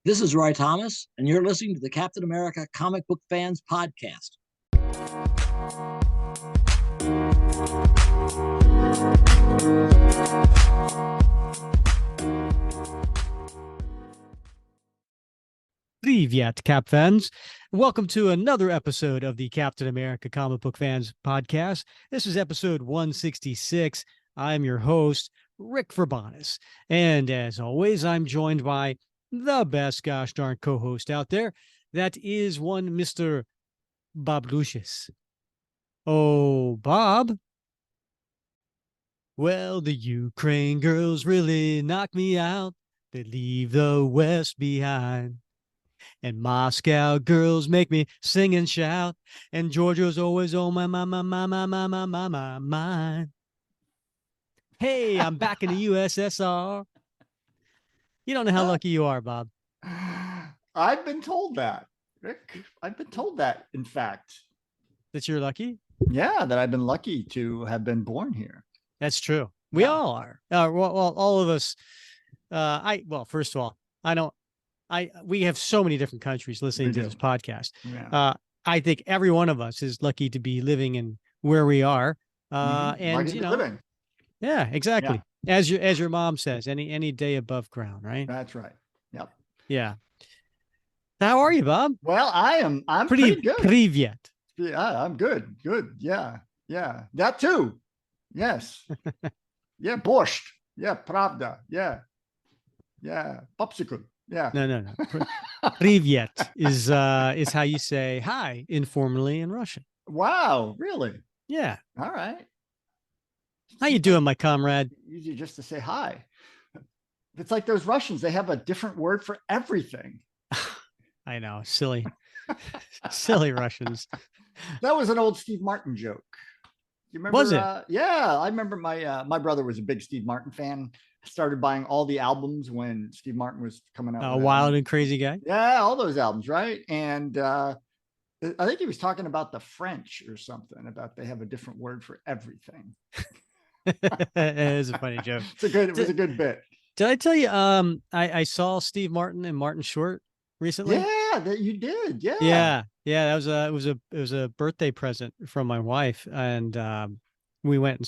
This is Roy Thomas, and you're listening to the Captain America Comic Book Fans Podcast. Привет, Cap fans. Welcome to another episode of the Captain America Comic Book Fans Podcast. This is episode 166. I'm your host, Rick Verbanis. And as always, I'm joined by the best gosh darn co-host out there. That is one Mr. Bob Lucius. Oh, Bob. Well, the Ukraine girls really knock me out. They leave the West behind. And Moscow girls make me sing and shout. And Georgia's always on my mind. Hey, I'm back in the USSR. You don't know how lucky you are, Bob. I've been told that, Rick. I've been told that, in fact. That you're lucky? Yeah, that I've been lucky to have been born here. That's true. We all are. Well, all of us. First of all, we have so many different countries listening to this podcast. Yeah. I think every one of us is lucky to be living in where we are. And lucky to be living. Yeah, exactly. Yeah. As your mom says, any day above ground, right? That's right. Yep. Yeah. How are you, Bob? Well, I'm pretty good. Привет. Yeah, I'm good. Good. Yeah. Yeah. That too. Yes. Yeah. Borscht. Yeah. Pravda. Yeah. Yeah. Popsicle. Yeah. No. Привет is how you say hi informally in Russian. Wow. Really? Yeah. All right. How you doing, my comrade? Easy just to say hi. It's like those Russians. They have a different word for everything. I know. Silly. Silly Russians. That was an old Steve Martin joke. You remember? Was it? Yeah, I remember my brother was a big Steve Martin fan. Started buying all the albums when Steve Martin was coming out. A wild and crazy guy. Yeah, all those albums, right? And I think he was talking about the French or something, about they have a different word for everything. It is a funny joke. It was a good bit. Did I tell you? I saw Steve Martin and Martin Short recently. Yeah, that you did. Yeah. Yeah. It was a birthday present from my wife, and we went and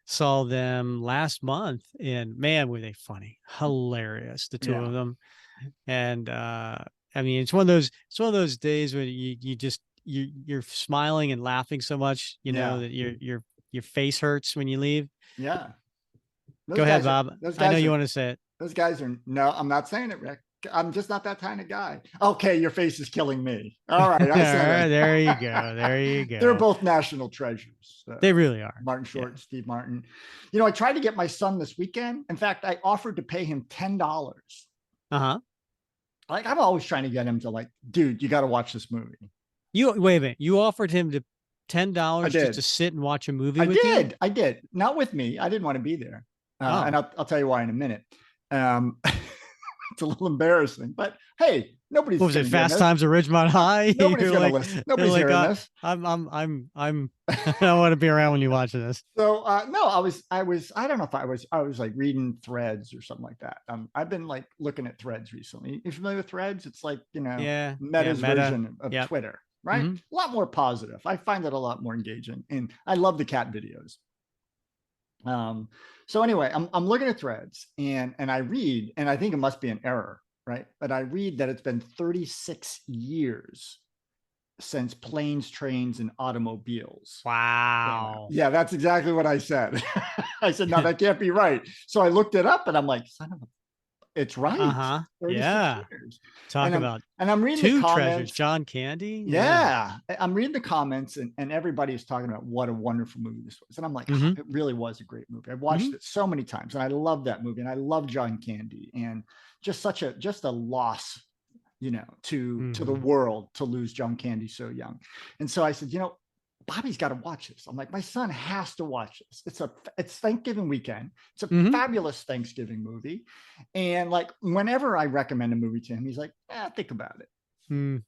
saw them last month, and man, were they funny, hilarious, the two of them. And I mean, it's one of those days where you're smiling and laughing so much, that your face hurts when you leave. Yeah. Go ahead, Bob. I know you want to say it. Those guys are, no, I'm not saying it, Rick. I'm just not that kind of guy. Okay, your face is killing me. All right. I said it. There you go. There you go. They're both national treasures. They really are. Martin Short, Steve Martin. I tried to get my son this weekend. In fact, I offered to pay him $10. Uh-huh. Like, I'm always trying to get him to, dude, you got to watch this movie. Wait a minute. You offered him to $10 just to sit and watch a movie with you? I did. Not with me. I didn't want to be there. And I'll tell you why in a minute. It's a little embarrassing, but hey, nobody's. What was it? Fast Times at Ridgemont High. Nobody's going to listen. Nobody's hearing this. I don't want to be around when you're watching this. So no, I don't know if I was like reading Threads or something like that. I've been looking at Threads recently. You familiar with Threads? It's like Meta's version of Twitter, right? Mm-hmm. A lot more positive. I find it a lot more engaging, and I love the cat videos. So anyway, I'm looking at Threads and I read, and I think it must be an error, right? But I read that it's been 36 years since planes, trains, and automobiles. Wow. Yeah, that's exactly what I said. I said, no, that can't be right. So I looked it up and I'm like, it's right. Uh-huh. Yeah. Years. And I'm reading two the comments. Treasures, John Candy. Yeah. I'm reading the comments and everybody's talking about what a wonderful movie this was. And I'm like, it really was a great movie. I've watched it so many times and I love that movie. And I love John Candy, and just a loss, to the world to lose John Candy so young. And so I said, Bobby's got to watch this. I'm like, my son has to watch this. It's Thanksgiving weekend. It's a fabulous Thanksgiving movie. And whenever I recommend a movie to him, he's like, think about it. And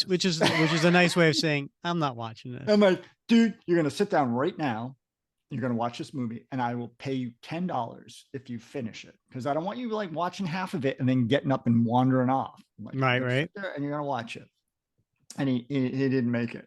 which is a nice way of saying, I'm not watching this. I'm like, dude, you're going to sit down right now you're going to watch this movie and I will pay you $10 if you finish it. Because I don't want you like watching half of it and then getting up and wandering off. Like, Right, you're gonna right. sit there and you're going to watch it. And he didn't make it.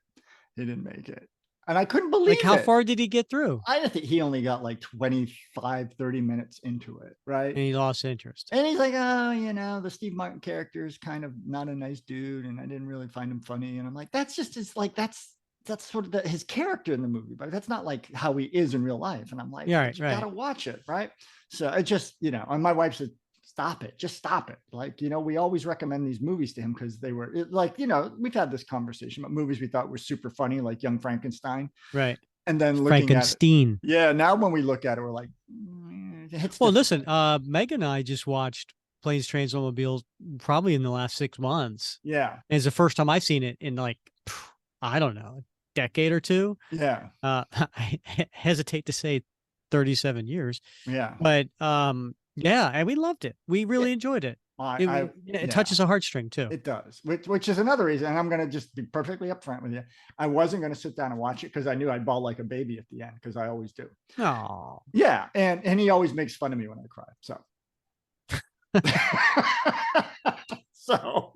He didn't make it. And I couldn't believe Like, how it. far did he get through? I think he only got like 25, 30 minutes into it. Right. And he lost interest. And he's like, oh, you know, the Steve Martin character is kind of not a nice dude. And I didn't really find him funny. And I'm like, that's just his, like, that's sort of his character in the movie, but that's not like how he is in real life. And I'm like, Yeah, you gotta watch it. Right. So it just, you know, and my wife said, stop it, just stop it. Like, you know, we always recommend these movies to him because they were like, you know, we've had this conversation about movies we thought were super funny, like Young Frankenstein. Right. And then looking at Frankenstein. yeah, now when we look at it, we're like, well, listen, Meg and I just watched Planes, Trains, Automobiles probably in the last 6 months. Yeah. And it's the first time I've seen it in like, I don't know, a decade or two. Yeah. I hesitate to say 37 years. Yeah. But yeah, and we loved it. We really enjoyed it. It touches a heartstring too. It does, which is another reason. And I'm going to just be perfectly upfront with you. I wasn't going to sit down and watch it because I knew I'd bawl like a baby at the end, because I always do. Oh, yeah, and he always makes fun of me when I cry. So, so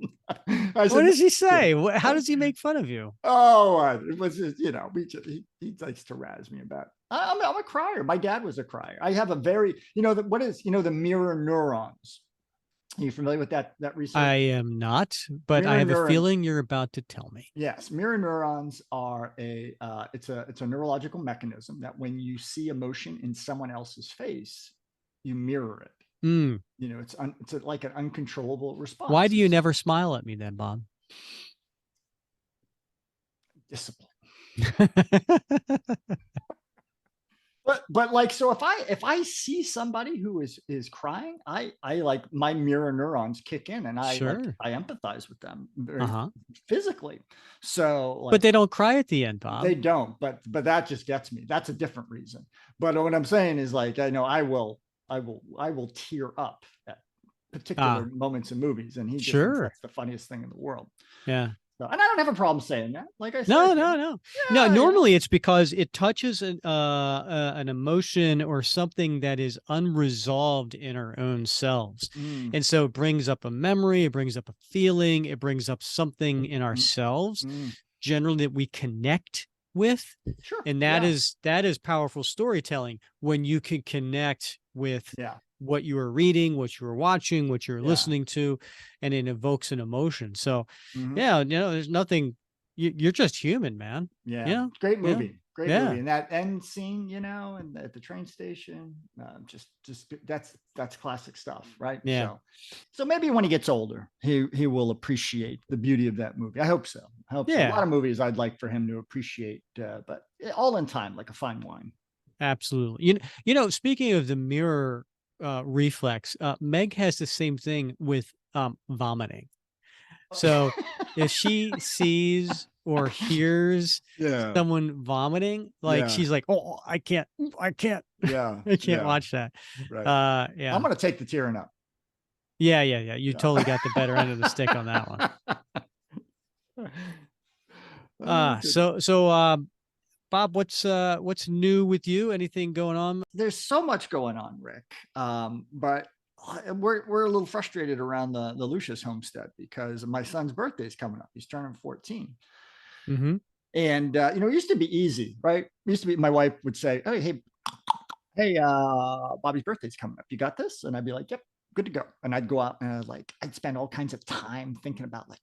what does he say? How does he make fun of you? Oh, it was just, you know, he likes to razz me about. I'm a crier. My dad was a crier. I have a very, you know, the mirror neurons. Are you familiar with that research? I am not, but I have a feeling you're about to tell me. Yes, mirror neurons are it's a neurological mechanism that when you see emotion in someone else's face, you mirror it. Mm. You know, it's like an uncontrollable response. Why do you never smile at me then, Bob? Discipline. But like, so if I see somebody who is crying, I like my mirror neurons kick in and I empathize with them physically. So like, but they don't cry at the end, Bob. They don't, but that just gets me. That's a different reason. But what I'm saying is, like, I know I will tear up at particular moments in movies, and he just thinks that's the funniest thing in the world. Yeah. So, and I don't have a problem saying that. Like I said, no. Normally it's because it touches an emotion or something that is unresolved in our own selves, and so it brings up a memory, it brings up a feeling, it brings up something in ourselves, generally that we connect with. Sure. And that is powerful storytelling when you can connect with what you were reading, what you were watching, what you're listening to, and it evokes an emotion. So there's nothing, you're just human, man. Yeah. Great movie. Great movie. And that end scene, you know, and at the train station, just that's classic stuff, right? Yeah. So maybe when he gets older, he will appreciate the beauty of that movie. I hope so. I hope so. A lot of movies I'd like for him to appreciate, but all in time, like a fine wine. Absolutely. You know, speaking of the mirror reflex, Meg has the same thing with vomiting. So if she sees or hears someone vomiting, like she's like, oh, I can't I can't watch that. Right. I'm gonna take the tearing up. Yeah. You totally got the better end of the stick on that one. So Bob, what's new with you? Anything going on? There's so much going on, Rick. But we're a little frustrated around the Lucius homestead because my son's birthday is coming up. He's turning 14. Mm-hmm. And you know, it used to be easy, right? It used to be, my wife would say, hey, Bobby's birthday's coming up. You got this? And I'd be like, yep, good to go. And I'd go out and I'd spend all kinds of time thinking about like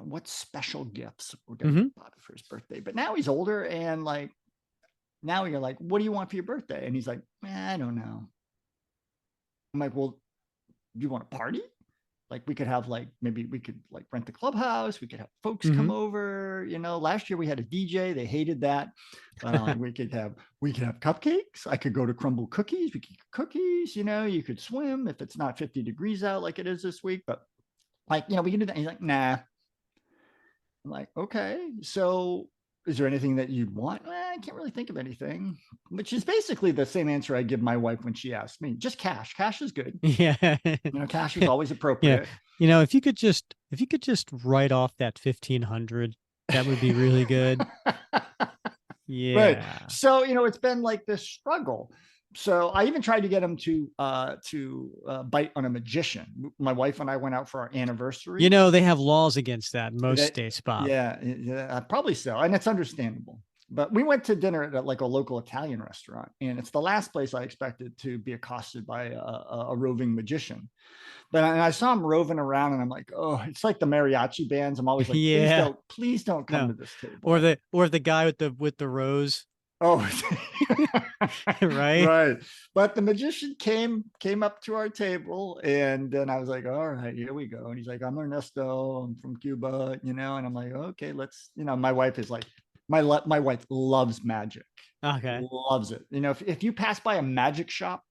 what special gifts we're going to give Bobby for his birthday. But now he's older, and like, now you're like, what do you want for your birthday? And he's like, I don't know. I'm like, well, do you want a party? Like, we could have maybe we could rent the clubhouse. We could have folks come over. You know, last year we had a DJ. They hated that. We could have cupcakes. I could go to Crumble Cookies. We could get cookies. You know, you could swim if it's not 50 degrees out like it is this week. But we can do that. And he's like, nah. I'm like, okay. So is there anything that you'd want? I can't really think of anything, which is basically the same answer I give my wife when she asks me. Just cash. Cash is good. Yeah. You know, cash is always appropriate. Yeah. You know, if you could just write off that 1,500, that would be really good. Right. Yeah. So, it's been like this struggle. So I even tried to get him to bite on a magician. My wife and I went out for our anniversary. They have laws against that in most states, Bob. Yeah, probably so. And it's understandable. But we went to dinner at like a local Italian restaurant, and it's the last place I expected to be accosted by a roving magician. But I saw him roving around, and I'm like, oh, it's like the mariachi bands. I'm always like, Yeah. please don't come No. to this table. Or the guy with the rose. Oh, right. Right. But the magician came up to our table, and then I was like, all right, here we go. And he's like, I'm Ernesto, I'm from Cuba, and I'm like, okay, let's, my wife is like, my wife loves magic. Okay. Loves it. If you pass by a magic shop,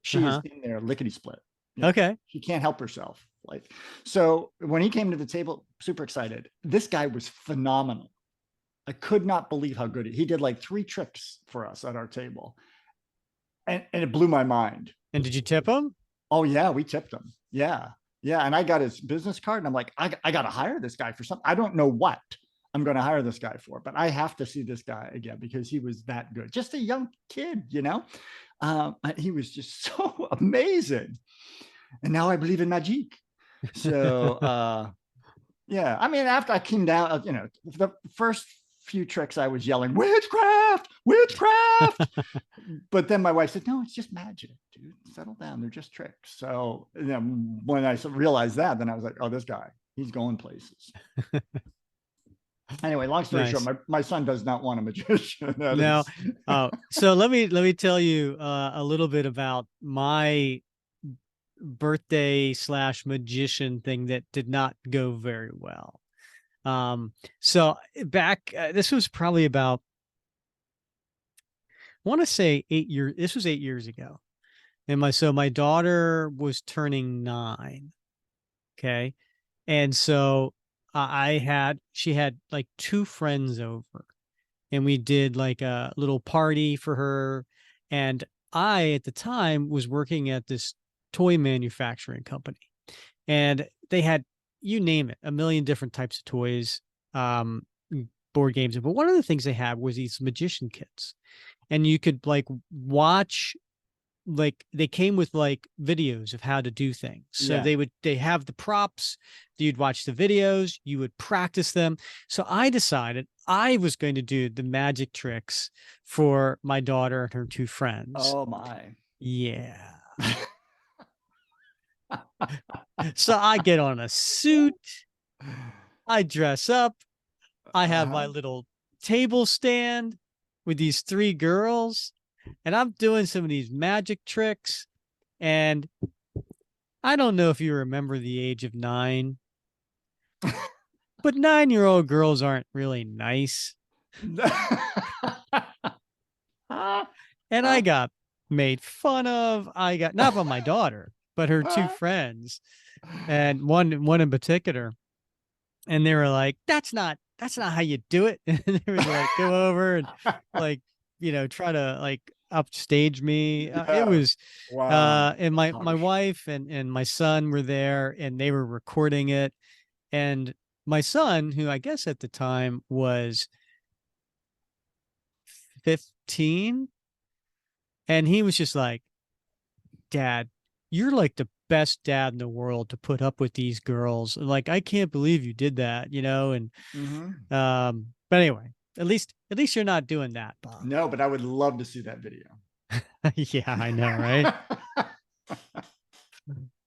she is in there lickety split. Okay. She can't help herself. So when he came to the table, super excited. This guy was phenomenal. I could not believe how good he did. Like 3 tricks for us at our table, and it blew my mind. And did you tip him? Oh yeah, we tipped him. Yeah. And I got his business card, and I'm like, I got to hire this guy for something. I don't know what I'm going to hire this guy for, but I have to see this guy again because he was that good. Just a young kid, he was just so amazing. And now I believe in magic. So, yeah, I mean, after I came down, the first few tricks I was yelling, witchcraft. But then my wife said, no, it's just magic, dude. Settle down. They're just tricks. So when I realized that, then I was like, oh, this guy, he's going places. Anyway, long story short, my son does not want a magician. No. So let me tell you a little bit about my birthday / magician thing that did not go very well. So back, this was probably about, I want to say 8 years. This was 8 years ago. And my daughter was turning 9. Okay. And so she had like 2 friends over, and we did like a little party for her. And I, at the time, was working at this toy manufacturing company, and they had, you name it, a million different types of toys, board games. But one of the things they had was these magician kits, and you could like watch, like they came with like videos of how to do things. So they have the props, you'd watch the videos, you would practice them. So I decided I was going to do the magic tricks for my daughter and her 2 friends. Oh my. Yeah. So I get on a suit, I dress up, I have my little table stand with these 3 girls, and I'm doing some of these magic tricks. And I don't know if you remember the age of 9, but 9-year-old girls aren't really nice. And I got made fun of. I got, not by my daughter, but her 2 friends, and one in particular. And they were like, that's not how you do it. And they would like go over and like, try to like upstage me. It was, wow. and my wife and my son were there, and they were recording it. And my son, who I guess at the time was 15, and he was just like, Dad, you're like the best dad in the world to put up with these girls. Like, I can't believe you did that, and but anyway, at least you're not doing that, Bob. No, but I would love to see that video. Yeah, I know, right?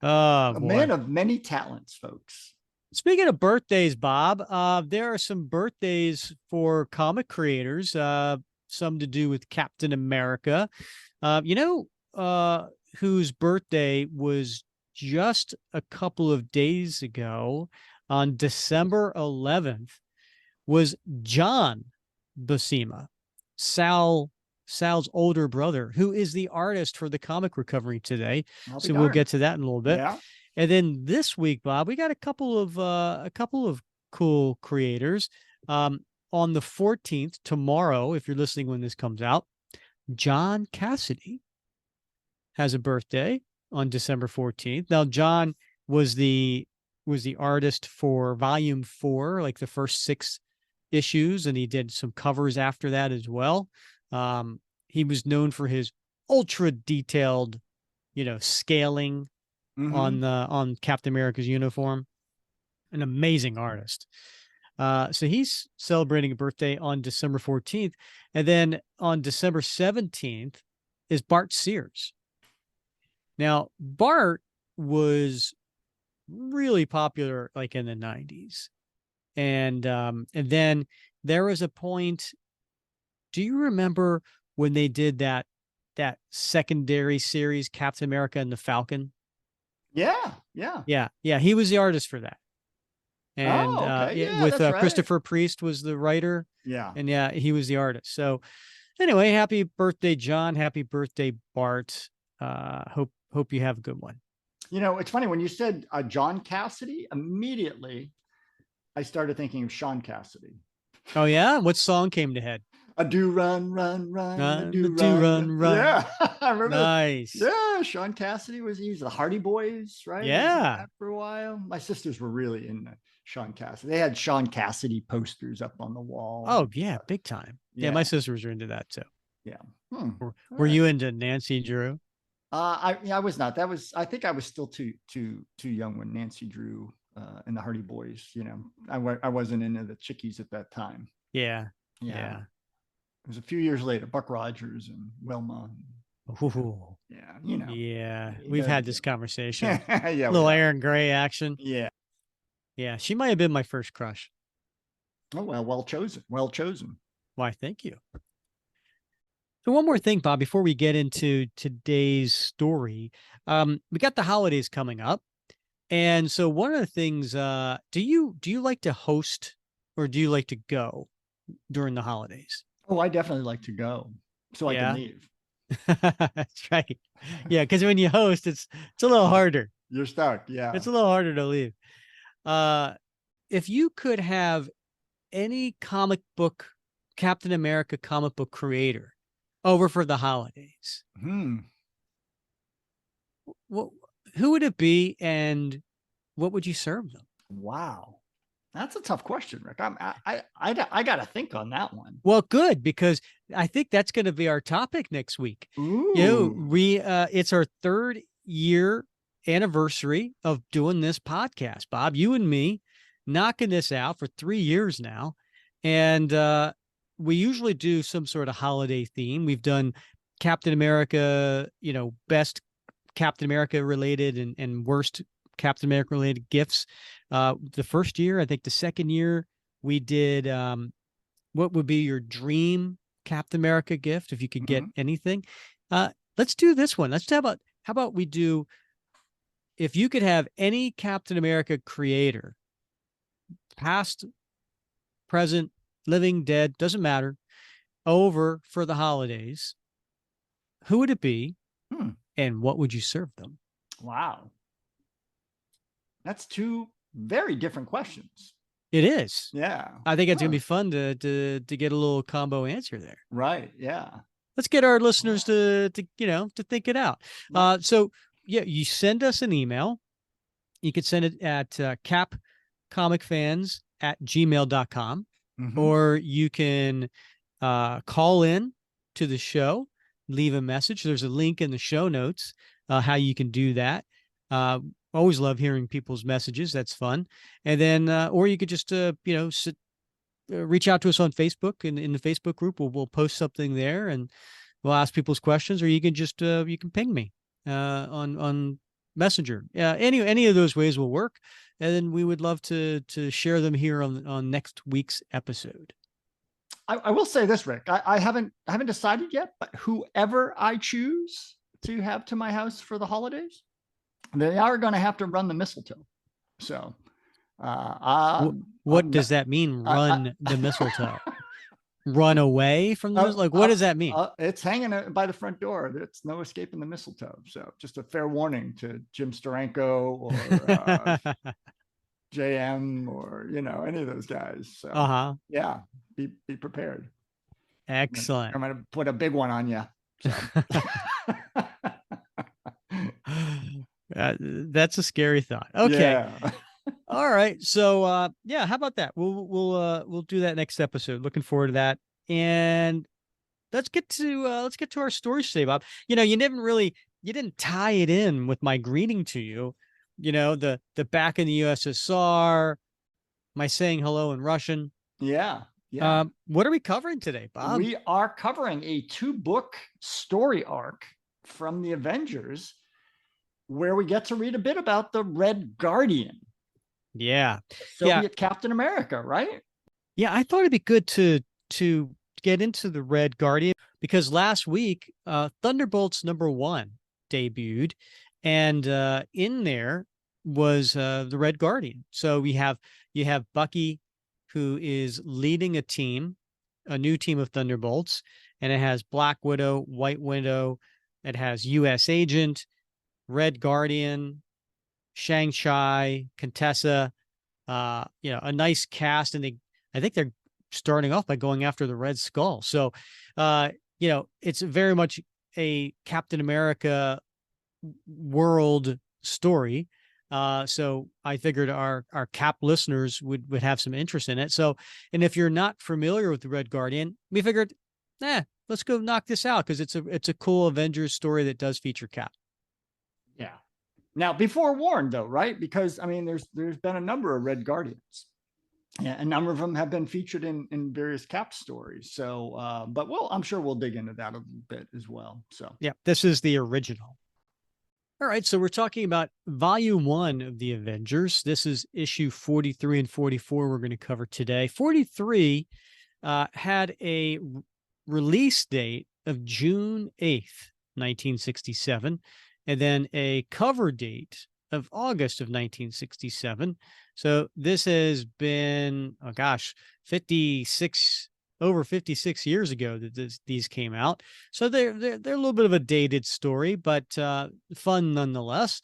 A man of many talents, folks. Speaking of birthdays, Bob, there are some birthdays for comic creators, some to do with Captain America. Whose birthday was just a couple of days ago, on December 11th, was John Buscema, Sal's older brother, who is the artist for the comic we're covering today. So we'll get to that in a little bit. Yeah. And then this week, Bob, we got a couple of cool creators. On the 14th, tomorrow, if you're listening when this comes out, John Cassidy has a birthday on December 14th. Now, John was the artist for Volume 4, like the first 6 issues, and he did some covers after that as well. He was known for his ultra detailed, scaling on Captain America's uniform. An amazing artist. So he's celebrating a birthday on December 14th. And then on December 17th is Bart Sears. Now, Bart was really popular like in the 90s. And then there was a point, do you remember when they did that secondary series, Captain America and the Falcon? Yeah. Yeah. He was the artist for that. And okay. Yeah, with that's right. Christopher Priest was the writer. Yeah. And yeah, he was the artist. So anyway, happy birthday, John. Happy birthday, Bart. Hope you have a good one. It's funny when you said John Cassidy, immediately I started thinking of Sean Cassidy. Oh yeah? What song came to head? A do run, run, run, a do run. Yeah, I remember. Nice. Yeah, Sean Cassidy was the Hardy Boys, right? Yeah. For a while, my sisters were really into Sean Cassidy. They had Sean Cassidy posters up on the wall. Oh yeah, big time. Yeah, my sisters were into that too. Yeah. Were you into Nancy Drew? I was not. I think I was still too young when Nancy Drew and the Hardy Boys. I wasn't into the Chickies at that time. Yeah. It was a few years later, Buck Rogers and Wilma. Ooh. Yeah, Yeah, we've had this conversation. Yeah, little Aaron Gray action. Yeah, she might have been my first crush. Oh well chosen. Why, thank you. So one more thing, Bob, before we get into today's story, we got the holidays coming up, and so one of the things, do you like to host or do you like to go during the holidays? Oh, I definitely like to go so I can leave. That's right. Yeah, because when you host, it's a little harder. You're stuck. Yeah, it's a little harder to leave. If you could have any Captain America comic book creator over for the holidays, who would it be, and what would you serve them? Wow. That's a tough question, Rick. I got to think on that one. Well, good, because I think that's going to be our topic next week. Ooh. It's our 3rd year anniversary of doing this podcast, Bob. You and me knocking this out for 3 years now, and we usually do some sort of holiday theme. We've done Captain America, best Captain America related and worst Captain America related gifts. The first year, I think the second year we did what would be your dream Captain America gift if you could get anything. Let's do this one. How about we do, if you could have any Captain America creator, past, present, living, dead, doesn't matter, over for the holidays, who would it be and what would you serve them? Wow. That's 2 very different questions. It is. Yeah. I think it's going to be fun to get a little combo answer there. Right. Yeah. Let's get our listeners to think it out. So you send us an email. You could send it at capcomicfans@gmail.com, or you can call in to the show, leave a message. There's a link in the show notes how you can do that. Always love hearing people's messages. That's fun. And then, or you could just, reach out to us on Facebook, and in the Facebook group, we'll post something there and we'll ask people's questions, or you can just, you can ping me on Messenger. Any of those ways will work. And then we would love to share them here on next week's episode. I will say this, Rick, I haven't decided yet, but whoever I choose to have to my house for the holidays, they are going to have to run the mistletoe. So, what does that mean? Run the mistletoe? Run away from the mistletoe? Like, what does that mean? It's hanging by the front door. There's no escaping the mistletoe. So, just a fair warning to Jim Steranko or JM or any of those guys. So, yeah, be prepared. Excellent. I'm going to put a big one on you. So. That's a scary thought. Okay. Yeah. All right. So yeah, how about that? We'll do that next episode. Looking forward to that. And let's get to our stories today, Bob. You didn't tie it in with my greeting to you. The back in the USSR, my saying hello in Russian. Yeah. Yeah. What are we covering today, Bob? We are covering a 2-book story arc from the Avengers where we get to read a bit about the Red Guardian. Yeah. Soviet Captain America, right? Yeah, I thought it'd be good to get into the Red Guardian because last week Thunderbolts #1 debuted, and in there was the Red Guardian. So you have Bucky, who is leading a new team of Thunderbolts, and it has Black Widow, White Widow, it has U.S. Agent, Red Guardian, Shang-Chi, Contessa, a nice cast, and I think they're starting off by going after the Red Skull. So, it's very much a Captain America world story. So I figured our Cap listeners would have some interest in it. So, and if you're not familiar with the Red Guardian, we figured, let's go knock this out because it's a cool Avengers story that does feature Cap. Yeah. Now, be forewarned, though, right? Because I mean, there's been a number of Red Guardians. Yeah, a number of them have been featured in various Cap stories. So, but I'm sure we'll dig into that a little bit as well. So, yeah, this is the original. All right, so we're talking about Volume 1 of the Avengers. This is issue 43 and 44 we're going to cover today. 43 had a release date of June 8th, 1967, and then a cover date of August of 1967. So this has been, over 56 years ago that these came out. So they're a little bit of a dated story, but fun nonetheless.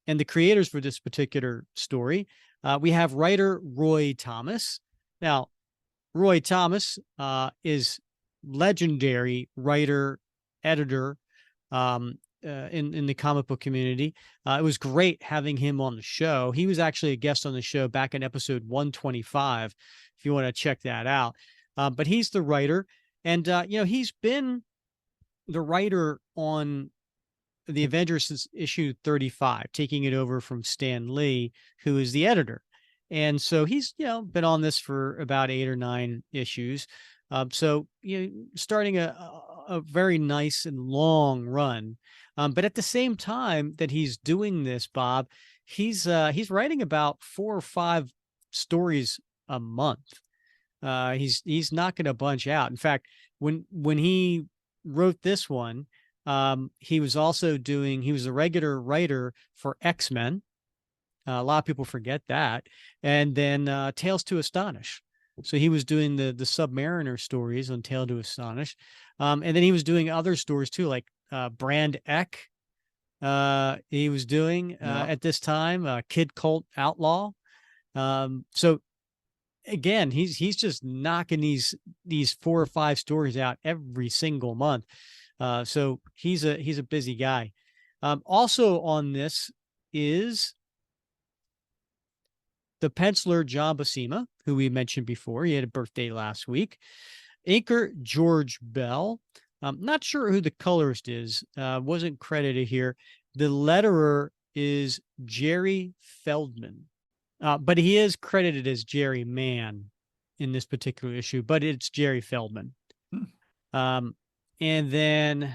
And the creators for this particular story, we have writer Roy Thomas. Now, Roy Thomas is legendary writer, editor, in the comic book community. It was great having him on the show. He was actually a guest on the show back in episode 125, if you want to check that out. But he's the writer, and he's been the writer on the Avengers since issue 35, taking it over from Stan Lee, who is the editor. And so he's been on this for about 8 or 9 issues. So starting a very nice and long run. But at the same time that he's doing this, Bob, he's writing about 4 or 5 stories a month. He's knocking a bunch out. In fact, when he wrote this one, he was a regular writer for X-Men. A lot of people forget that. And then Tales to Astonish. So he was doing the Submariner stories on Tale to Astonish. And then he was doing other stories too, like Brand Ek. He was doing at this time, Kid Colt Outlaw. So again, he's just knocking these 4 or 5 stories out every single month. So he's a busy guy. Also on this is the penciler John Buscema, who we mentioned before. He had a birthday last week. Inker George Bell. I'm not sure who the colorist is. Wasn't credited here. The letterer is Jerry Feldman. But he is credited as Jerry Mann in this particular issue, but it's Jerry Feldman. And then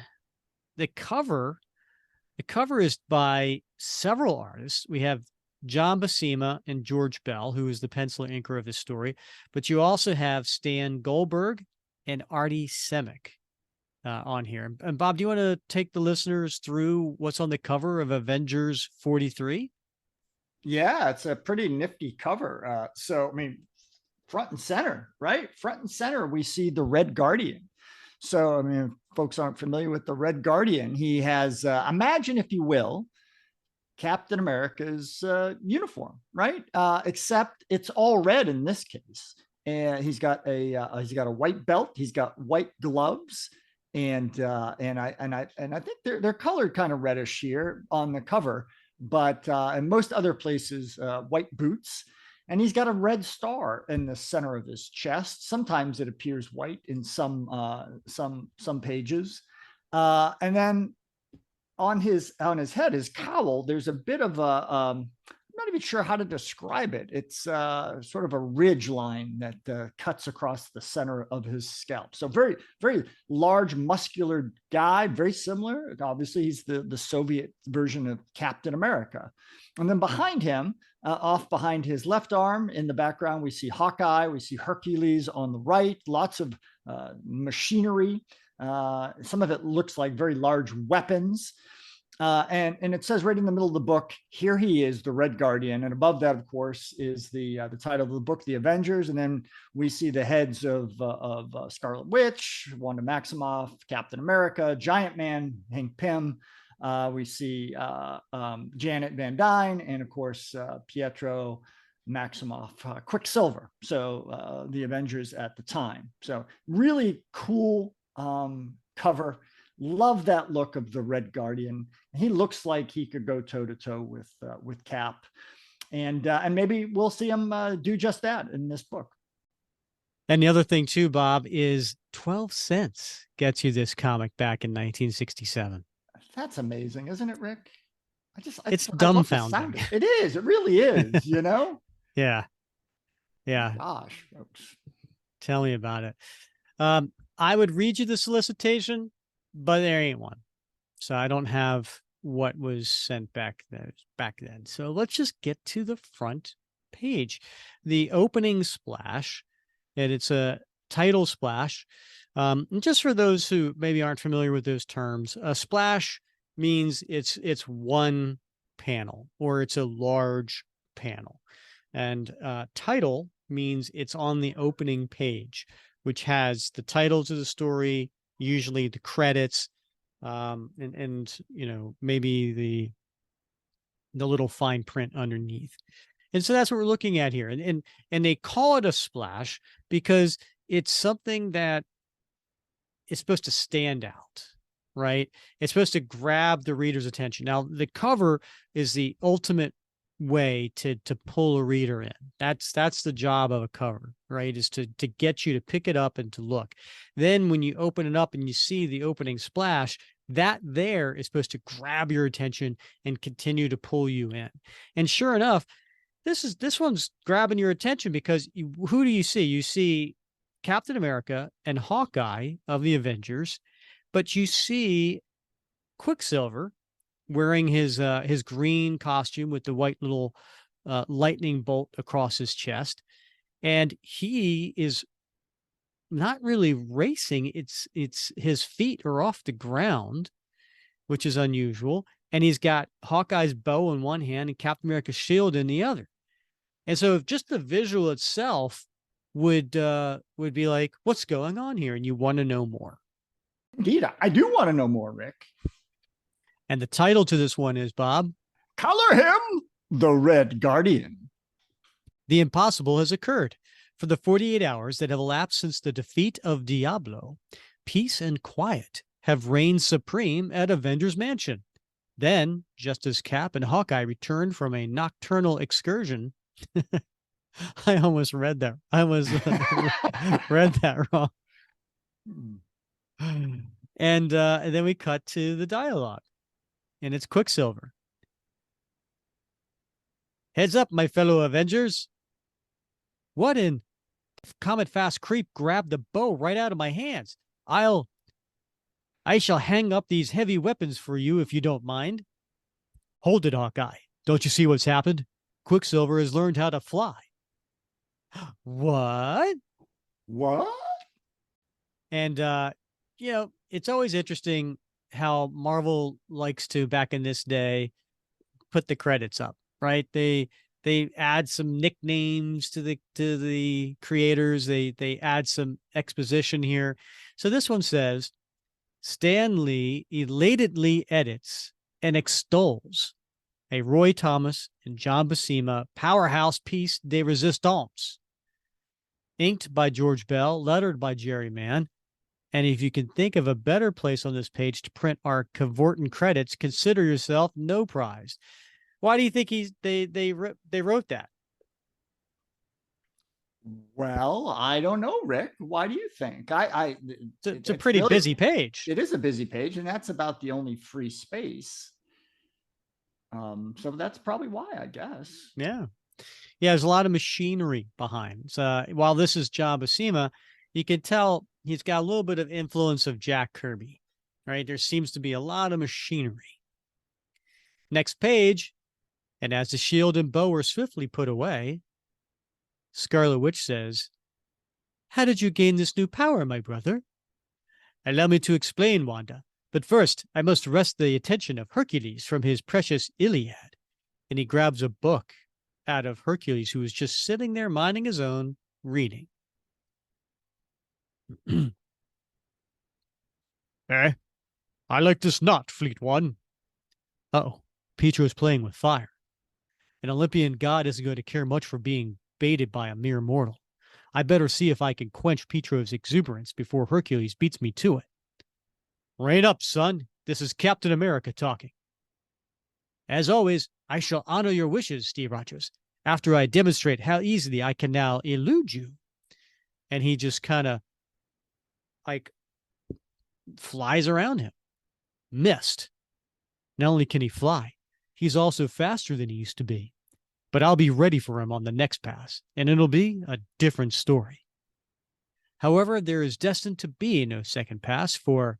the cover is by several artists. We have John Buscema and George Bell, who is the penciler inker of this story. But you also have Stan Goldberg and Artie Semick on here. And Bob, do you want to take the listeners through what's on the cover of Avengers 43? Yeah, it's a pretty nifty cover. So, I mean, front and center, right? Front and center, we see the Red Guardian. So, I mean, if folks aren't familiar with the Red Guardian, he has, imagine, if you will, Captain America's uniform, right? Except it's all red in this case, and he's got a white belt, he's got white gloves, and I think they're colored kind of reddish here on the cover. but in most other places, white boots. And he's got a red star in the center of his chest. Sometimes it appears white in some pages. And then on his head, his cowl, there's a bit of I'm not even sure how to describe it. It's sort of a ridge line that cuts across the center of his scalp. So very, very large, muscular guy, very similar. Obviously, he's the Soviet version of Captain America. And then behind him, off behind his left arm in the background, we see Hawkeye, we see Hercules on the right, lots of machinery. Some of it looks like very large weapons. And it says right in the middle of the book, here he is, the Red Guardian. And above that, of course, is the title of the book, The Avengers. And then we see the heads of Scarlet Witch, Wanda Maximoff, Captain America, Giant Man, Hank Pym. We see Janet Van Dyne, and of course, Pietro Maximoff, Quicksilver. So the Avengers at the time. So really cool cover. Love that look of the Red Guardian. He looks like he could go toe to toe with Cap, and maybe we'll see him do just that in this book. And the other thing too, Bob, is 12 cents gets you this comic back in 1967. That's amazing, isn't it, Rick? It's dumbfounding. It is. It really is. You know. Yeah. Gosh, folks. Tell me about it. I would read you the solicitation, but there ain't one. So I don't have what was sent back then. So let's just get to the front page. The opening splash, and it's a title splash. And just for those who maybe aren't familiar with those terms, a splash means it's one panel or it's a large panel. And title means it's on the opening page, which has the title to the story, usually the credits, and you know, maybe the little fine print underneath. And so that's what we're looking at here. And they call it a splash because it's something that is supposed to stand out, right? It's supposed to grab the reader's attention. Now, the cover is the ultimate way to pull a reader in. That's the job of a cover, right? Is to get you to pick it up and to look. Then when you open it up and you see the opening splash, that there is supposed to grab your attention and continue to pull you in. And sure enough, this one's grabbing your attention because who do you see? You see Captain America and Hawkeye of the Avengers, but you see Quicksilver wearing his green costume with the white little lightning bolt across his chest, and he is not really racing. It's his feet are off the ground, which is unusual, and he's got Hawkeye's bow in one hand and Captain America's shield in the other. And so if just the visual itself would be like, what's going on here? And you want to know more. Indeed, I do want to know more, Rick. And the title to this one is, Bob, color him the Red Guardian. The impossible has occurred. For the 48 hours that have elapsed since the defeat of Diablo, peace and quiet have reigned supreme at Avengers Mansion. Then, just as Cap and Hawkeye returned from a nocturnal excursion, I almost read that. I almost read that wrong. And then we cut to the dialogue, and it's Quicksilver. Heads up, my fellow Avengers. What in Comet Fast Creep grabbed the bow right out of my hands? I shall hang up these heavy weapons for you if you don't mind. Hold it, Hawkeye. Don't you see what's happened? Quicksilver has learned how to fly. What? And, you know, it's always interesting how Marvel likes to, back in this day, put the credits up, right? They add some nicknames to the creators. They add some exposition here. So this one says, Stan Lee elatedly edits and extols a Roy Thomas and John Buscema powerhouse piece de resistance. Inked by George Bell, lettered by Jerry Mann. And if you can think of a better place on this page to print our cavorting credits, consider yourself no prize. Why do you think they wrote that? Well, I don't know, Rick. Why do you think? It's a pretty busy page. It is a busy page, and that's about the only free space. So that's probably why, I guess. Yeah. Yeah, there's a lot of machinery behind. So while this is John Buscema, you can tell he's got a little bit of influence of Jack Kirby, right? There seems to be a lot of machinery. Next page, and as the shield and bow are swiftly put away, Scarlet Witch says, "How did you gain this new power, my brother?" "Allow me to explain, Wanda. But first, I must wrest the attention of Hercules from his precious Iliad." And he grabs a book out of Hercules, who was just sitting there minding his own, reading. I like this not, Fleet One. Uh-oh, Pietro is playing with fire. An Olympian god isn't going to care much for being baited by a mere mortal. I better see if I can quench Pietro's exuberance before Hercules beats me to it. Rein up, son. This is Captain America talking. As always, I shall honor your wishes, Steve Rogers, after I demonstrate how easily I can now elude you. And he just kind of like flies around him. Missed. Not only can he fly, he's also faster than he used to be. But I'll be ready for him on the next pass, and it'll be a different story. However, there is destined to be no second pass, for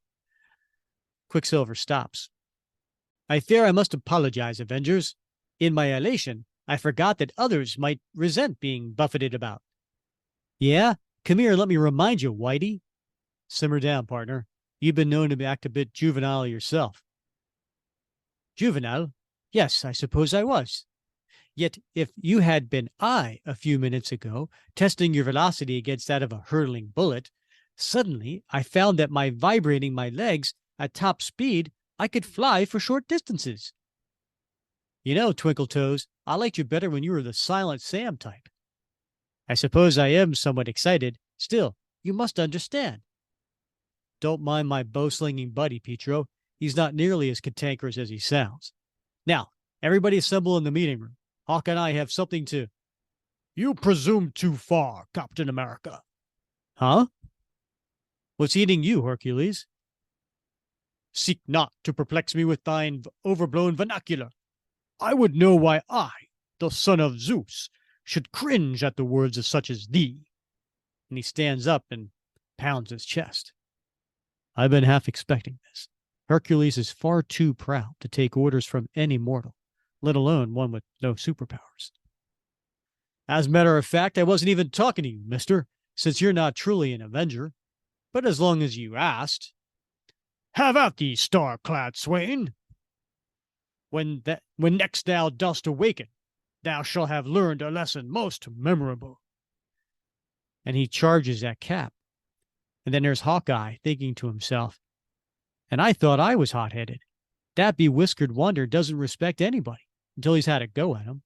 Quicksilver stops. I fear I must apologize, Avengers. In my elation, I forgot that others might resent being buffeted about. Yeah? Come here, let me remind you, Whitey. Simmer down, partner. You've been known to act a bit juvenile yourself. Juvenile? Yes, I suppose I was. Yet if you had been I a few minutes ago, testing your velocity against that of a hurtling bullet, suddenly I found that by vibrating my legs at top speed, I could fly for short distances. You know, Twinkle Toes, I liked you better when you were the Silent Sam type. I suppose I am somewhat excited. Still, you must understand. Don't mind my bow-slinging buddy, Pietro. He's not nearly as cantankerous as he sounds. Now, everybody assemble in the meeting room. Hawk and I have something to... You presume too far, Captain America. Huh? What's eating you, Hercules? Seek not to perplex me with thine overblown vernacular. I would know why I, the son of Zeus, should cringe at the words of such as thee. And he stands up and pounds his chest. I've been half expecting this. Hercules is far too proud to take orders from any mortal, let alone one with no superpowers. As a matter of fact, I wasn't even talking to you, mister, since you're not truly an Avenger. But as long as you asked... Have at thee, star-clad swain. When next thou dost awaken, thou shalt have learned a lesson most memorable. And he charges at Cap. And then there's Hawkeye thinking to himself, and I thought I was hot-headed. That bewhiskered wonder doesn't respect anybody until he's had a go at him.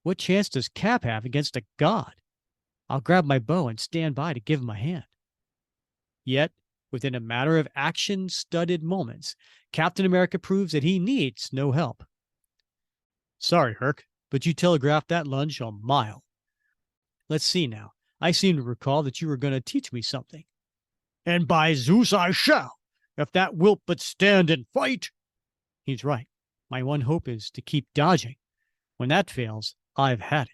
What chance does Cap have against a god? I'll grab my bow and stand by to give him a hand. Yet, within a matter of action-studded moments, Captain America proves that he needs no help. Sorry, Herc, but you telegraphed that lunge a mile. Let's see now. I seem to recall that you were going to teach me something. And by Zeus I shall, if that wilt but stand and fight. He's right. My one hope is to keep dodging. When that fails, I've had it.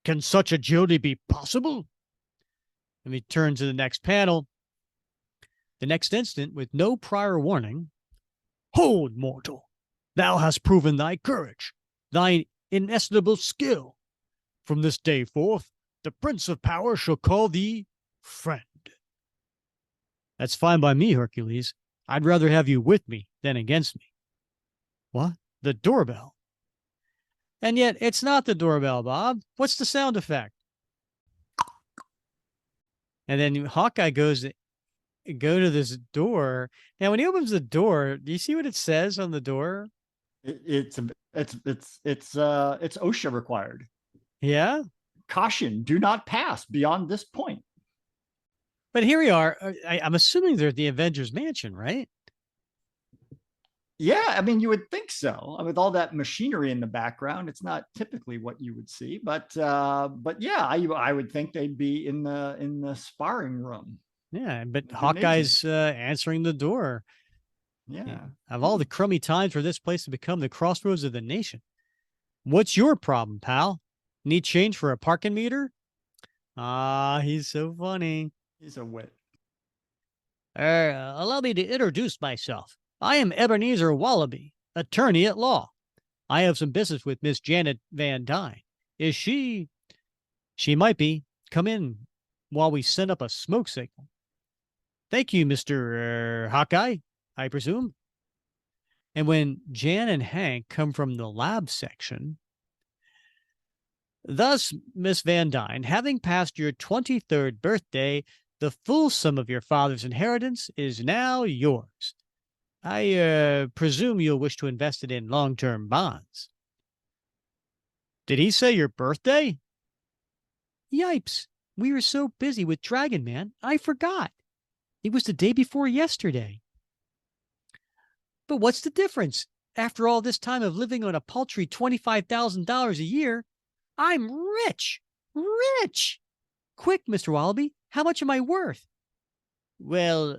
Can such agility be possible? Let me turn to the next panel. The next instant, with no prior warning, Hold, mortal! Thou hast proven thy courage, thine inestimable skill. From this day forth, the Prince of Power shall call thee friend. That's fine by me, Hercules. I'd rather have you with me than against me. What? The doorbell? And yet, it's not the doorbell, Bob. What's the sound effect? And then Hawkeye goes to go to this door. Now, when he opens the door, do you see what it says on the door? It's OSHA required. Yeah. Caution: do not pass beyond this point. But here we are. I'm assuming they're at the Avengers mansion, right? Yeah, I mean, you would think so. With all that machinery in the background, it's not typically what you would see, but yeah, I would think they'd be in the sparring room. Yeah, but It'd be amazing. Hawkeye's answering the door. Yeah. Of all the crummy times for this place to become the crossroads of the nation. What's your problem, pal? Need change for a parking meter? Ah, he's so funny. He's a wit. Allow me to introduce myself. I am Ebenezer Wallaby, attorney at law. I have some business with Miss Janet Van Dyne. Is she? She might be. Come in while we send up a smoke signal. Thank you, Mr. Hawkeye, I presume. And when Jan and Hank come from the lab section, thus, Miss Van Dyne, having passed your 23rd birthday, the full sum of your father's inheritance is now yours. I presume you'll wish to invest it in long-term bonds. Did he say your birthday? Yipes. We were so busy with Dragon Man, I forgot. It was the day before yesterday. But what's the difference? After all this time of living on a paltry $25,000 a year, I'm rich. Rich. Quick, Mr. Wallaby, how much am I worth? Well,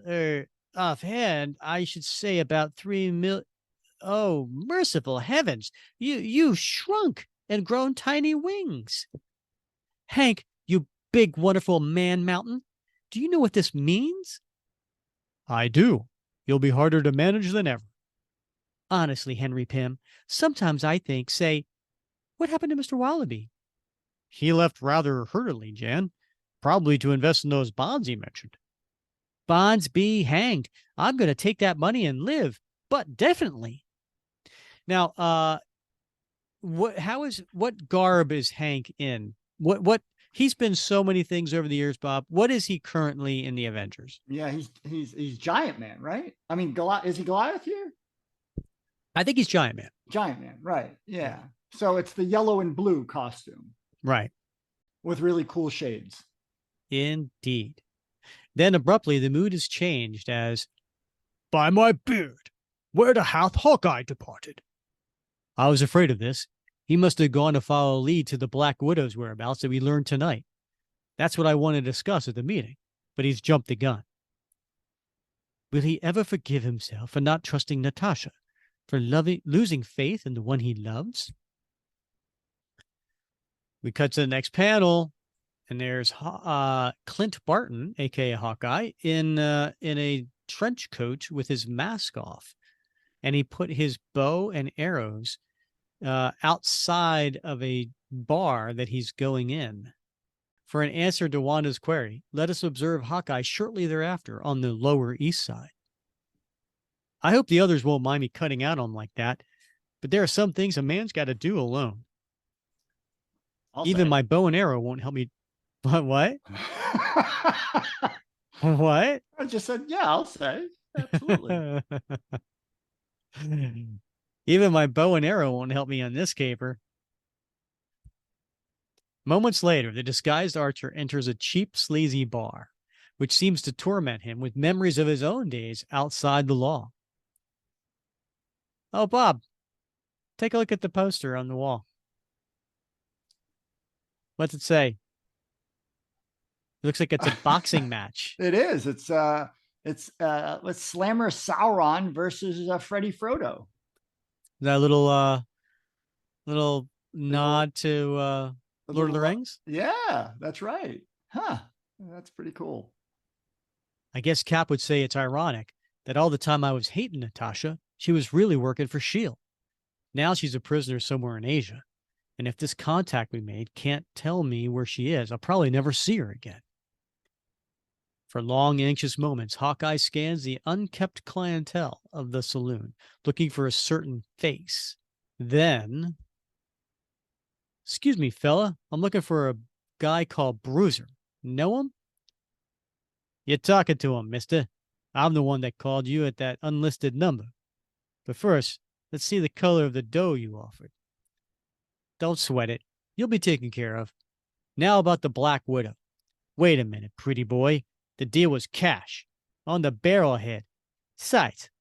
offhand, I should say about 3 mil. Oh, merciful heavens! You shrunk and grown tiny wings. Hank, you big wonderful man mountain, do you know what this means? I do. You'll be harder to manage than ever. Honestly, Henry Pym, sometimes I think, say, what happened to Mr. Wallaby? He left rather hurriedly, Jan. Probably to invest in those bonds he mentioned. Bonds be hanged. I'm going to take that money and live, but definitely. Now, what garb is Hank in? What he's been so many things over the years, Bob. What is he currently in the Avengers? Yeah, he's Giant Man, right? I mean, is he Goliath here? I think he's Giant Man. Giant Man, right? Yeah. So it's the yellow and blue costume, right? With really cool shades. Indeed. Then abruptly the mood is changed as, by my beard, where the hath Hawkeye departed? I was afraid of this. He must have gone to follow lead to the Black Widow's whereabouts that we learned tonight. That's what I wanted to discuss at the meeting, but he's jumped the gun. Will he ever forgive himself for not trusting Natasha, for losing faith in the one he loves? We cut to the next panel, and there's Clint Barton, aka Hawkeye, in a trench coat with his mask off, and he put his bow and arrows outside of a bar that he's going in. For an answer to Wanda's query, let us observe Hawkeye shortly thereafter on the Lower East Side. I hope the others won't mind me cutting out on like that, but there are some things a man's got to do alone. Even my bow and arrow won't help me. What? What? I just said, yeah, I'll say. Absolutely. Even my bow and arrow won't help me on this caper. Moments later, the disguised archer enters a cheap, sleazy bar, which seems to torment him with memories of his own days outside the law. Oh, Bob, take a look at the poster on the wall. What's it say? It looks like it's a boxing match. It is. It's Slammer Sauron versus Freddy Frodo. That little nod to Lord of the Rings? Yeah, that's right. Huh. That's pretty cool. I guess Cap would say it's ironic that all the time I was hating Natasha, she was really working for S.H.I.E.L.D. Now she's a prisoner somewhere in Asia. And if this contact we made can't tell me where she is, I'll probably never see her again. For long, anxious moments, Hawkeye scans the unkept clientele of the saloon, looking for a certain face. Then, excuse me, fella, I'm looking for a guy called Bruiser. Know him? You're talking to him, mister. I'm the one that called you at that unlisted number. But first, let's see the color of the dough you offered. Don't sweat it. You'll be taken care of. Now about the Black Widow. Wait a minute, pretty boy. The deal was cash. On the barrelhead. Sight.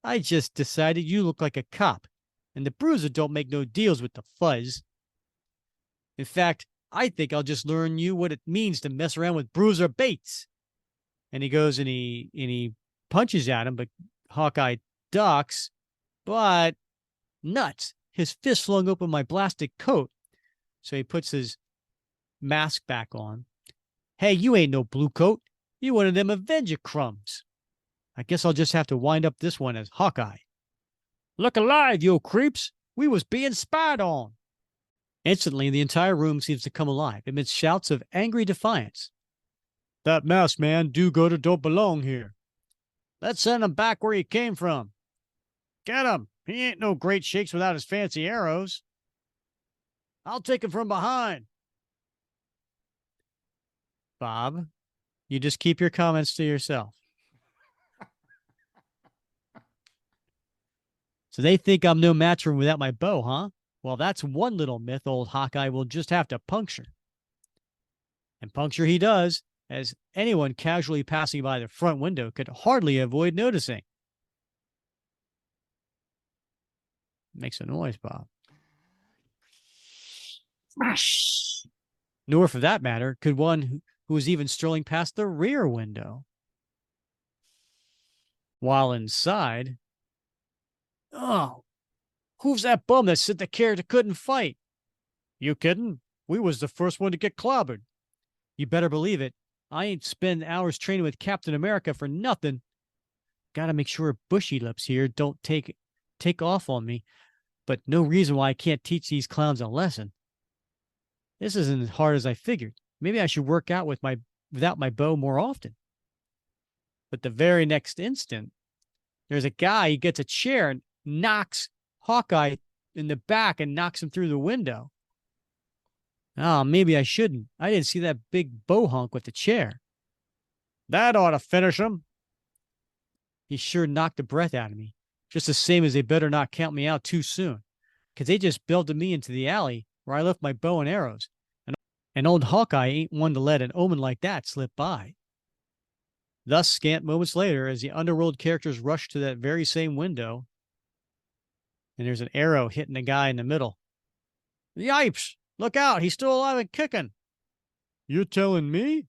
I just decided you look like a cop, and the Bruiser don't make no deals with the fuzz. In fact, I think I'll just learn you what it means to mess around with Bruiser Bates. And he goes and he punches at him, but Hawkeye ducks. But nuts, his fist flung open my blasted coat. So he puts his mask back on. Hey, you ain't no blue coat. You one of them Avenger crumbs. I guess I'll just have to wind up this one as Hawkeye. Look alive, you creeps. We was being spied on. Instantly, the entire room seems to come alive amidst shouts of angry defiance. That masked man don't belong here. Let's send him back where he came from. Get him. He ain't no great shakes without his fancy arrows. I'll take him from behind. Bob, you just keep your comments to yourself. So they think I'm no match for him without my bow, huh? Well, that's one little myth old Hawkeye will just have to puncture. And puncture he does, as anyone casually passing by the front window could hardly avoid noticing. Makes a noise, Bob. Smash! Nor, for that matter, could one who was even strolling past the rear window. While inside, oh, who's that bum that said the character couldn't fight? You kidding? We was the first one to get clobbered. You better believe it. I ain't spend hours training with Captain America for nothing. Gotta make sure Bushy Lips here don't take off on me, but no reason why I can't teach these clowns a lesson. This isn't as hard as I figured. Maybe I should work out without my bow more often. But the very next instant, there's a guy, he gets a chair and knocks Hawkeye in the back and knocks him through the window. Oh, maybe I shouldn't. I didn't see that big bow hunk with the chair. That ought to finish him. He sure knocked the breath out of me. Just the same as they better not count me out too soon, because they just belted me into the alley where I left my bow and arrows. And old Hawkeye ain't one to let an omen like that slip by. Thus, scant moments later, as the underworld characters rush to that very same window, and there's an arrow hitting the guy in the middle. Yipes! Look out! He's still alive and kicking. You're telling me?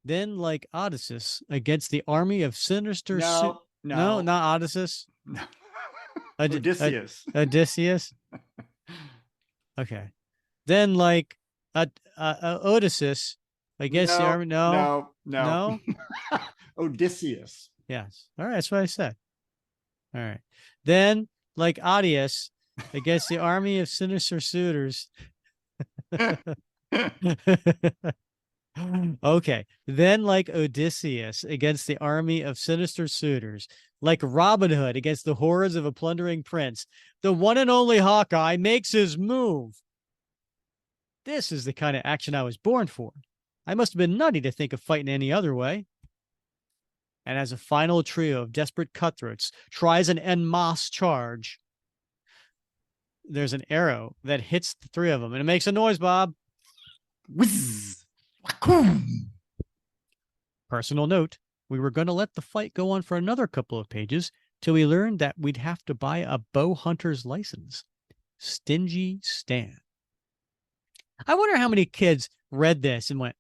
Then, like Odysseus against the army of sinister... No, not Odysseus. No. Odysseus. Odysseus? Okay. Then, like Odysseus against the army... No. Odysseus. Yes. All right, that's what I said. All right. Then, like Odysseus against the army of sinister suitors. Okay. Then, like Odysseus against the army of sinister suitors, like Robin Hood against the hordes of a plundering prince, the one and only Hawkeye makes his move. This is the kind of action I was born for. I must have been nutty to think of fighting any other way. And as a final trio of desperate cutthroats tries an en masse charge, there's an arrow that hits the three of them, and it makes a noise, Bob. Whizz. Personal note, we were going to let the fight go on for another couple of pages till we learned that we'd have to buy a bow hunter's license. Stingy Stan. I wonder how many kids read this and went,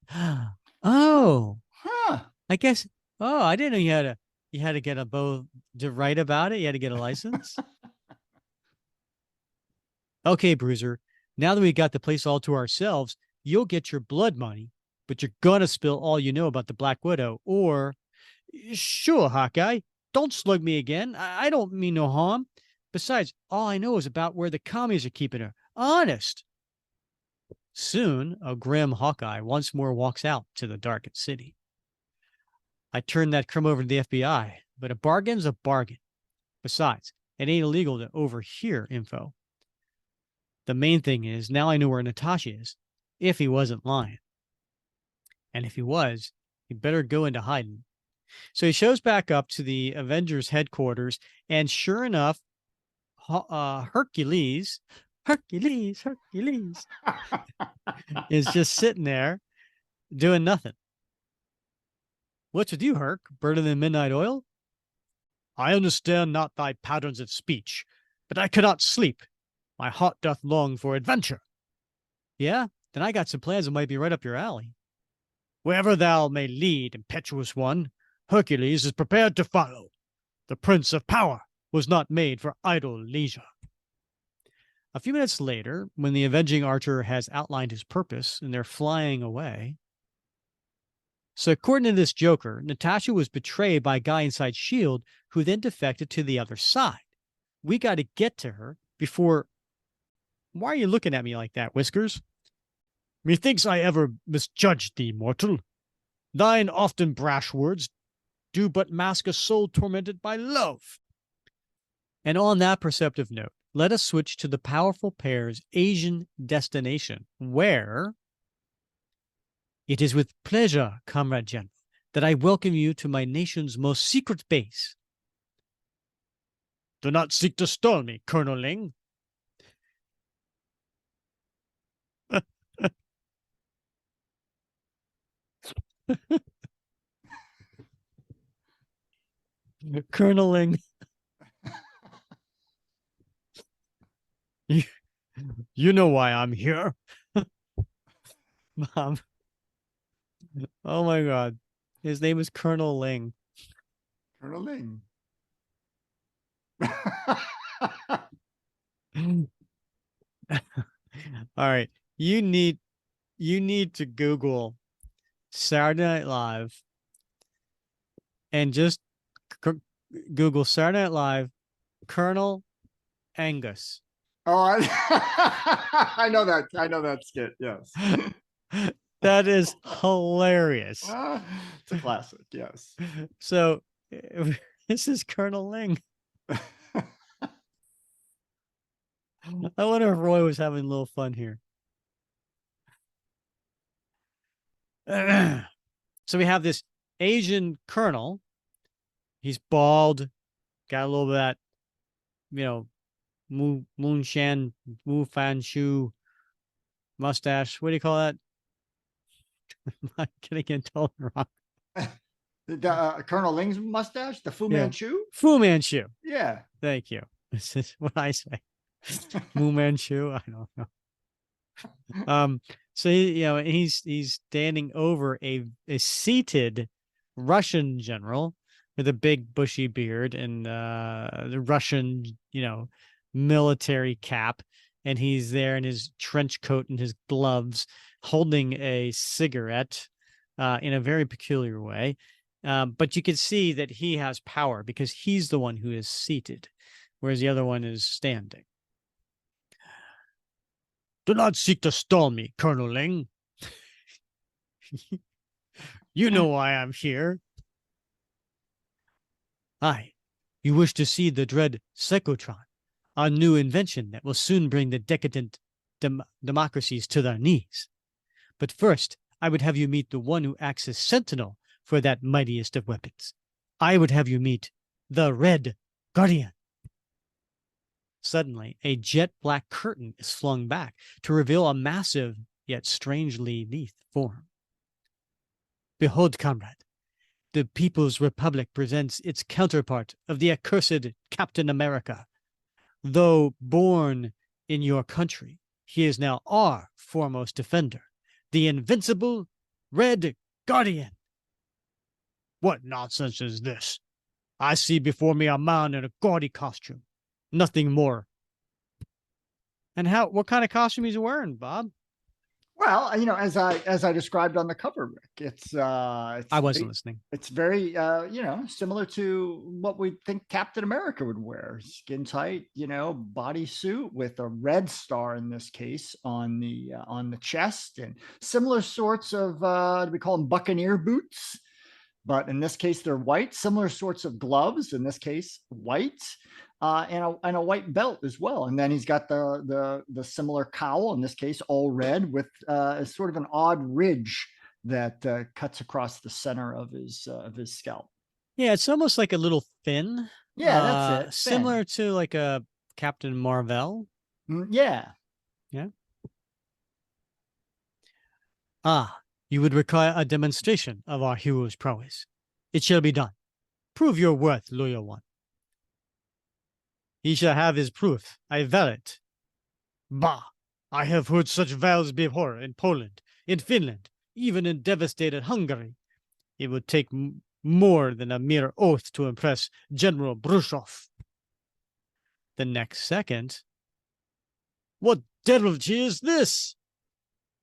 oh, I guess, oh, I didn't know you had to get a bow to write about it. You had to get a license. Okay, Bruiser, now that we got the place all to ourselves, you'll get your blood money, but you're going to spill all you know about the Black Widow, or... Sure, Hawkeye, don't slug me again. I don't mean no harm. Besides, all I know is about where the commies are keeping her. Honest. Soon, a grim Hawkeye once more walks out to the darkened city. I turned that crumb over to the FBI, but a bargain's a bargain. Besides, it ain't illegal to overhear info. The main thing is, now I know where Natasha is, if he wasn't lying. And if he was, he better go into hiding. So he shows back up to the Avengers headquarters, and sure enough, Hercules is just sitting there doing nothing. What's with you, Herc? Burning the midnight oil? I understand not thy patterns of speech, but I cannot sleep. My heart doth long for adventure. Yeah? Then I got some plans that might be right up your alley. Wherever thou may lead, impetuous one, Hercules is prepared to follow. The Prince of Power was not made for idle leisure. A few minutes later, when the avenging archer has outlined his purpose and they're flying away. So according to this Joker, Natasha was betrayed by a guy inside S.H.I.E.L.D. who then defected to the other side. We got to get to her before... Why are you looking at me like that, Whiskers? Methinks I ever misjudged thee, mortal. Thine often brash words do but mask a soul tormented by love. And on that perceptive note, let us switch to the powerful pair's Asian destination, where it is with pleasure, Comrade General, that I welcome you to my nation's most secret base. Do not seek to stall me, Colonel Ling. Colonel Ling. You know why I'm here. Mom. Oh my God. His name is Colonel Ling. Colonel Ling. All right. You need to Google Saturday Night Live and just Google Saturday Night Live Colonel Angus. Oh, I know that. I know that skit. Yes. That is hilarious. It's a classic. Yes. So this is Colonel Ling. I wonder if Roy was having a little fun here. So we have this Asian colonel. He's bald, got a little bit of that, you know, Mu Fan Shu mustache. What do you call that? I'm getting it totally wrong. The Colonel Ling's mustache, the Fu Manchu. Fu Manchu. Yeah. Thank you. This is what I say. Fu Manchu. I don't know. So he's standing over a seated Russian general with a big bushy beard and the Russian, military cap, and he's there in his trench coat and his gloves, holding a cigarette in a very peculiar way. But you can see that he has power because he's the one who is seated, whereas the other one is standing. Do not seek to stall me, Colonel Ling. You know why I'm here. Aye, you wish to see the dread Psychotron, our new invention that will soon bring the decadent democracies to their knees. But first, I would have you meet the one who acts as sentinel for that mightiest of weapons. I would have you meet the Red Guardian. Suddenly, a jet-black curtain is flung back to reveal a massive, yet strangely lithe form. Behold, comrade, the People's Republic presents its counterpart of the accursed Captain America. Though born in your country, he is now our foremost defender, the invincible Red Guardian. What nonsense is this? I see before me a man in a gaudy costume. Nothing more. And what kind of costume he's wearing, Bob? Well, as I described on the cover, Rick, it's I wasn't listening. It's very similar to what we think Captain America would wear. Skin tight, bodysuit with a red star in this case on the chest, and similar sorts of we call them buccaneer boots. But in this case, they're white, similar sorts of gloves, in this case, white, and a white belt as well. And then he's got the similar cowl, in this case, all red, with sort of an odd ridge that cuts across the center of his scalp. Yeah, it's almost like a little fin. Yeah, that's it. Similar to like a Captain Marvel. Yeah. Yeah. Ah. You would require a demonstration of our hero's prowess. It shall be done. Prove your worth, loyal one. He shall have his proof. I vow it. Bah! I have heard such vows before in Poland, in Finland, even in devastated Hungary. It would take more than a mere oath to impress General Brusov. The next second, what deviltry is this?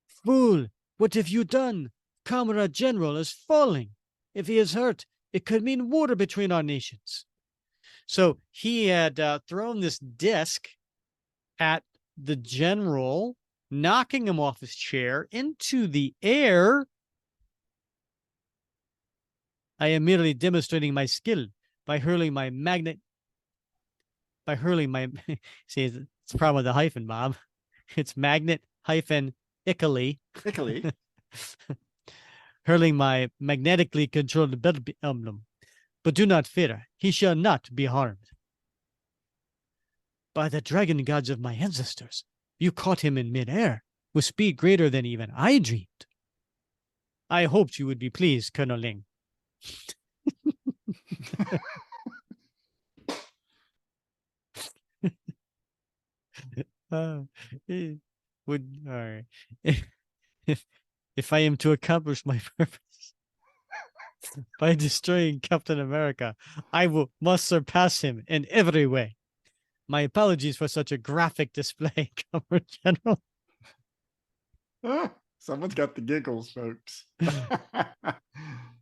Fool, what have you done? Comrade General is falling. If he is hurt, it could mean war between our nations. So he had thrown this disc at the general, knocking him off his chair into the air. I am merely demonstrating my skill by hurling my see, it's a problem with the hyphen, Bob. It's magnet hyphen Italy. Hurling my magnetically controlled emblem. But do not fear, he shall not be harmed. By the dragon gods of my ancestors, you caught him in midair with speed greater than even I dreamed. I hoped you would be pleased, Colonel Ling. All right. If I am to accomplish my purpose by destroying Captain America, I must surpass him in every way. My apologies for such a graphic display, Comrade General. Someone's got the giggles, folks.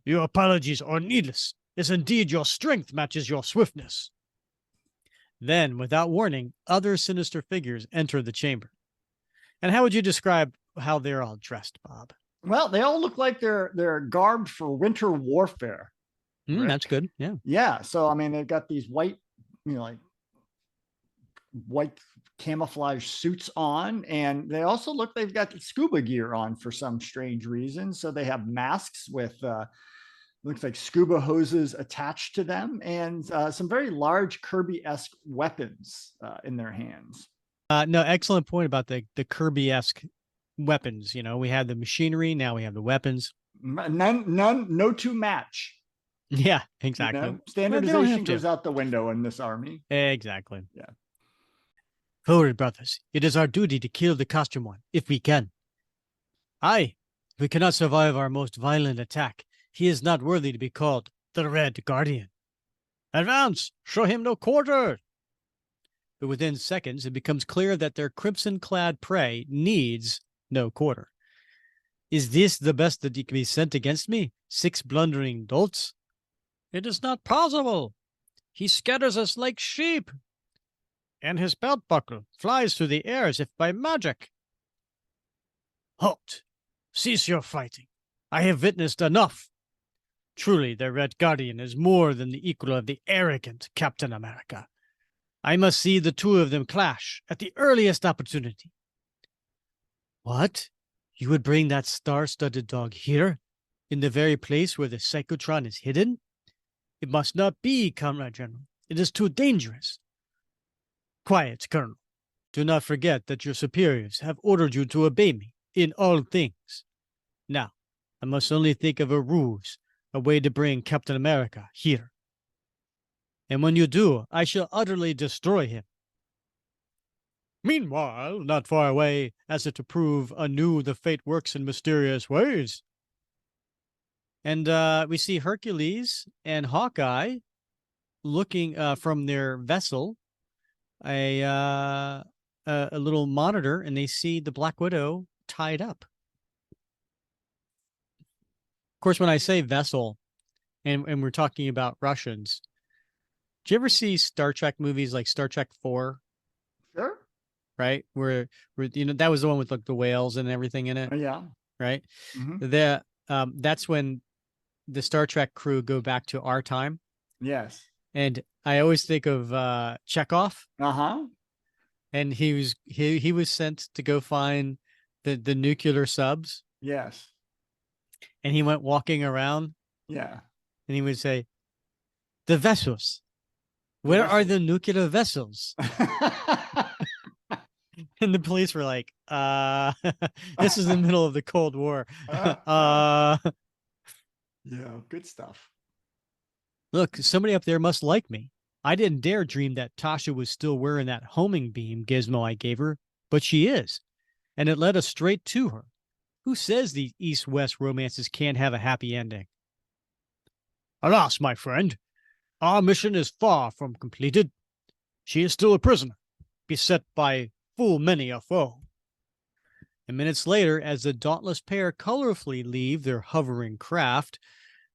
Your apologies are needless, as indeed your strength matches your swiftness. Then, without warning, other sinister figures enter the chamber. And how would you describe how they're all dressed, Bob? Well, they all look like they're garbed for winter warfare. That's good. Yeah. Yeah. So, I mean, they've got these white, like white camouflage suits on, and they also look, they've got scuba gear on for some strange reason. So they have masks with, looks like scuba hoses attached to them, and some very large Kirby-esque weapons in their hands. No, excellent point about the Kirby-esque weapons. We had the machinery, now we have the weapons. No two match. Yeah, exactly. Standardization goes out the window in this army. Exactly. Yeah. Forward, brothers. It is our duty to kill the costume one, if we can. Aye, if we cannot survive our most violent attack, he is not worthy to be called the Red Guardian. Advance! Show him no quarter! But within seconds, it becomes clear that their crimson-clad prey needs no quarter. Is this the best that can be sent against me? 6 blundering dolts? It is not possible. He scatters us like sheep. And his belt buckle flies through the air as if by magic. Halt! Cease your fighting. I have witnessed enough. Truly, the Red Guardian is more than the equal of the arrogant Captain America. I must see the two of them clash at the earliest opportunity. What? You would bring that star-studded dog here, in the very place where the Psychotron is hidden? It must not be, Comrade General. It is too dangerous. Quiet, Colonel. Do not forget that your superiors have ordered you to obey me in all things. Now, I must only think of a ruse, a way to bring Captain America here. And when you do, I shall utterly destroy him. Meanwhile, not far away, as if to prove anew the fate works in mysterious ways. And we see Hercules and Hawkeye looking from their vessel, a little monitor, and they see the Black Widow tied up. Of course, when I say vessel, and we're talking about Russians, do you ever see Star Trek movies like Star Trek 4? Sure. Right? Where that was the one with like the whales and everything in it. Oh, yeah. Right? Mm-hmm. That's when the Star Trek crew go back to our time. Yes. And I always think of Chekhov. Uh-huh. And he was sent to go find the nuclear subs. Yes. And he went walking around. Yeah. And he would say, the vessels. Where are the nuclear vessels? And the police were like, this is the middle of the Cold War. Yeah, good stuff. Look, somebody up there must like me. I didn't dare dream that Tasha was still wearing that homing beam gizmo I gave her, but she is, and it led us straight to her. Who says these East-West romances can't have a happy ending? Alas, my friend, our mission is far from completed. She is still a prisoner, beset by full many a foe. And minutes later, as the dauntless pair colorfully leave their hovering craft,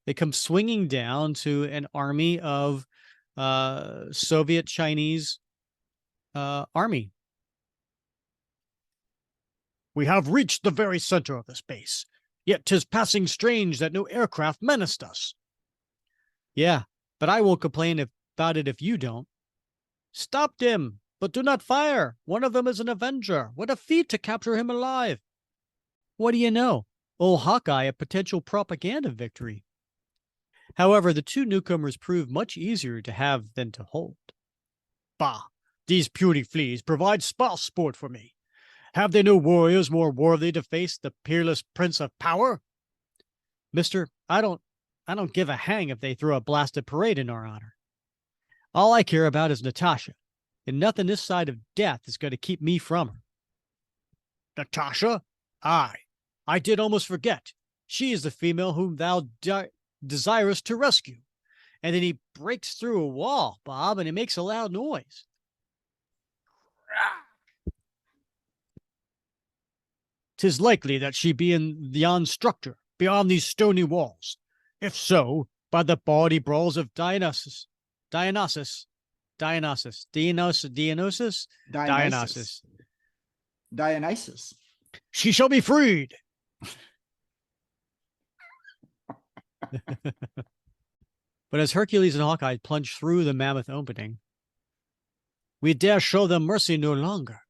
they come swinging down to an army of Soviet Chinese army. We have reached the very center of the space, yet 'tis passing strange that no aircraft menaced us. Yeah, but I won't complain about it if you don't. Stop them, but do not fire. One of them is an Avenger. What a feat to capture him alive. What do you know? Old Hawkeye, a potential propaganda victory. However, the two newcomers proved much easier to have than to hold. Bah, these puny fleas provide spouse sport for me. Have they no warriors more worthy to face the peerless Prince of Power? Mister, I don't give a hang if they throw a blasted parade in our honor. All I care about is Natasha, and nothing this side of death is going to keep me from her. Natasha? Aye, I did almost forget. She is the female whom thou desirest to rescue. And then he breaks through a wall, Bob, and he makes a loud noise. "'Tis likely that she be in yon structure, beyond these stony walls. If so, by the bawdy brawls of Dionysus, she shall be freed." But as Hercules and Hawkeye plunged through the mammoth opening, "We dare show them mercy no longer.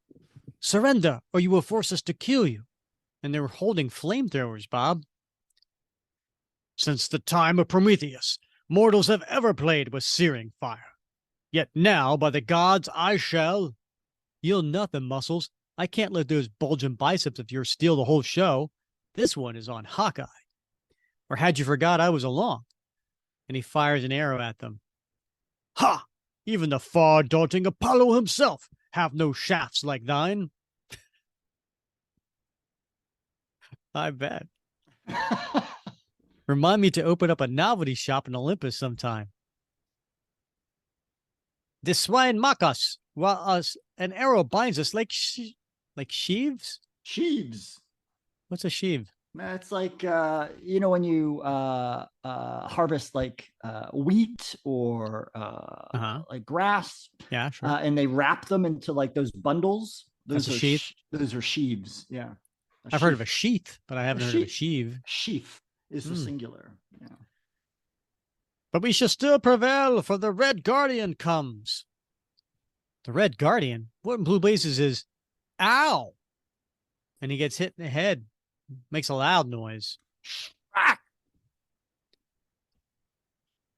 Surrender, or you will force us to kill you." And they were holding flamethrowers, Bob. "Since the time of Prometheus, mortals have ever played with searing fire. Yet now, by the gods, I shall..." "You'll nothing, Muscles. I can't let those bulging biceps of yours steal the whole show. This one is on Hawkeye. Or had you forgot I was along?" And he fires an arrow at them. "Ha! Even the far-darting Apollo himself have no shafts like thine." I bet. Remind me to open up a novelty shop in Olympus sometime. "The swine mock us, while us an arrow binds us like sheaves." Sheaves. What's a sheave? It's like when you harvest like wheat or like grass. Yeah, sure. And they wrap them into like those bundles. That's a sheath. Those are sheaves. Yeah. I've heard of a sheath, but I haven't heard of a sheave. Sheaf is the singular. Yeah. "But we shall still prevail, for the Red Guardian comes." The Red Guardian? What in blue blazes is, ow! And he gets hit in the head. Makes a loud noise.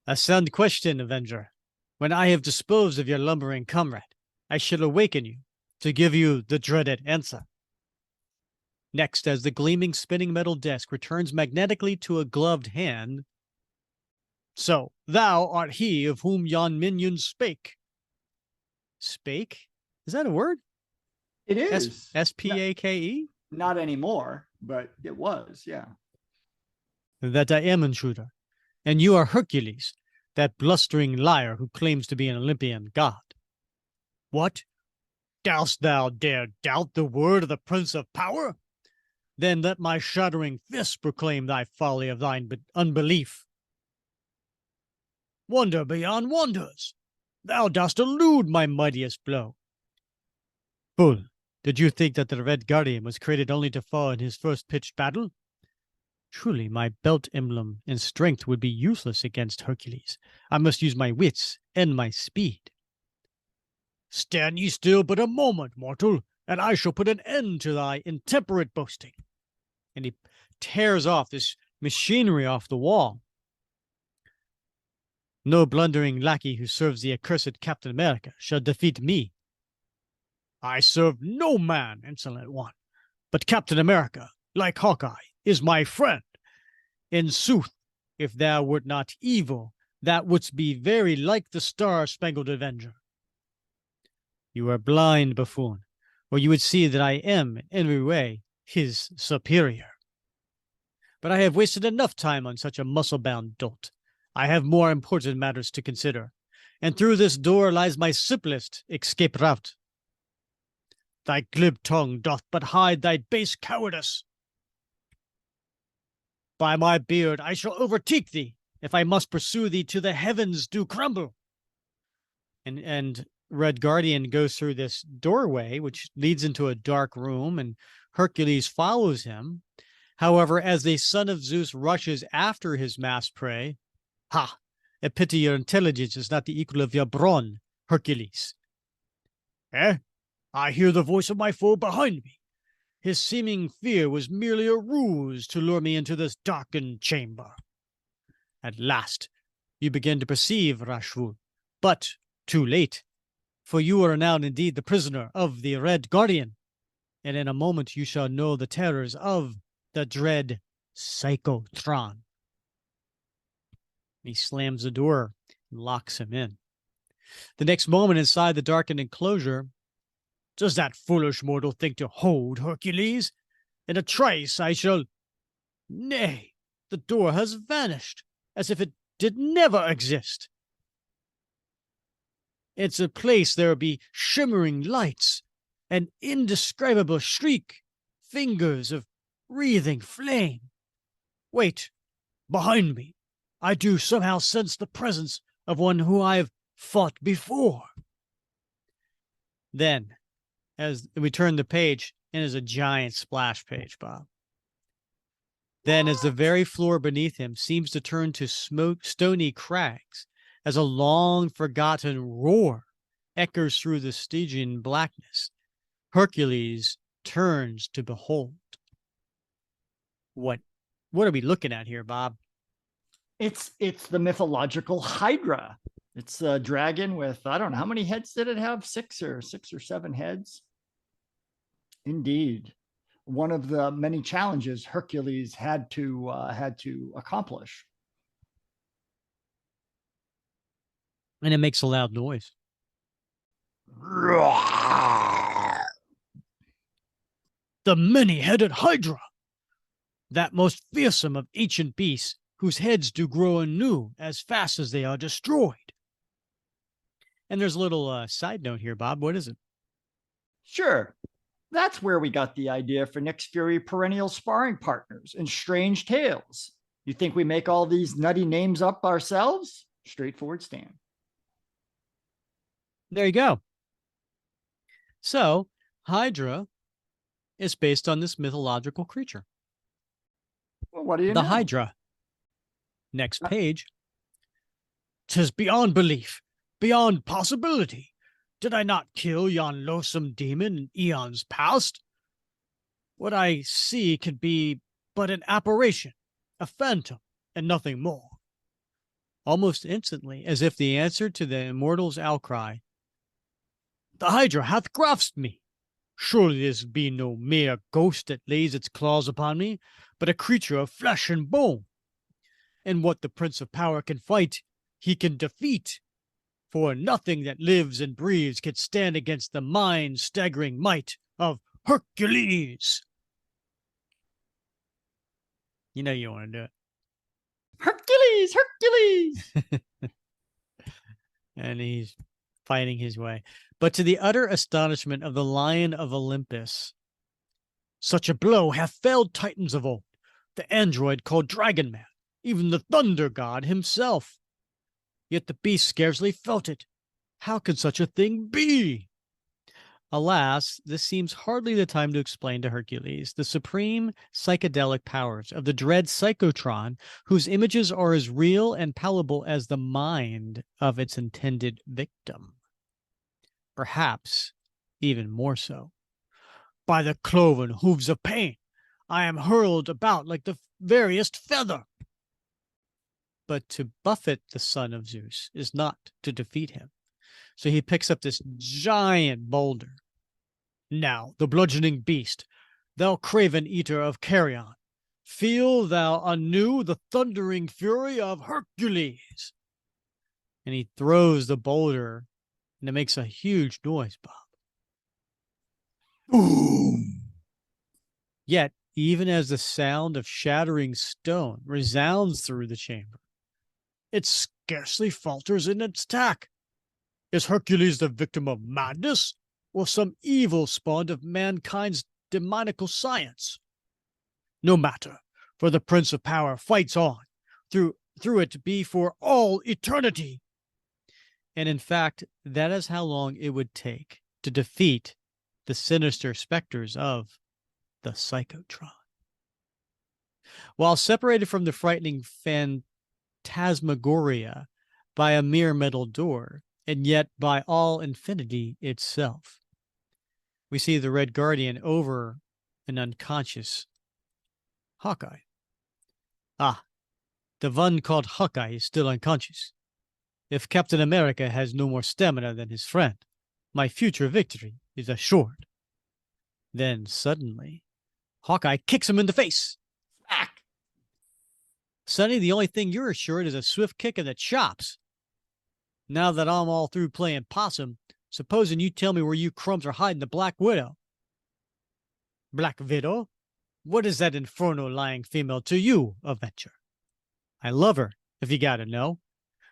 "A sound question, Avenger. When I have disposed of your lumbering comrade, I shall awaken you to give you the dreaded answer." Next, as the gleaming spinning metal disc returns magnetically to a gloved hand, "So, thou art he of whom yon minion spake." Spake? Is that a word? It is. S-P-A-K-E? Not anymore, but it was, yeah. "That I am intruder, and you are Hercules, that blustering liar who claims to be an Olympian god." "What? Dost thou dare doubt the word of the Prince of Power? Then let my shuddering fist proclaim thy folly of thine unbelief." "Wonder beyond wonders! Thou dost elude my mightiest blow." "Fool, did you think that the Red Guardian was created only to fall in his first pitched battle? Truly, my belt emblem and strength would be useless against Hercules. I must use my wits and my speed." "Stand ye still but a moment, mortal, and I shall put an end to thy intemperate boasting." And he tears off this machinery off the wall. "No blundering lackey who serves the accursed Captain America shall defeat me." "I serve no man, insolent one, but Captain America, like Hawkeye, is my friend. In sooth, if thou wert not evil, That wouldst be very like the Star-Spangled Avenger. You are blind, buffoon, or you would see that I am, in every way, his superior. But I have wasted enough time on such a muscle-bound dolt. I have more important matters to consider, and through this door lies my simplest escape route. Thy glib tongue doth but hide thy base cowardice. By my beard, I shall overtake thee, if I must pursue thee till the heavens do crumble. And Red Guardian goes through this doorway, which leads into a dark room, and Hercules follows him. However, as the son of Zeus rushes after his masked prey, ha! I pity your intelligence is not the equal of your brawn, Hercules. Eh? I hear the voice of my foe behind me. His seeming fear was merely a ruse to lure me into this darkened chamber. At last, you begin to perceive, Rashful, but too late, for you are now indeed the prisoner of the Red Guardian, and in a moment you shall know the terrors of the dread Psychotron. He slams the door and locks him in. The next moment, inside the darkened enclosure, does that foolish mortal think to hold Hercules? In a trice I shall... Nay, the door has vanished, as if it did never exist. In its place there be shimmering lights, an indescribable shriek, fingers of wreathing flame. Wait, behind me, I do somehow sense the presence of one who I've fought before. Then, as we turn the page, and is a giant splash page, Bob. Then, as the very floor beneath him seems to turn to stony crags, as a long-forgotten roar echoes through the Stygian blackness, Hercules turns to behold. What are we looking at here, Bob? It's the mythological Hydra. It's a dragon with, I don't know, how many heads did it have? Six or seven heads? Indeed. One of the many challenges Hercules had to accomplish. And it makes a loud noise. The many-headed Hydra, that most fearsome of ancient beasts, whose heads do grow anew as fast as they are destroyed. And there's a little side note here, Bob. What is it? Sure. That's where we got the idea for Nick's Fury perennial sparring partners in Strange Tales. You think we make all these nutty names up ourselves? Straightforward, Stan. There you go. So, Hydra is based on this mythological creature. Well, what do you know? The Hydra. Next page. 'Tis beyond belief, beyond possibility. Did I not kill yon loathsome demon in eons past? What I see could be but an apparition, a phantom, and nothing more. Almost instantly, as if the answer to the immortal's outcry, the Hydra hath grasped me. Surely this be no mere ghost that lays its claws upon me, but a creature of flesh and bone. And what the Prince of Power can fight, he can defeat. For nothing that lives and breathes can stand against the mind-staggering might of Hercules. You know you want to do it. Hercules! Hercules! And he's fighting his way. But to the utter astonishment of the Lion of Olympus, such a blow hath felled Titans of old, the android called Dragon Man, even the Thunder God himself. Yet the beast scarcely felt it. How can such a thing be? Alas, this seems hardly the time to explain to Hercules the supreme psychedelic powers of the dread Psychotron, whose images are as real and palpable as the mind of its intended victim. Perhaps even more so. By the cloven hooves of pain, I am hurled about like the veriest feather. But to buffet the son of Zeus is not to defeat him. So he picks up this giant boulder. Now, the bludgeoning beast, thou craven eater of carrion, feel thou anew the thundering fury of Hercules. and he throws the boulder, and it makes a huge noise, Bob. Boom. Yet, even as the sound of shattering stone resounds through the chamber, it scarcely falters in its attack. Is Hercules the victim of madness, or some evil spawned of mankind's demoniacal science? No matter, for the Prince of Power fights on, through it be for all eternity. And in fact, that is how long it would take to defeat the sinister specters of the Psychotron. While separated from the frightening phantasmagoria by a mere metal door, and yet by all infinity itself, we see the Red Guardian over an unconscious Hawkeye. Ah, the one called Hawkeye is still unconscious. If Captain America has no more stamina than his friend, my future victory is assured. Then suddenly, Hawkeye kicks him in the face. Smack. Sonny, the only thing you're assured is a swift kick in the chops. Now that I'm all through playing possum, supposing you tell me where you crumbs are hiding the Black Widow. Black Widow? What is that infernal lying female to you, Avenger? I love her, if you gotta know.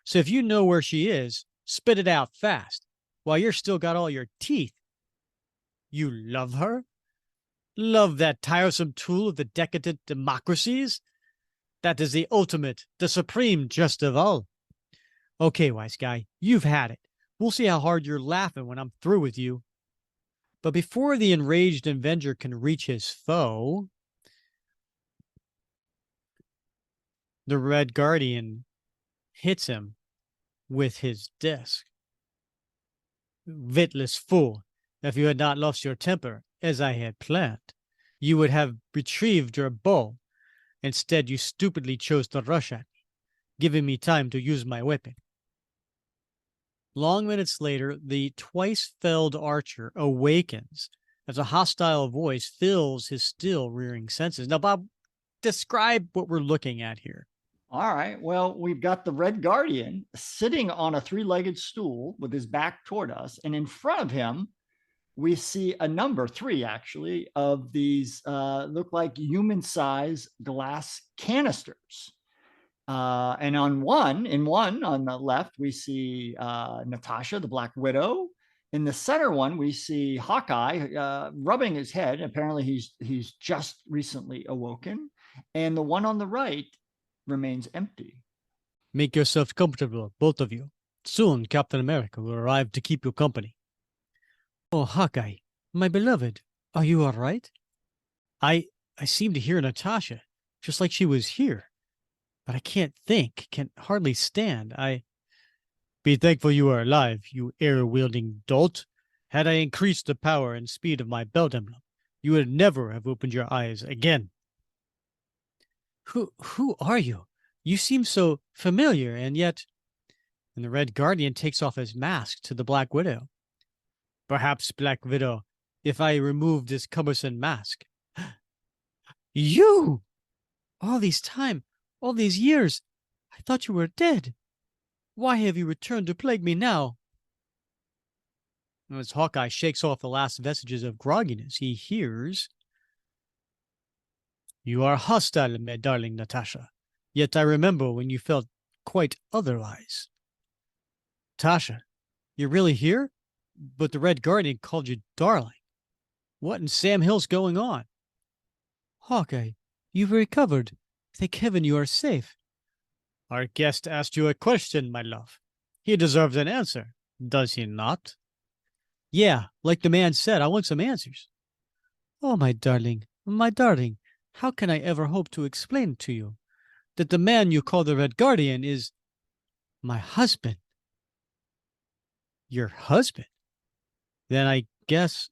So if you know where she is, spit it out fast, while you're still got all your teeth. You love her? Love that tiresome tool of the decadent democracies? That is the ultimate, the supreme jest of all. Okay, wise guy, you've had it. We'll see how hard you're laughing when I'm through with you. But before the enraged Avenger can reach his foe, the Red Guardian hits him with his disc. Witless fool, if you had not lost your temper, as I had planned, you would have retrieved your bow. Instead, you stupidly chose to rush at me, giving me time to use my weapon. Long minutes later, the twice-felled archer awakens as a hostile voice fills his still rearing senses. Now, Bob, describe what we're looking at here. All right. Well, we've got the Red Guardian sitting on a three-legged stool with his back toward us. And in front of him, we see a number, 3 actually, of these look like human-sized glass canisters. And in one on the left, we see Natasha, the Black Widow. In the center one, we see Hawkeye rubbing his head. Apparently, he's just recently awoken. And the one on the right remains empty. Make yourselves comfortable, both of you. Soon, Captain America will arrive to keep you company. Oh, Hawkeye, my beloved, are you all right? I seem to hear Natasha, just like she was here. But I can't think, can hardly stand. Be thankful you are alive, you air-wielding dolt. Had I increased the power and speed of my belt emblem, you would never have opened your eyes again. Who are you? You seem so familiar, and yet... And the Red Guardian takes off his mask to the Black Widow. Perhaps, Black Widow, if I removed this cumbersome mask. You! All this time, all these years, I thought you were dead. Why have you returned to plague me now? As Hawkeye shakes off the last vestiges of grogginess, he hears... You are hostile, my darling Natasha, yet I remember when you felt quite otherwise. Tasha, you're really here? But the Red Guardian called you darling. What in Sam Hill's going on? Hawkeye, you've recovered. Thank heaven you are safe. Our guest asked you a question, my love. He deserves an answer, does he not? Yeah, like the man said, I want some answers. Oh, my darling, how can I ever hope to explain to you that the man you call the Red Guardian is my husband? Your husband? Then I guess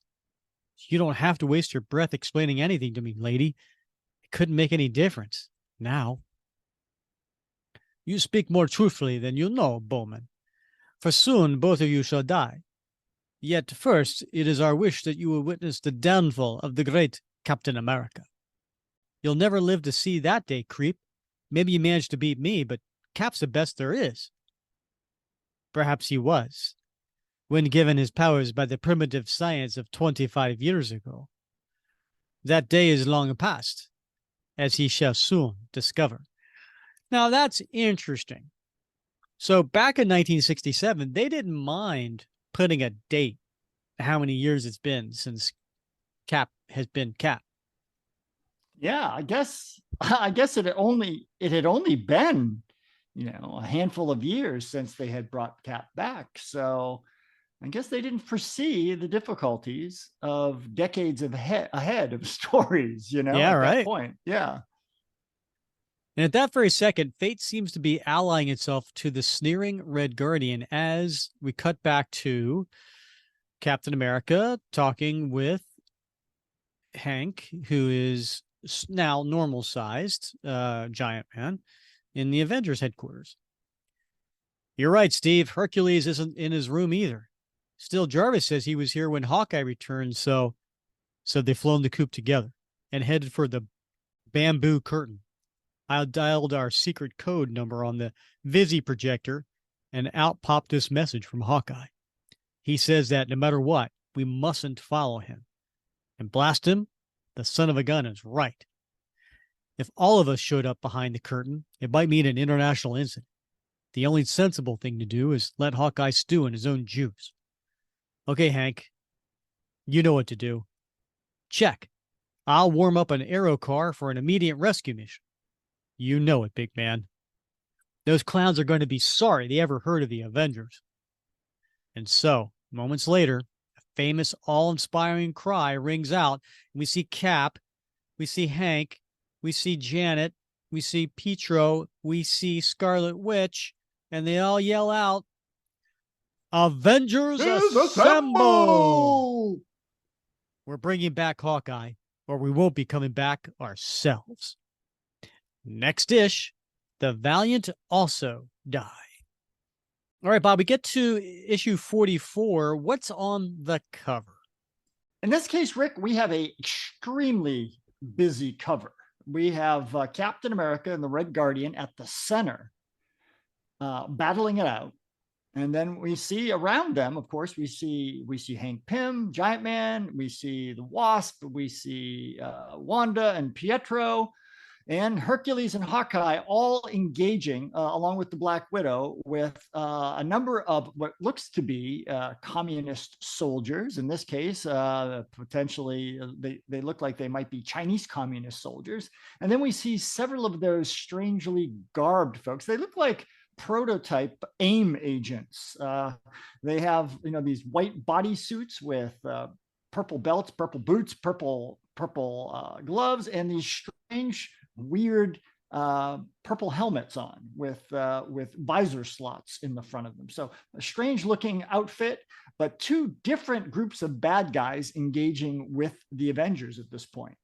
you don't have to waste your breath explaining anything to me, lady. It couldn't make any difference now. You speak more truthfully than you know, Bowman, for soon both of you shall die. Yet first, it is our wish that you will witness the downfall of the great Captain America. You'll never live to see that day, creep. Maybe you managed to beat me, but Cap's the best there is. Perhaps he was, when given his powers by the primitive science of 25 years ago. That day is long past, as he shall soon discover. Now, that's interesting. So back in 1967, they didn't mind putting a date, how many years it's been since Cap has been Cap. Yeah, I guess it had only been, a handful of years since they had brought Cap back. So I guess they didn't foresee the difficulties of decades ahead of stories, Yeah, at right. that point. Yeah. And at that very second, fate seems to be allying itself to the sneering Red Guardian as we cut back to Captain America talking with Hank, who is now normal sized giant man in the Avengers headquarters. You're right, Steve. Hercules isn't in his room either. Still, Jarvis says he was here when Hawkeye returned, so they've flown the coop together and headed for the bamboo curtain. I dialed our secret code number on the Visi projector, and out popped this message from Hawkeye. He says that no matter what, we mustn't follow him. And blast him, the son of a gun is right. If all of us showed up behind the curtain, it might mean an international incident. The only sensible thing to do is let Hawkeye stew in his own juice. Okay, Hank, you know what to do. Check. I'll warm up an aero car for an immediate rescue mission. You know it, big man. Those clowns are going to be sorry they ever heard of the Avengers. And so, moments later, a famous awe-inspiring cry rings out, and we see Cap, we see Hank, we see Janet, we see Pietro, we see Scarlet Witch, and they all yell out, Avengers Assemble! We're bringing back Hawkeye, or we won't be coming back ourselves. Next dish, the Valiant also die. All right, Bob, we get to issue 44. What's on the cover? In this case, Rick, we have a extremely busy cover. We have Captain America and the Red Guardian at the center, battling it out. And then we see around them, of course, we see Hank Pym, Giant Man, we see the Wasp, we see Wanda and Pietro, and Hercules and Hawkeye all engaging, along with the Black Widow, with a number of what looks to be communist soldiers. In this case, potentially, they look like they might be Chinese communist soldiers. And then we see several of those strangely garbed folks. They look like prototype AIM agents. They have, these white bodysuits with purple belts, purple boots, purple gloves, and these strange, weird purple helmets on with visor slots in the front of them. So a strange looking outfit, but two different groups of bad guys engaging with the Avengers at this point.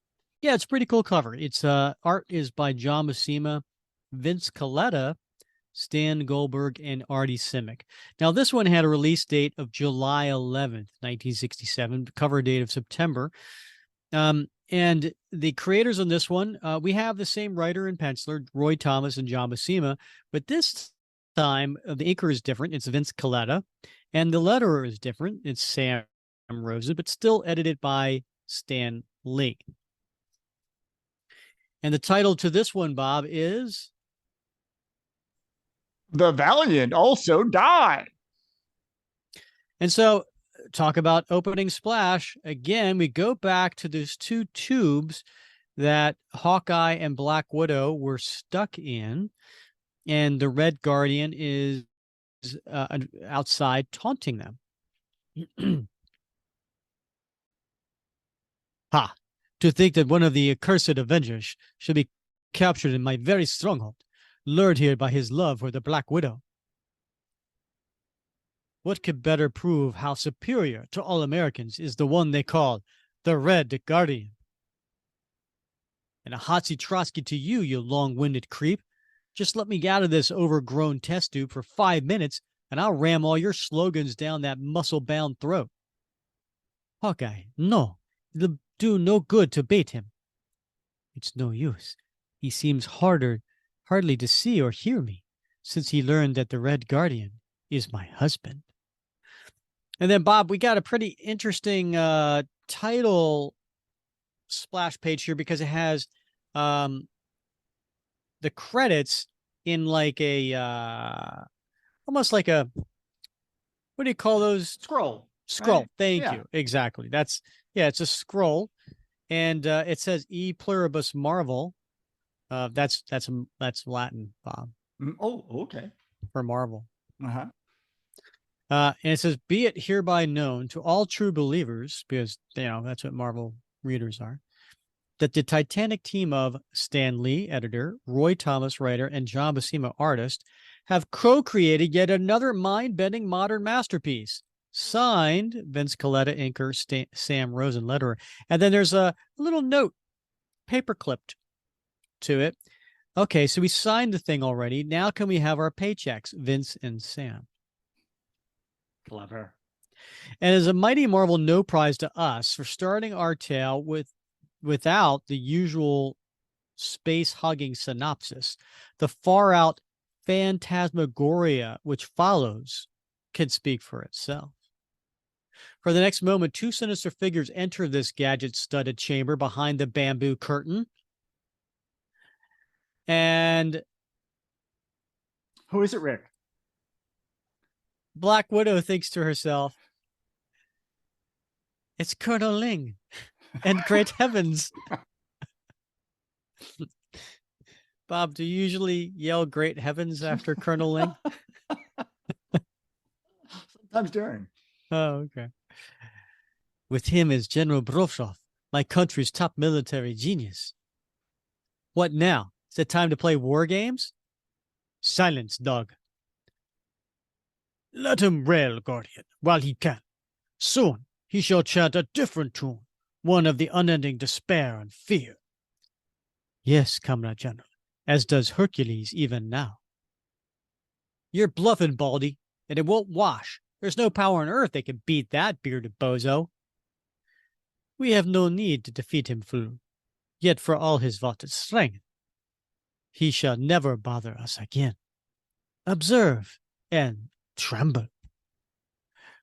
Yeah, it's a pretty cool cover. It's art is by John Buscema, Vince Colletta, Stan Goldberg, and Artie Simic. Now, this one had a release date of July 11th, 1967, cover date of September. And the creators on this one, we have the same writer and penciler, Roy Thomas and John Buscema, but this time the inker is different. It's Vince Colletta, and the letterer is different. It's Sam Rosen, but still edited by Stan Lee. And the title to this one, Bob, is The Valiant Also Die. And so, talk about opening splash. Again, we go back to those two tubes that Hawkeye and Black Widow were stuck in, and the Red Guardian is outside taunting them. Ha! To think that one of the accursed Avengers should be captured in my very stronghold, lured here by his love for the Black Widow. What could better prove how superior to all Americans is the one they call the Red Guardian? And a hotsy Trotsky to you, you long-winded creep. Just let me out of this overgrown test tube for 5 minutes, and I'll ram all your slogans down that muscle-bound throat. Hawkeye, no, it'll do no good to bait him. It's no use. He seems hardly to see or hear me, since he learned that the Red Guardian is my husband. And then, Bob, we got a pretty interesting title splash page here because it has the credits in like a almost like a, what do you call those? Scroll. Scroll. Right? Thank you. Exactly. That's, it's a scroll. And it says E pluribus Marvel. That's Latin, Bob. Oh, okay. For Marvel. Uh-huh. And it says, be it hereby known to all true believers, because, that's what Marvel readers are, that the Titanic team of Stan Lee, editor, Roy Thomas, writer, and John Buscema, artist, have co-created yet another mind-bending modern masterpiece. Signed, Vince Coletta, inker, Sam Rosen, letterer. And then there's a little note, paper clipped to it. Okay, so we signed the thing already. Now can we have our paychecks, Vince and Sam? Clever. And as a mighty marvel, no prize to us for starting our tale without the usual space-hugging synopsis. The far-out phantasmagoria which follows can speak for itself. For the next moment, two sinister figures enter this gadget-studded chamber behind the bamboo curtain. And who is it, Rick? Black Widow thinks to herself, it's Colonel Ling. And great heavens. Bob, do you usually yell great heavens after Colonel Ling? Sometimes during. Oh, okay. With him is General Broshoff, my country's top military genius. What now? Is it time to play war games? Silence, dog. Let him rail, Guardian, while he can. Soon he shall chant a different tune, one of the unending despair and fear. Yes, Comrade General, as does Hercules even now. You're bluffing, Baldy, and it won't wash. There's no power on earth that can beat that bearded bozo. We have no need to defeat him, fool. Yet for all his vaunted strength, he shall never bother us again. Observe and tremble.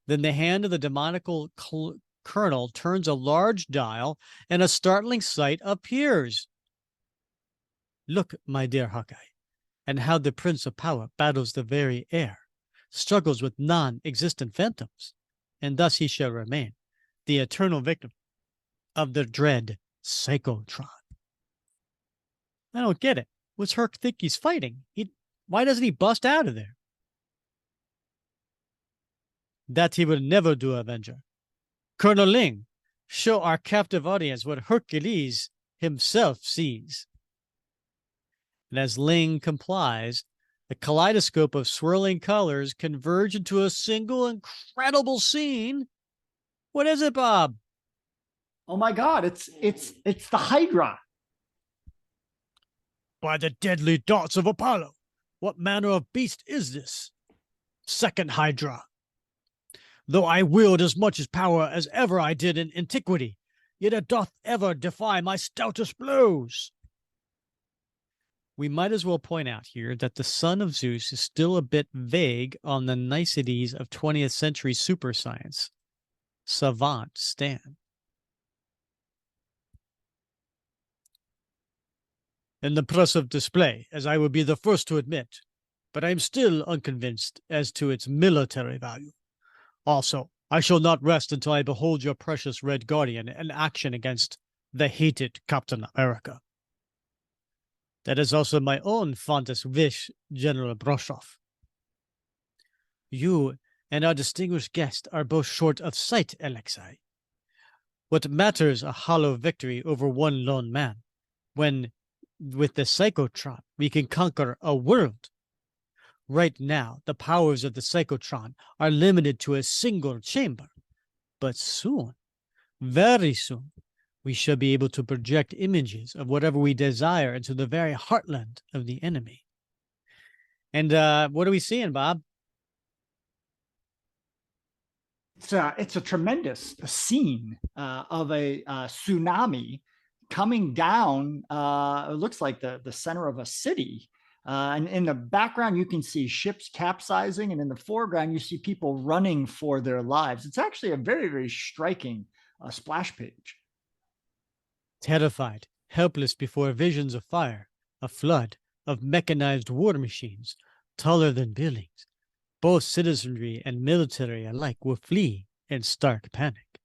Then the hand of the demoniacal colonel turns a large dial, and a startling sight appears. Look, my dear Hawkeye, and how the Prince of Power battles the very air, struggles with non-existent phantoms, and thus he shall remain the eternal victim of the dread Psychotron. I don't get it. What's Herc think he's fighting? Why doesn't he bust out of there? That he will never do, Avenger. Colonel Ling, show our captive audience what Hercules himself sees. And as Ling complies, the kaleidoscope of swirling colors converge into a single incredible scene. What is it, Bob? Oh my God, it's the Hydra. By the deadly darts of Apollo, what manner of beast is this? Second Hydra. Though I wield as much power as ever I did in antiquity, yet it doth ever defy my stoutest blows. We might as well point out here that the son of Zeus is still a bit vague on the niceties of 20th century super science. Savant Stan. In the press of display, as I would be the first to admit, but I am still unconvinced as to its military value. Also, I shall not rest until I behold your precious Red Guardian in action against the hated Captain America. That is also my own fondest wish, General Broshoff. You and our distinguished guest are both short of sight, Alexei. What matters a hollow victory over one lone man, when, with the Psychotron, we can conquer a world? Right now, the powers of the Psychotron are limited to a single chamber. But soon, very soon, we shall be able to project images of whatever we desire into the very heartland of the enemy. And what are we seeing, Bob? It's a tremendous scene of a tsunami coming down. It looks like the center of a city. And in the background, you can see ships capsizing. And in the foreground, you see people running for their lives. It's actually a very, very striking splash page. Terrified, helpless before visions of fire, a flood of mechanized war machines, taller than buildings, both citizenry and military alike will flee in stark panic.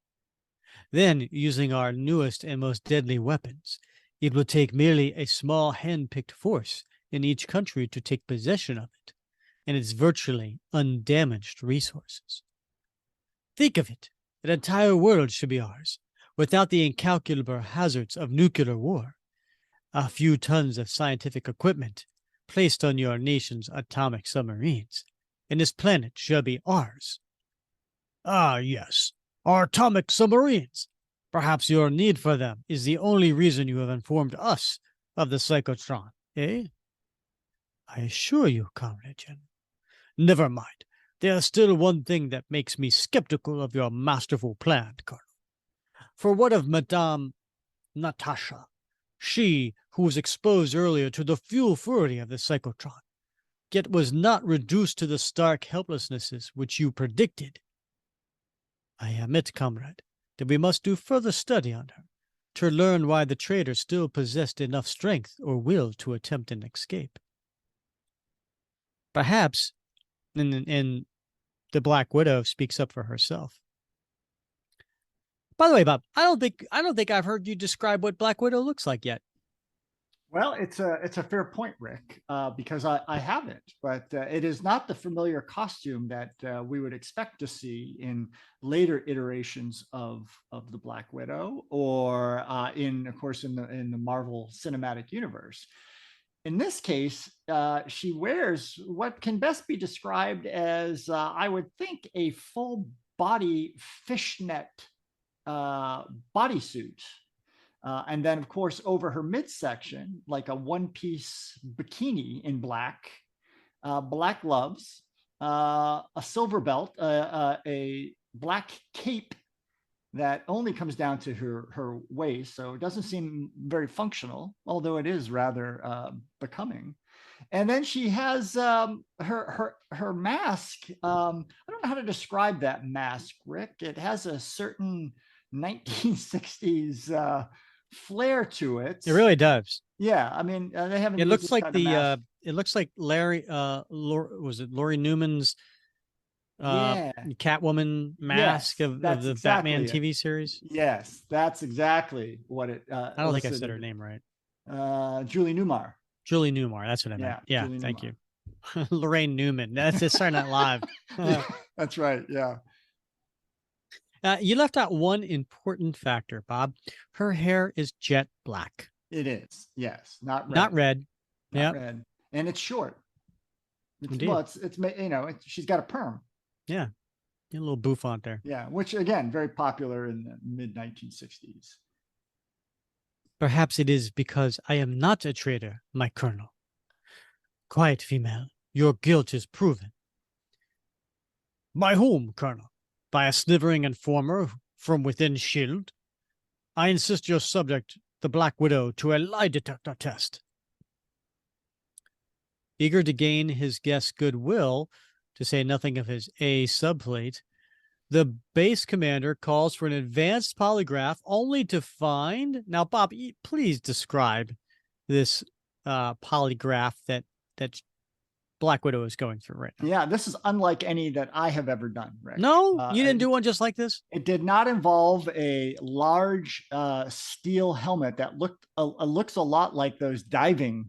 Then, using our newest and most deadly weapons, it will take merely a small hand-picked force in each country to take possession of it and its virtually undamaged resources. Think of it, an entire world should be ours, without the incalculable hazards of nuclear war. A few tons of scientific equipment placed on your nation's atomic submarines, and this planet shall be ours. Ah, yes, our atomic submarines. Perhaps your need for them is the only reason you have informed us of the cyclotron, eh? I assure you, Comrade General. Never mind. There is still one thing that makes me skeptical of your masterful plan, Colonel. For what of Madame Natasha, she who was exposed earlier to the full fury of the cyclotron, yet was not reduced to the stark helplessnesses which you predicted? I admit, comrade, that we must do further study on her to learn why the traitor still possessed enough strength or will to attempt an escape. Perhaps, and the Black Widow speaks up for herself. By the way, Bob, I don't think I've heard you describe what Black Widow looks like yet. Well, it's a fair point, Rick, because I haven't, but it is not the familiar costume that we would expect to see in later iterations of the Black Widow, or of course, in the Marvel Cinematic Universe. In this case, she wears what can best be described as, I would think, a full body fishnet bodysuit. And then, of course, over her midsection, like a one-piece bikini in black, black gloves, a silver belt, a black cape that only comes down to her waist. So it doesn't seem very functional, although it is rather becoming. And then she has her mask. I don't know how to describe that mask, Rick. It has a certain 1960s flair to it. It really does. Yeah, I mean, they haven't. It looks like it looks like Larry. Was it Laurie Newman's Catwoman mask of the exactly Batman TV series? Yes, that's exactly what it. I don't think I said her name right. Julie Newmar. Julie Newmar. That's what I meant. Yeah, thank you. Lorraine Newman. That's just Saturday Night Live. That's right. Yeah. You left out one important factor, Bob. Her hair is jet black. It is. Yes. Not red. Not red. Not red. And it's short. She's got a perm. Yeah. A little bouffant there. Yeah. Which, again, very popular in the mid 1960s. Perhaps it is because I am not a traitor, my colonel. Quiet, female. Your guilt is proven. By whom, colonel? By a snivering informer from within S.H.I.E.L.D.? I insist you subject the Black Widow to a lie detector test. Eager to gain his guest's goodwill, to say nothing of his A subplate, the base commander calls for an advanced polygraph only to find... Now, Bob, please describe this polygraph that Black Widow is going through right now. Yeah, this is unlike any that I have ever done, Rick. No, you didn't do one just like this? It did not involve a large steel helmet that looks a lot like those diving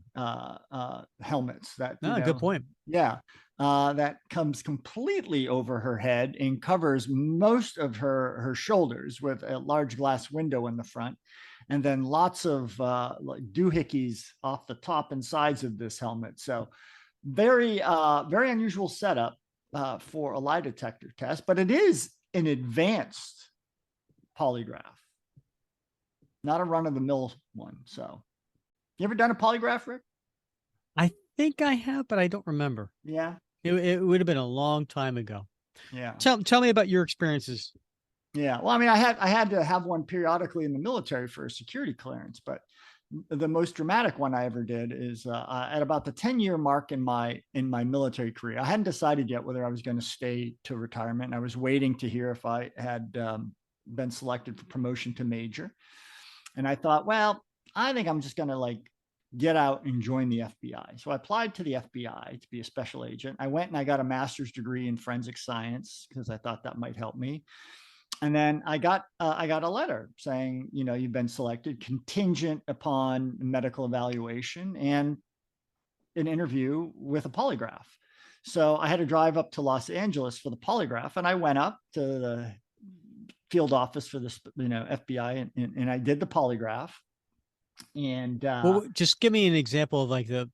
helmets. Good point. Yeah, that comes completely over her head and covers most of her shoulders with a large glass window in the front. And then lots of like doohickeys off the top and sides of this helmet. So very unusual setup for a lie detector test, but it is an advanced polygraph, not a run-of-the-mill one. So, you ever done a polygraph, Rick? I think I have, but I don't remember. Yeah, it would have been a long time ago. Yeah. Tell me about your experiences. Yeah. Well, I mean, I had to have one periodically in the military for a security clearance, but the most dramatic one I ever did is at about the 10-year mark in my military career. I hadn't decided yet whether I was going to stay to retirement. I was waiting to hear if I had been selected for promotion to major. And I thought, well, I think I'm just going to like get out and join the FBI. So I applied to the FBI to be a special agent. I went and I got a master's degree in forensic science because I thought that might help me. And then I got a letter saying, you know, you've been selected contingent upon medical evaluation and an interview with a polygraph. So I had to drive up to Los Angeles for the polygraph, and I went up to the field office for this, you know, FBI, and I did the polygraph. And well, just give me an example of like the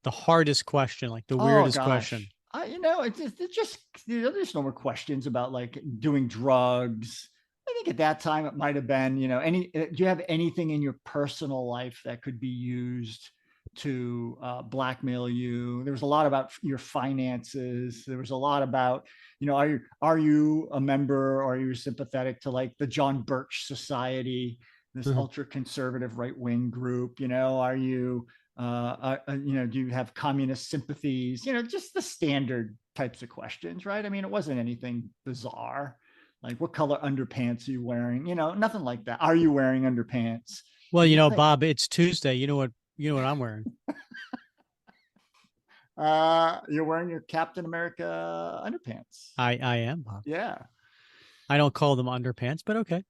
hardest question, like the weirdest question. You know, it's just, you know, there's no more questions about like doing drugs. I think at that time it might have been, you know, do you have anything in your personal life that could be used to blackmail you? There was a lot about your finances. There was a lot about, you know, are you a member, or are you sympathetic to like the John Birch Society, this ultra conservative right wing group? You know, are you you know, do you have communist sympathies? You know, just the standard types of questions, right? I mean, it wasn't anything bizarre. Like, what color underpants are you wearing? You know, nothing like that. Are you wearing underpants? Well, you know, Bob, it's Tuesday. You know what I'm wearing. You're wearing your Captain America underpants. I am, Bob. Yeah. I don't call them underpants, but okay.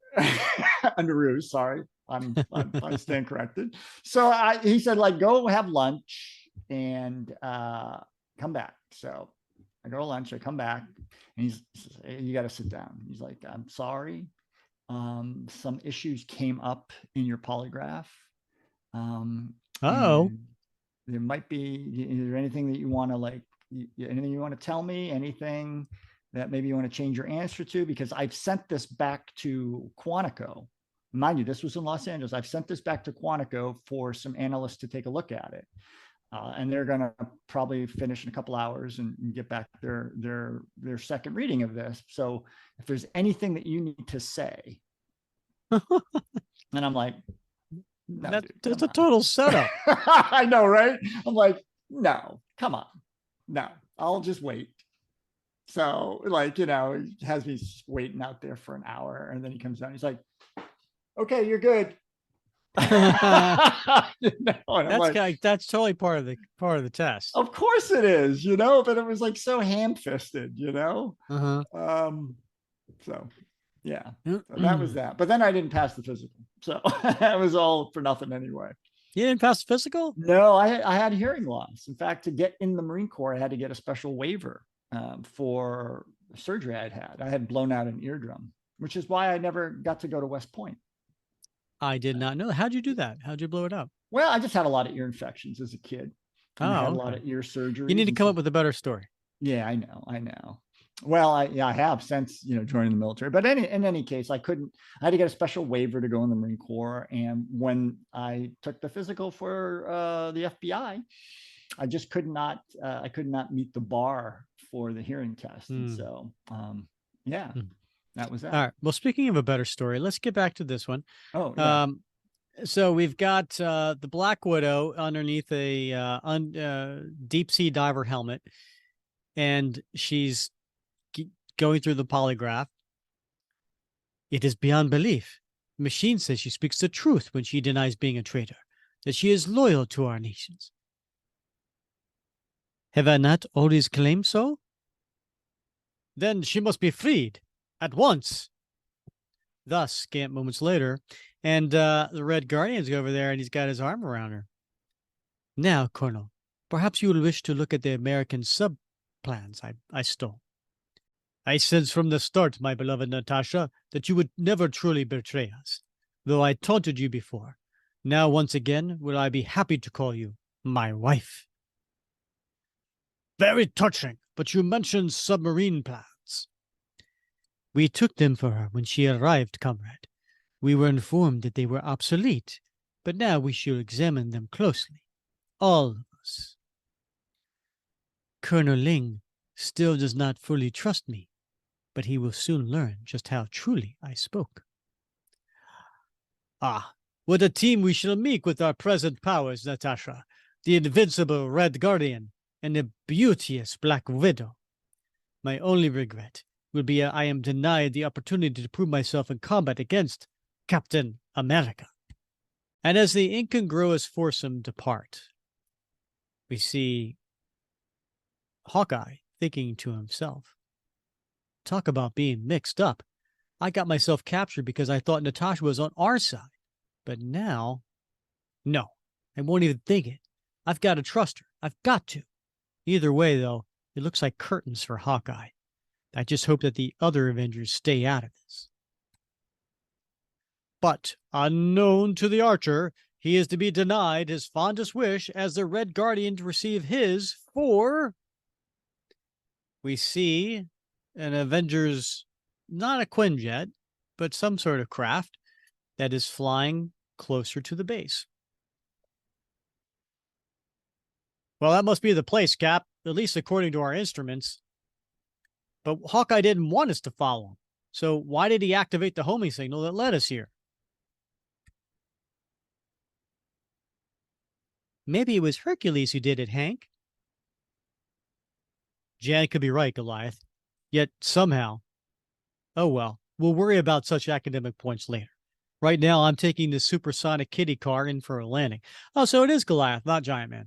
Underoos, sorry. I stand corrected. So he said, like, go have lunch and come back. So I go to lunch, I come back, and he says, hey, you got to sit down. He's like, I'm sorry. Some issues came up in your polygraph. There might be, is there anything that you want to like, anything you want to tell me? Anything that maybe you want to change your answer to? Because I've sent this back to Quantico. Mind you, this was in Los Angeles. I've sent this back to Quantico for some analysts to take a look at it. And they're going to probably finish in a couple hours and get back their second reading of this. So if there's anything that you need to say, and I'm like, no, that's a total setup. I know, right? I'm like, no, come on. No, I'll just wait. So like, you know, he has me waiting out there for an hour, and then he comes down. He's like, okay, you're good. You know, that's totally part of the test. Of course it is, you know, but it was like so ham-fisted, you know. So yeah, so that was that. But then I didn't pass the physical, so that was all for nothing anyway. You didn't pass the physical? No, I had hearing loss. In fact, to get in the Marine Corps, I had to get a special waiver for surgery I had. I had blown out an eardrum, which is why I never got to go to West Point. I did not know. How'd you do that? How'd you blow it up? Well, I just had a lot of ear infections as a kid. I had a lot of ear surgery. You need to come up with a better story. Yeah, I know. Well, I have since, you know, joining the military, but in any case, I had to get a special waiver to go in the Marine Corps. And when I took the physical for the FBI, I just could not meet the bar for the hearing test. And so, yeah. That was that. All right. Well, speaking of a better story, let's get back to this one. Oh, yeah. So we've got the Black Widow underneath a deep sea diver helmet, and she's going through the polygraph. It is beyond belief. The machine says she speaks the truth when she denies being a traitor, that she is loyal to our nations. Have I not always claimed so? Then she must be freed. At once. Thus, scant moments later, and the Red Guardian's over there, and he's got his arm around her. Now, Colonel, perhaps you will wish to look at the American sub-plans I stole. I sensed from the start, my beloved Natasha, that you would never truly betray us, though I taunted you before. Now, once again, will I be happy to call you my wife. Very touching, but you mentioned submarine plans. We took them for her when she arrived, comrade. We were informed that they were obsolete, but now we shall examine them closely. All of us. Colonel Ling still does not fully trust me, but he will soon learn just how truly I spoke. Ah, What a team we shall make with our present powers, Natasha. The invincible Red Guardian and the beauteous Black Widow. My only regret will be I am denied the opportunity to prove myself in combat against Captain America. And as the incongruous foursome depart, we see Hawkeye thinking to himself, talk about being mixed up. I got myself captured because I thought Natasha was on our side. But now, no, I won't even think it. I've got to trust her. I've got to. Either way, though, it looks like curtains for Hawkeye. I just hope that the other Avengers stay out of this. But, unknown to the Archer, he is to be denied his fondest wish as the Red Guardian to receive his for... We see an Avengers, not a Quinjet, but some sort of craft that is flying closer to the base. Well, that must be the place, Cap, at least according to our instruments. But Hawkeye didn't want us to follow him. So why did he activate the homing signal that led us here? Maybe it was Hercules who did it, Hank. Jan could be right, Goliath. Yet somehow, oh well, we'll worry about such academic points later. Right now, I'm taking the supersonic kitty car in for a landing. Oh, so it is Goliath, not Giant Man.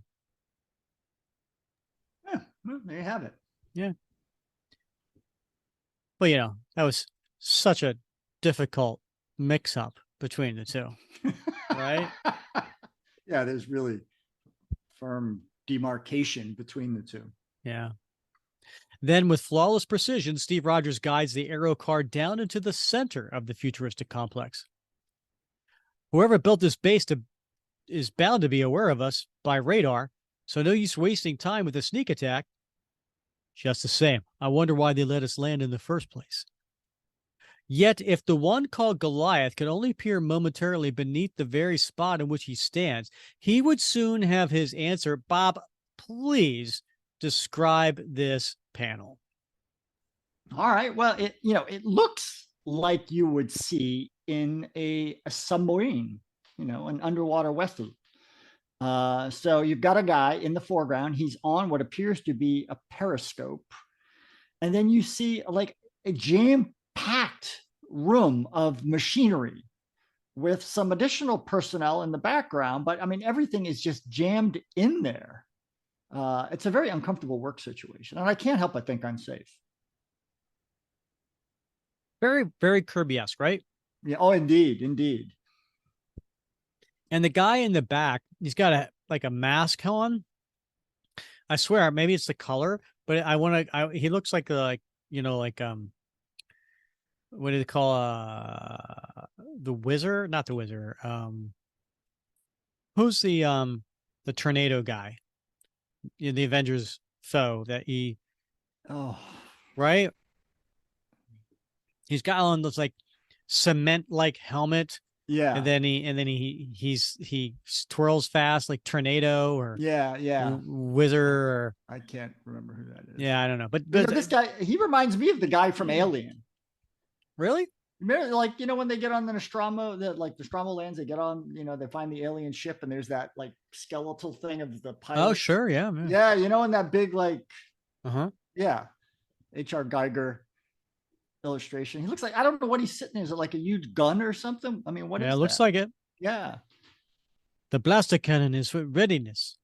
Yeah, well, there you have it. Yeah. But, you know, that was such a difficult mix-up between the two, right? Yeah, there's really firm demarcation between the two. Yeah. Then, with flawless precision, Steve Rogers guides the aero car down into the center of the futuristic complex. Whoever built this base is bound to be aware of us by radar, so no use wasting time with a sneak attack. Just the same, I wonder why they let us land in the first place. Yet, if the one called Goliath could only peer momentarily beneath the very spot in which he stands, he would soon have his answer. Bob, please describe this panel. All right. Well, it looks like you would see in a submarine, an underwater western. So you've got a guy in the foreground. He's on what appears to be a periscope. And then you see like a jam-packed room of machinery with some additional personnel in the background. But I mean, everything is just jammed in there. It's a very uncomfortable work situation. And I can't help but think unsafe. Very, very Kirby-esque, right? Yeah. Oh, indeed. Indeed. And the guy in the back, he's got a mask on. I swear, maybe it's the color, but he looks like what do they call the wizard? Not the wizard. Who's the tornado guy? The Avengers foe that he right? He's got on this like cement like helmet. Yeah. And then he twirls fast like tornado or wizard or I can't remember who that is. Yeah, I don't know. But this guy, he reminds me of the guy from Alien. Really? Remember, like, when they get on the Nostromo, the Nostromo lands, they get on, they find the alien ship and there's that like skeletal thing of the pilot. Oh, sure, yeah. Man. Yeah, in that big like yeah. H.R. Geiger illustration. He looks like, I don't know what he's sitting in. Is it like a huge gun or something? I mean, what is that? Yeah, it looks like it. Yeah. The blaster cannon is with readiness.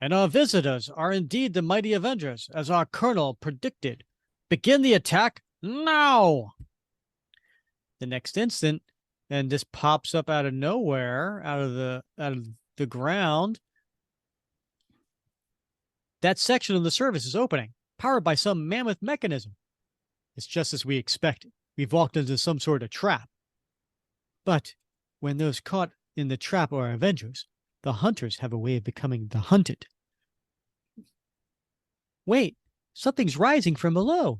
And our visitors are indeed the mighty Avengers, as our colonel predicted. Begin the attack now! The next instant, and this pops up out of nowhere, out of the ground. That section of the service is opening, powered by some mammoth mechanism. It's just as we expected. We've walked into some sort of trap. But when those caught in the trap are Avengers, the hunters have a way of becoming the hunted. Wait, something's rising from below.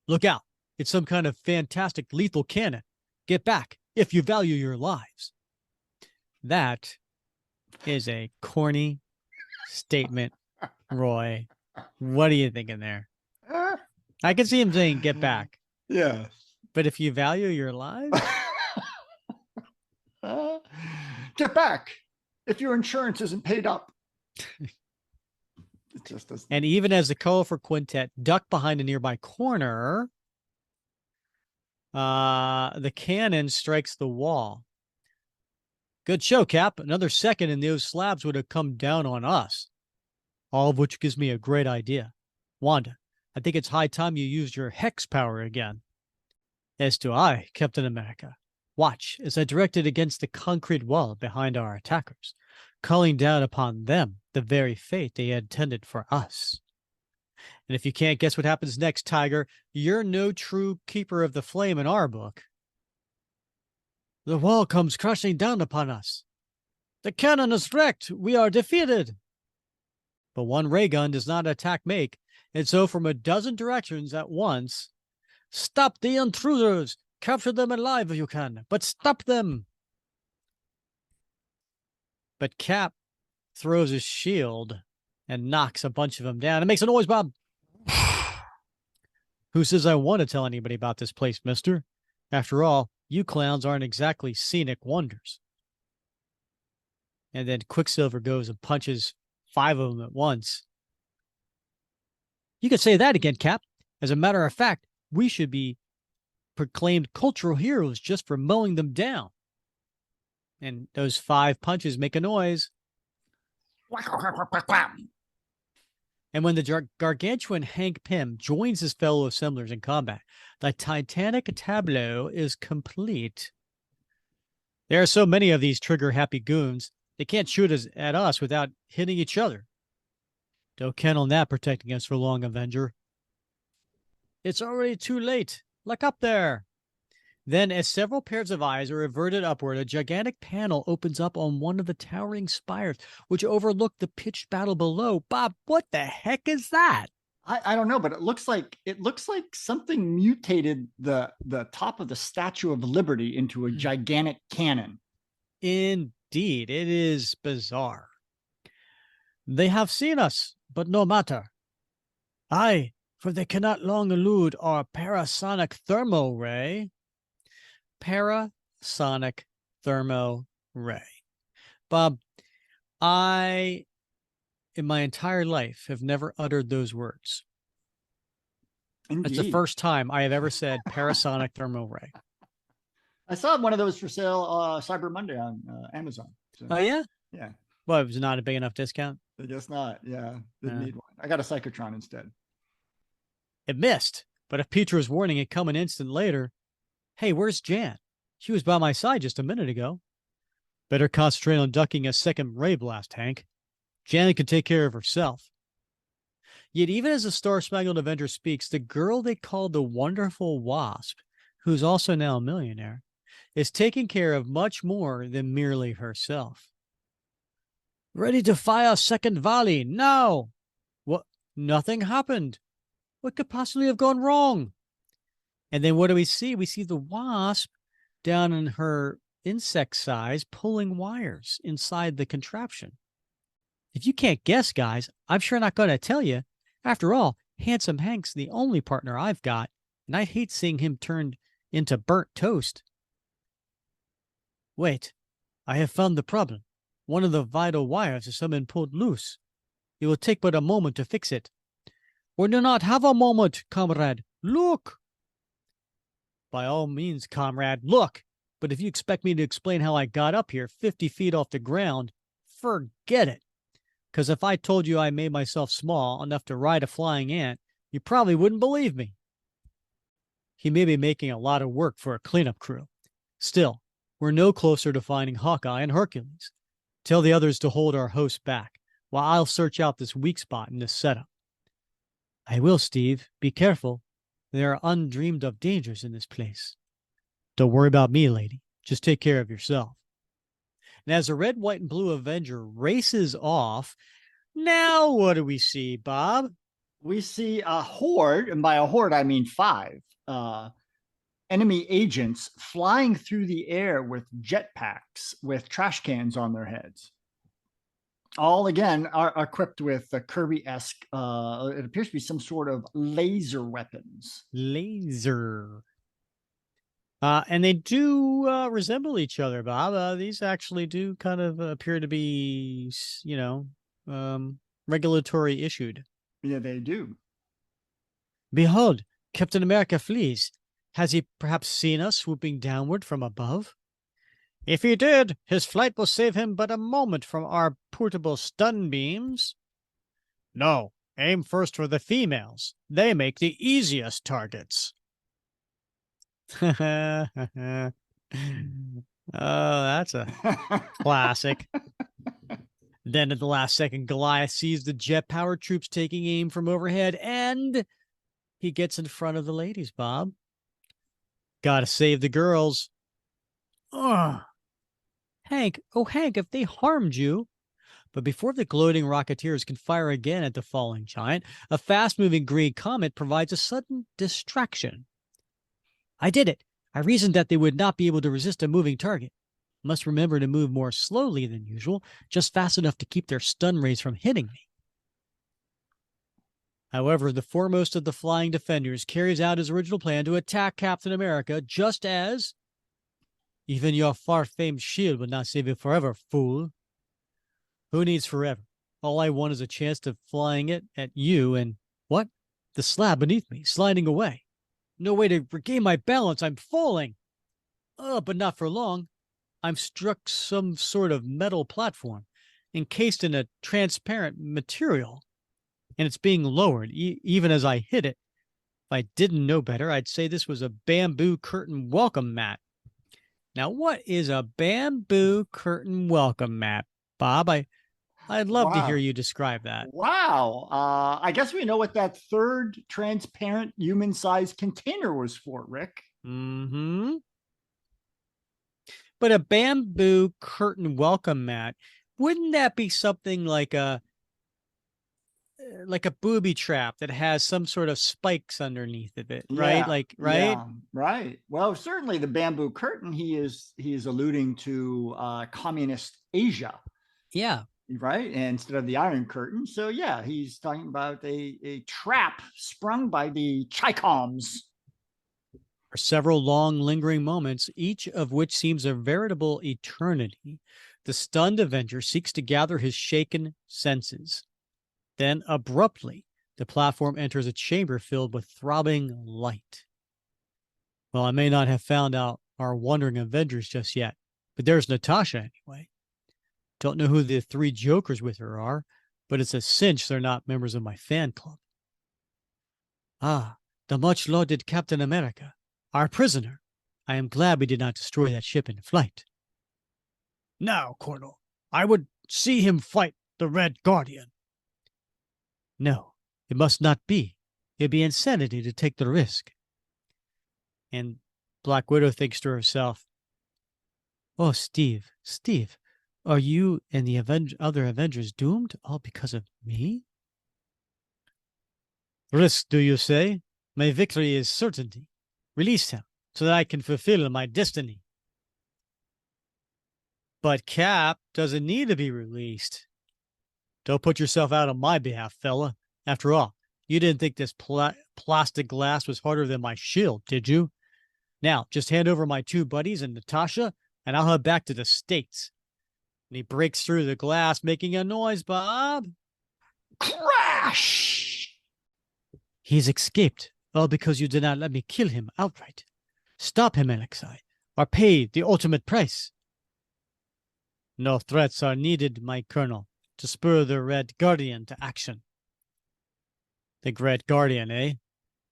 Look out. It's some kind of fantastic lethal cannon. Get back if you value your lives. That is a corny statement, Roy. What are you thinking there? I can see him saying, get back. Yeah. But if you value your lives? Get back if your insurance isn't paid up. It just doesn't. And even as the colorful quintet duck behind a nearby corner, the cannon strikes the wall. Good show, Cap. Another second and those slabs would have come down on us. All of which gives me a great idea. Wanda, I think it's high time you used your hex power again. As do I, Captain America. Watch as I direct it against the concrete wall behind our attackers, calling down upon them the very fate they had intended for us. And if you can't guess what happens next, Tiger, you're no true keeper of the flame in our book. The wall comes crashing down upon us. The cannon is wrecked. We are defeated. But one ray gun does not attack make, and so from a dozen directions at once, stop the intruders! Capture them alive if you can, but stop them! But Cap throws his shield and knocks a bunch of them down. It makes a noise, Bob. Who says I want to tell anybody about this place, mister? After all, you clowns aren't exactly scenic wonders. And then Quicksilver goes and punches 5 of them at once. You could say that again, Cap. As a matter of fact, we should be proclaimed cultural heroes just for mowing them down. And those 5 punches make a noise. And when the gargantuan Hank Pym joins his fellow assemblers in combat, the titanic tableau is complete. There are so many of these trigger-happy goons, they can't shoot at us without hitting each other. Don't count on that protecting us for long, Avenger. It's already too late. Look up there. Then, as several pairs of eyes are averted upward, a gigantic panel opens up on one of the towering spires, which overlook the pitched battle below. Bob, what the heck is that? I don't know, but it looks like something mutated the top of the Statue of Liberty into a gigantic cannon. Indeed, it is bizarre. They have seen us, but no matter. Aye, for they cannot long elude our parasonic thermo ray. Parasonic thermo ray. Bob, I, in my entire life, have never uttered those words. Indeed. It's the first time I have ever said parasonic thermo ray. I saw one of those for sale Cyber Monday on Amazon. So, oh, yeah? Yeah. Well, it was not a big enough discount? I guess not. Yeah. Didn't need one. I got a Psychotron instead. It missed, but if Petra's warning had come an instant later, hey, where's Jan? She was by my side just a minute ago. Better concentrate on ducking a second ray blast, Hank. Jan can take care of herself. Yet even as the Star-Spangled Avenger speaks, the girl they called the Wonderful Wasp, who's also now a millionaire, is taking care of much more than merely herself. Ready to fire a second volley, now! What? Nothing happened. What could possibly have gone wrong? And then what do we see? We see the Wasp down in her insect size pulling wires inside the contraption. If you can't guess, guys, I'm sure not going to tell you. After all, Handsome Hank's the only partner I've got, and I hate seeing him turned into burnt toast. Wait, I have found the problem. One of the vital wires has been pulled loose. It will take but a moment to fix it. We do not have a moment, comrade. Look! By all means, comrade, look! But if you expect me to explain how I got up here 50 feet off the ground, forget it. Because if I told you I made myself small enough to ride a flying ant, you probably wouldn't believe me. He may be making a lot of work for a cleanup crew. Still, we're no closer to finding Hawkeye and Hercules. Tell the others to hold our host back, while I'll search out this weak spot in this setup. I will, Steve. Be careful. There are undreamed of dangers in this place. Don't worry about me, lady. Just take care of yourself. And as the red, white, and blue Avenger races off, now what do we see, Bob? We see a horde, and by a horde, I mean 5 enemy agents flying through the air with jetpacks with trash cans on their heads. All, again, are equipped with a Kirby-esque, it appears to be some sort of laser weapons. Laser. And they do resemble each other, Bob. These actually do kind of appear to be, regulatory issued. Yeah, they do. Behold, Captain America flees. Has he perhaps seen us swooping downward from above? If he did, his flight will save him but a moment from our portable stun beams. No, aim first for the females. They make the easiest targets. Oh, that's a classic. Then at the last second, Goliath sees the jet-powered troops taking aim from overhead, and he gets in front of the ladies, Bob. Gotta save the girls. Ugh. Hank, oh Hank, if they harmed you. But before the gloating Rocketeers can fire again at the falling giant, a fast-moving green comet provides a sudden distraction. I did it. I reasoned that they would not be able to resist a moving target. Must remember to move more slowly than usual, just fast enough to keep their stun rays from hitting me. However, the foremost of the flying defenders carries out his original plan to attack Captain America, just as... Even your far-famed shield would not save you forever, fool. Who needs forever? All I want is a chance of flying it at you and... What? The slab beneath me, sliding away. No way to regain my balance. I'm falling. But not for long. I'm struck some sort of metal platform, encased in a transparent material, and it's being lowered even as I hit it. If I didn't know better, I'd say this was a bamboo curtain welcome mat. Now, what is a bamboo curtain welcome mat, Bob? I'd love to hear you describe that. Wow. I guess we know what that third transparent human-sized container was for, Rick. Mm-hmm. But a bamboo curtain welcome mat, wouldn't that be something like a booby trap that has some sort of spikes underneath of it, right? Right? Yeah, right. Well, certainly the bamboo curtain, he is alluding to communist Asia. Yeah. Right. And instead of the Iron Curtain. So yeah, he's talking about a trap sprung by the Chicoms. For several long, lingering moments, each of which seems a veritable eternity, the stunned Avenger seeks to gather his shaken senses. Then, abruptly, the platform enters a chamber filled with throbbing light. Well, I may not have found out our wandering Avengers just yet, but there's Natasha anyway. Don't know who the three jokers with her are, but it's a cinch they're not members of my fan club. Ah, the much-lauded Captain America. Our prisoner. I am glad we did not destroy that ship in flight. Now, Colonel, I would see him fight the Red Guardian. No, it must not be. It'd be insanity to take the risk. And Black Widow thinks to herself, oh, Steve, are you and the other Avengers doomed all because of me? Risk, do you say? My victory is certainty. Release him, so that I can fulfill my destiny. But Cap doesn't need to be released. Don't put yourself out on my behalf, fella. After all, you didn't think this plastic glass was harder than my shield, did you? Now, just hand over my two buddies and Natasha, and I'll head back to the States. And he breaks through the glass, making a noise, Bob. Crash! He's escaped, all because you did not let me kill him outright. Stop him, Alexei, or pay the ultimate price. No threats are needed, my colonel, to spur the Red Guardian to action. The Red Guardian, eh?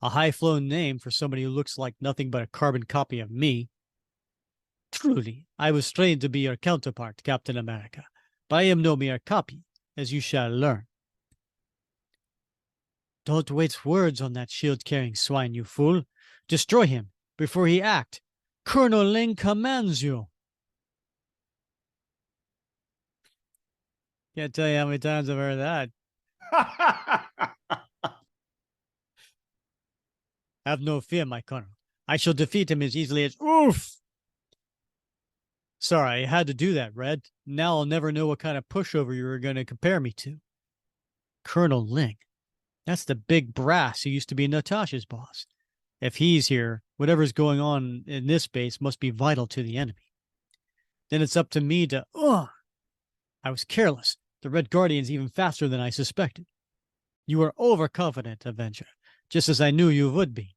A high-flown name for somebody who looks like nothing but a carbon copy of me. Truly, I was trained to be your counterpart, Captain America, but I am no mere copy, as you shall learn. Don't waste words on that shield-carrying swine, you fool. Destroy him before he act. Colonel Ling commands you. Can't tell you how many times I've heard that. Have no fear, my colonel. I shall defeat him as easily as... Oof! Sorry, I had to do that, Red. Now I'll never know what kind of pushover you were going to compare me to. Colonel Ling. That's the big brass who used to be Natasha's boss. If he's here, whatever's going on in this base must be vital to the enemy. Then it's up to me to, I was careless. The Red Guardian's even faster than I suspected. You are overconfident, Avenger, just as I knew you would be.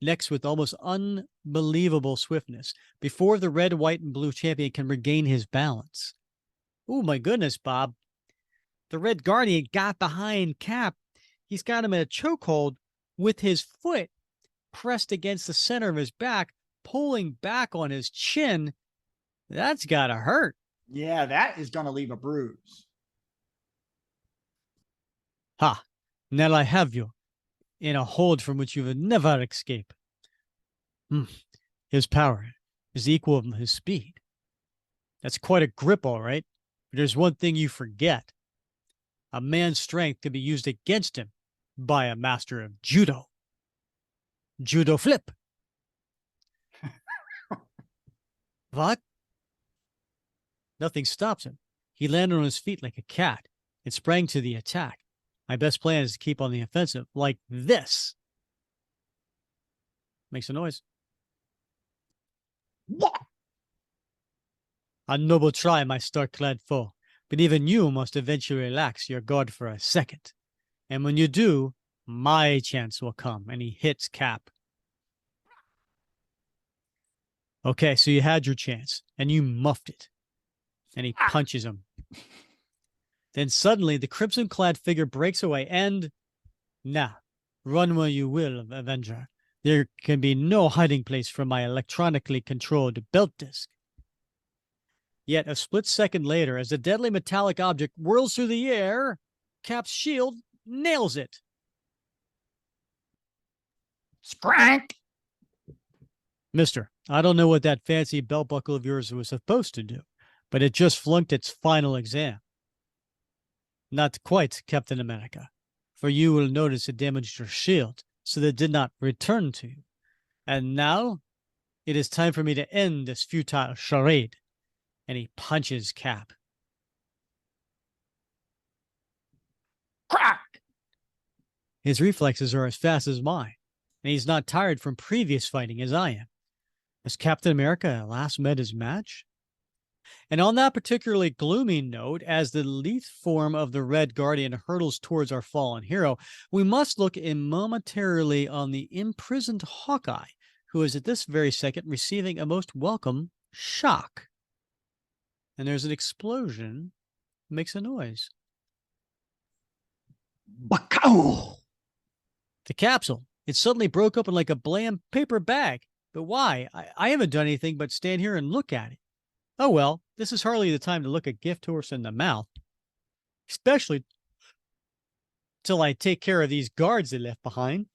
Next, with almost unbelievable swiftness, before the red, white, and blue champion can regain his balance. Oh, my goodness, Bob. The Red Guardian got behind Cap. He's got him in a chokehold with his foot pressed against the center of his back, pulling back on his chin. That's got to hurt. Yeah, that is going to leave a bruise. Ha! Now I have you in a hold from which you will never escape. His power is equal of his speed. That's quite a grip, all right. But there's one thing you forget. A man's strength can be used against him by a master of judo. Judo flip. What? Nothing stops him. He landed on his feet like a cat and sprang to the attack. My best plan is to keep on the offensive like this. Makes a noise. A noble try, my star-clad foe, but even you must eventually relax your guard for a second. And when you do, my chance will come. And he hits Cap. Okay, so you had your chance, and you muffed it. And he punches him. Then suddenly, the crimson-clad figure breaks away, and... Now, run where you will, Avenger. There can be no hiding place from my electronically controlled belt disc. Yet a split second later, as the deadly metallic object whirls through the air, Cap's shield nails it. Scrank! Mister, I don't know what that fancy belt buckle of yours was supposed to do, but it just flunked its final exam. Not quite, Captain America, for you will notice it damaged your shield, so that it did not return to you. And now, it is time for me to end this futile charade. And he punches Cap. Crack! His reflexes are as fast as mine, and he's not tired from previous fighting as I am. Has Captain America last met his match? And on that particularly gloomy note, as the lithe form of the Red Guardian hurtles towards our fallen hero, we must look in momentarily on the imprisoned Hawkeye, who is at this very second receiving a most welcome shock. And there's an explosion, makes a noise. Bacow! The capsule, it suddenly broke open like a bland paper bag. But why? I haven't done anything but stand here and look at it. Oh well, this is hardly the time to look a gift horse in the mouth. Especially till I take care of these guards they left behind.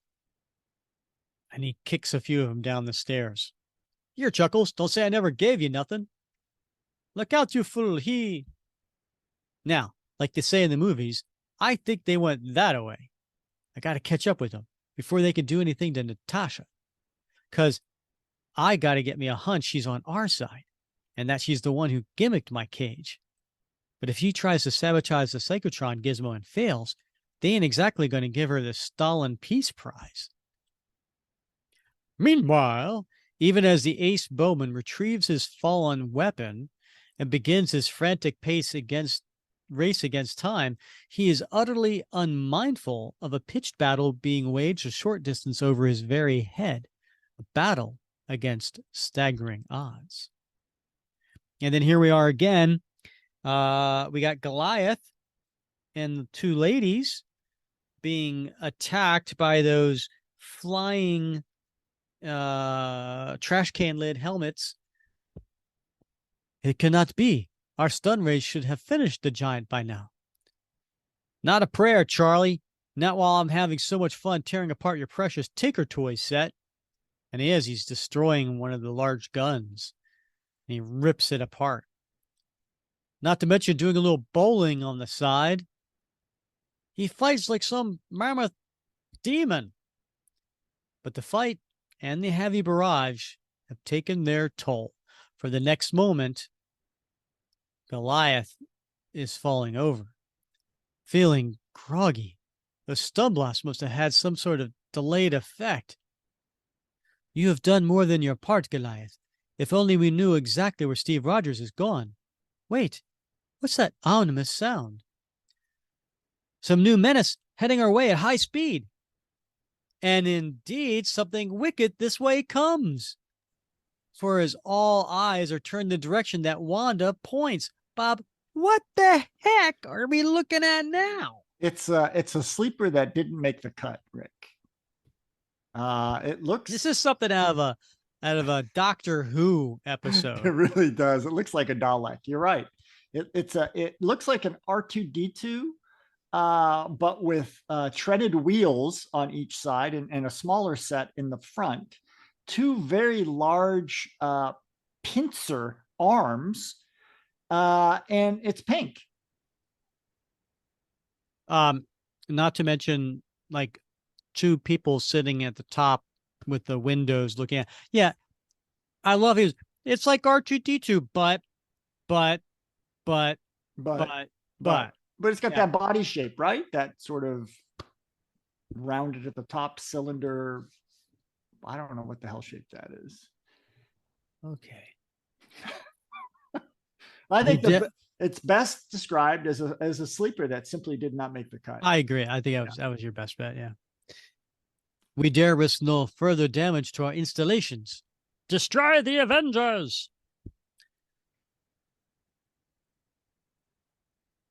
And he kicks a few of them down the stairs. Here, Chuckles, don't say I never gave you nothing. Look out, you fool, Now, like they say in the movies, I think they went that away. I got to catch up with them before they can do anything to Natasha. Because I got to get me a hunch she's on our side, and that she's the one who gimmicked my cage. But if she tries to sabotage the Psychotron gizmo and fails, they ain't exactly going to give her the Stalin Peace Prize. Meanwhile, even as the ace bowman retrieves his fallen weapon and begins his frantic race against time, he is utterly unmindful of a pitched battle being waged a short distance over his very head, a battle against staggering odds. And then here we are again. We got Goliath and the two ladies being attacked by those flying trash can lid helmets. It cannot be. Our stun rays should have finished the giant by now. Not a prayer, Charlie. Not while I'm having so much fun tearing apart your precious Tinker Toy set. And he's destroying one of the large guns. And he rips it apart. Not to mention doing a little bowling on the side. He fights like some mammoth demon. But the fight and the heavy barrage have taken their toll. For the next moment, Goliath is falling over, feeling groggy. The stun blast must have had some sort of delayed effect. You have done more than your part, Goliath. If only we knew exactly where Steve Rogers is gone. Wait, what's that ominous sound? Some new menace heading our way at high speed. And indeed, something wicked this way comes. For as all eyes are turned the direction that Wanda points, Bob, what the heck are we looking at now? It's a sleeper that didn't make the cut, Rick. It looks. This is something out of a Doctor Who episode. It really does. It looks like a Dalek. You're right. It looks like an R2D2, but with treaded wheels on each side and a smaller set in the front. Two very large pincer arms, and it's pink. Not to mention like two people sitting at the top with the windows looking at. Yeah, I love his. It's like R2D2, but it's got that body shape, right? That sort of rounded at the top cylinder. I don't know what the hell shape that is. Okay. I think it's best described as a sleeper that simply did not make the cut. I agree. I think that was your best bet. Yeah. We dare risk no further damage to our installations. Destroy the Avengers.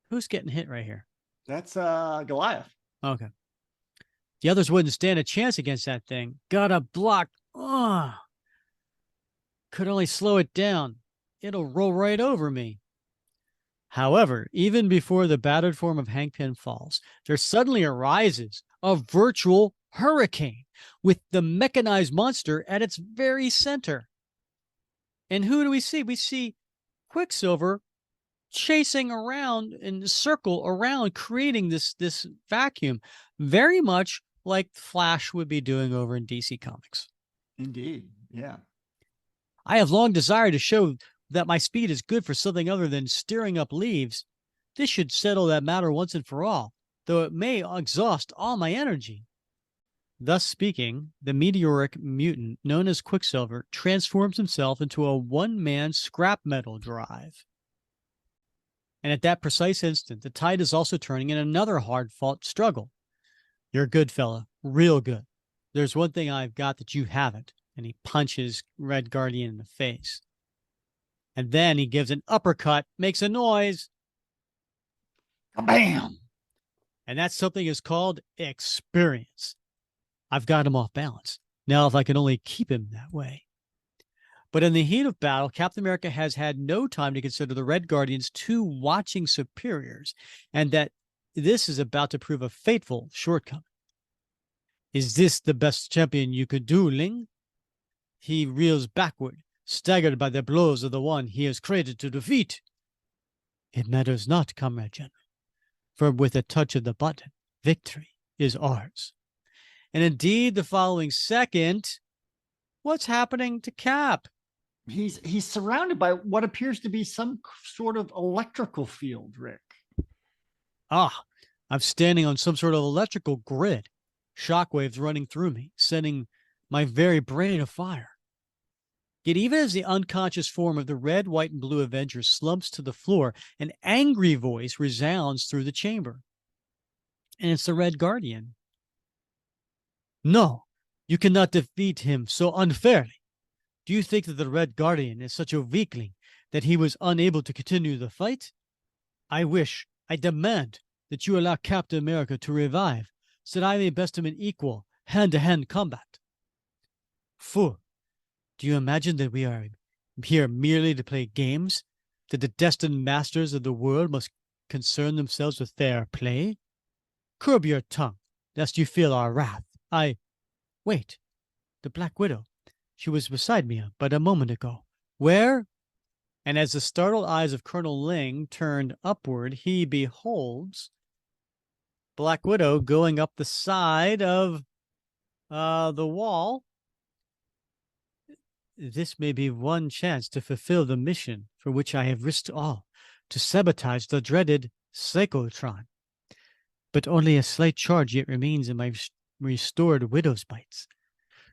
Who's getting hit right here? That's Goliath. Okay. The others wouldn't stand a chance against that thing. Gotta block. Could only slow it down. It'll roll right over me. However, even before the battered form of Hank Pym falls, there suddenly arises a virtual hurricane with the mechanized monster at its very center. And who do we see? We see Quicksilver chasing around in a circle around, creating this vacuum, very much like Flash would be doing over in DC Comics. Indeed, yeah. I have long desired to show that my speed is good for something other than stirring up leaves. This should settle that matter once and for all, though it may exhaust all my energy. Thus speaking, the meteoric mutant known as Quicksilver transforms himself into a one-man scrap metal drive. And at that precise instant, the tide is also turning in another hard-fought struggle. You're a good fella, real good. There's one thing I've got that you haven't, and he punches Red Guardian in the face. And then he gives an uppercut, makes a noise. Bam! And that something is called experience. I've got him off balance. Now, if I can only keep him that way. But in the heat of battle, Captain America has had no time to consider the Red Guardian's two watching superiors, and that this is about to prove a fateful shortcoming. Is this the best champion you could do, Ling? He reels backward, staggered by the blows of the one he has created to defeat. It matters not, Comrade General, for with a touch of the button, victory is ours. And indeed, the following second, what's happening to Cap? He's surrounded by what appears to be some sort of electrical field, Rick. I'm standing on some sort of electrical grid. Shockwaves running through me, setting my very brain afire. Yet even as the unconscious form of the red, white, and blue Avenger slumps to the floor, an angry voice resounds through the chamber. And it's the Red Guardian. No, you cannot defeat him so unfairly. Do you think that the Red Guardian is such a weakling that he was unable to continue the fight? I demand that you allow Captain America to revive, so that I may best him in equal, hand-to-hand combat. Fool, do you imagine that we are here merely to play games? That the destined masters of the world must concern themselves with fair play? Curb your tongue, lest you feel our wrath. Wait, the Black Widow. She was beside me but a moment ago. Where? And as the startled eyes of Colonel Ling turned upward, he beholds Black Widow going up the side of the wall. This may be one chance to fulfill the mission for which I have risked all, to sabotage the dreaded Psychotron. But only a slight charge yet remains in my restored widow's bites.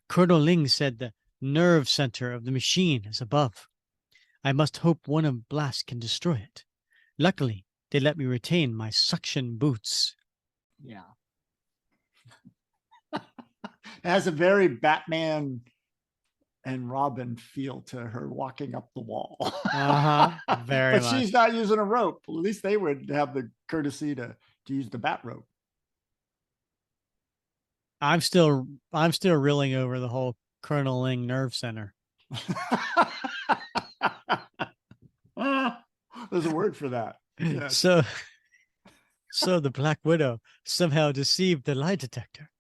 Colonel Ling said nerve center of the machine is above. I must hope one of blast can destroy it. Luckily, they let me retain my suction boots. Yeah. It has a very Batman and Robin feel to her walking up the wall. Very But much. she's not using a rope. At least they would have the courtesy to use the bat rope. I'm still reeling over the whole Colonel Ling nerve center. There's a word for that. Yes. So the Black Widow somehow deceived the lie detector.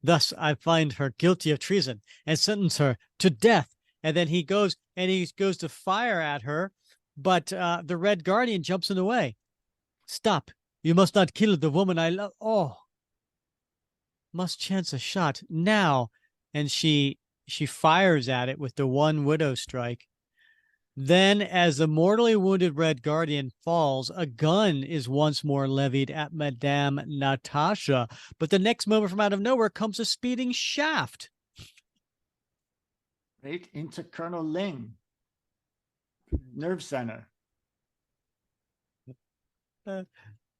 Thus, I find her guilty of treason and sentence her to death. And then he goes to fire at her, but the Red Guardian jumps in the way. Stop! You must not kill the woman I love. Oh, must chance a shot now. And she fires at it with the one widow strike. Then, as the mortally wounded Red Guardian falls, a gun is once more levied at Madame Natasha. But the next moment, from out of nowhere, comes a speeding shaft. Right into Colonel Ling. Nerve center.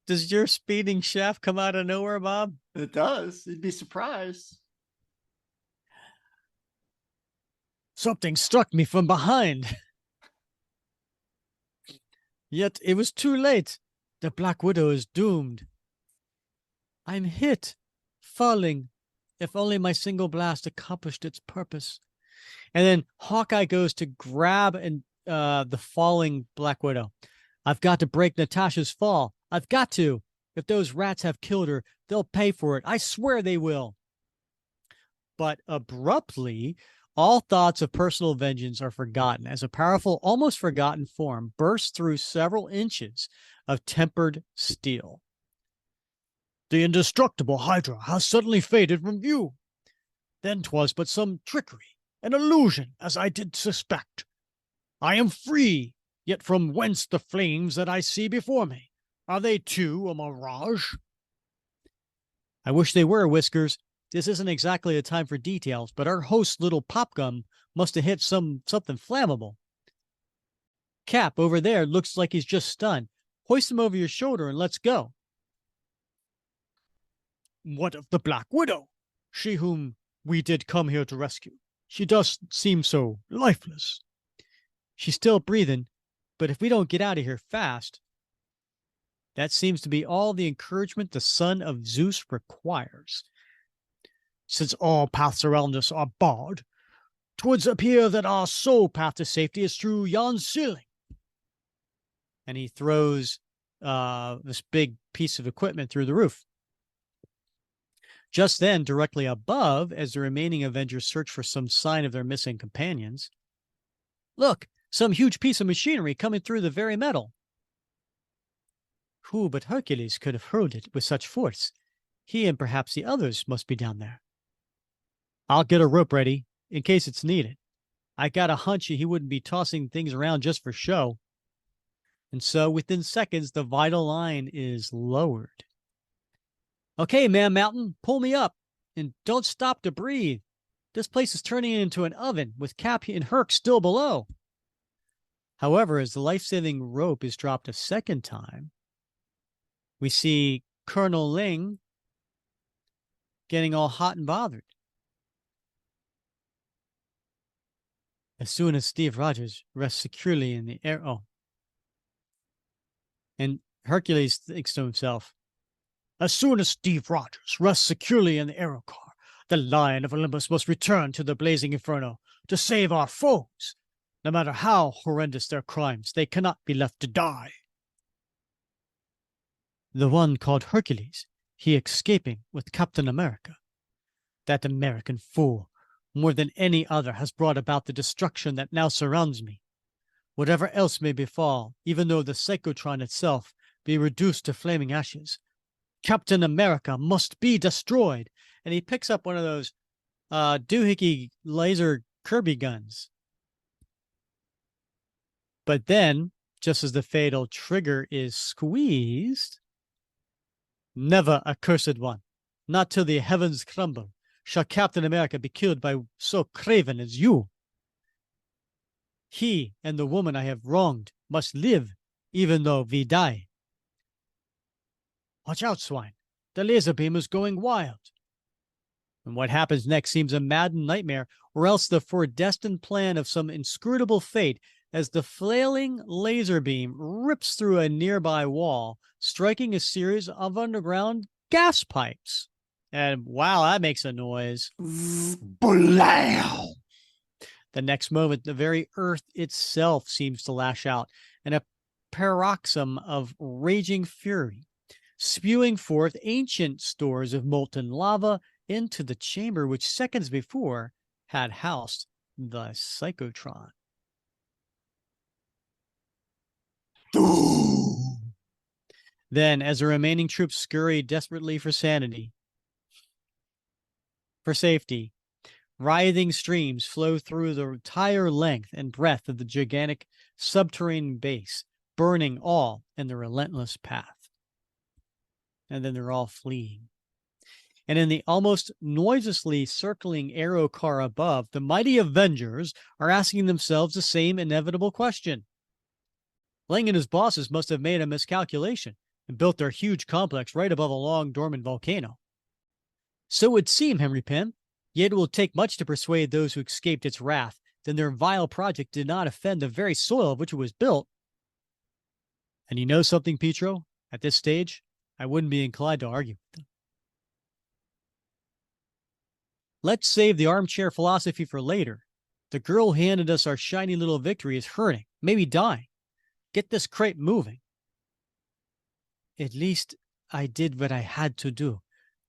Does your speeding shaft come out of nowhere, Bob? It does. You'd be surprised. Something struck me from behind. Yet it was too late. The Black Widow is doomed. I'm hit, falling. If only my single blast accomplished its purpose. And then Hawkeye goes to grab the falling Black Widow. I've got to break Natasha's fall. I've got to. If those rats have killed her, they'll pay for it. I swear they will. But abruptly, all thoughts of personal vengeance are forgotten as a powerful, almost forgotten form bursts through several inches of tempered steel. The indestructible Hydra has suddenly faded from view. Then 'twas but some trickery, an illusion, as I did suspect. I am free, yet from whence the flames that I see before me? Are they too a mirage? I wish they were, Whiskers. This isn't exactly a time for details, but our host's little pop gun must have hit something flammable. Cap, over there, looks like he's just stunned. Hoist him over your shoulder and let's go. What of the Black Widow? She whom we did come here to rescue. She does seem so lifeless. She's still breathing, but if we don't get out of here fast, that seems to be all the encouragement the son of Zeus requires. Since all paths around us are barred, 'twould appear that our sole path to safety is through yon ceiling. And he throws this big piece of equipment through the roof. Just then, directly above, as the remaining Avengers search for some sign of their missing companions, look, some huge piece of machinery coming through the very metal. Who but Hercules could have hurled it with such force? He and perhaps the others must be down there. I'll get a rope ready, in case it's needed. I got a hunch he wouldn't be tossing things around just for show. And so, within seconds, the vital line is lowered. Okay, Man Mountain, pull me up, and don't stop to breathe. This place is turning into an oven, with Cap and Herc still below. However, as the life-saving rope is dropped a second time, we see Colonel Ling getting all hot and bothered. As soon as Steve Rogers rests securely in the air. Oh. And Hercules thinks to himself, as soon as Steve Rogers rests securely in the aero car, the Lion of Olympus must return to the blazing inferno to save our foes. No matter how horrendous their crimes, they cannot be left to die. The one called Hercules, he escaping with Captain America. That American fool, more than any other, has brought about the destruction that now surrounds me. Whatever else may befall, even though the psychotron itself be reduced to flaming ashes, Captain America must be destroyed. And he picks up one of those doohickey laser Kirby guns. But then, just as the fatal trigger is squeezed, never, accursed one, not till the heavens crumble, shall Captain America be killed by so craven as you. He and the woman I have wronged must live, even though we die. Watch out, swine. The laser beam is going wild. And what happens next seems a maddened nightmare, or else the foredestined plan of some inscrutable fate, as the flailing laser beam rips through a nearby wall, striking a series of underground gas pipes. And wow, that makes a noise. Blam! The next moment, the very earth itself seems to lash out in a paroxysm of raging fury, spewing forth ancient stores of molten lava into the chamber which seconds before had housed the Psychotron. Then, as the remaining troops scurry desperately for safety, writhing streams flow through the entire length and breadth of the gigantic subterranean base, burning all in the relentless path. And then they're all fleeing. And in the almost noiselessly circling aero car above, the mighty Avengers are asking themselves the same inevitable question. Ling and his bosses must have made a miscalculation and built their huge complex right above a long dormant volcano. So it would seem, Henry Penn, yet it will take much to persuade those who escaped its wrath that their vile project did not offend the very soil of which it was built. And you know something, Pietro? At this stage, I wouldn't be inclined to argue with them. Let's save the armchair philosophy for later. The girl who handed us our shiny little victory is hurting, maybe dying. Get this crate moving. At least I did what I had to do,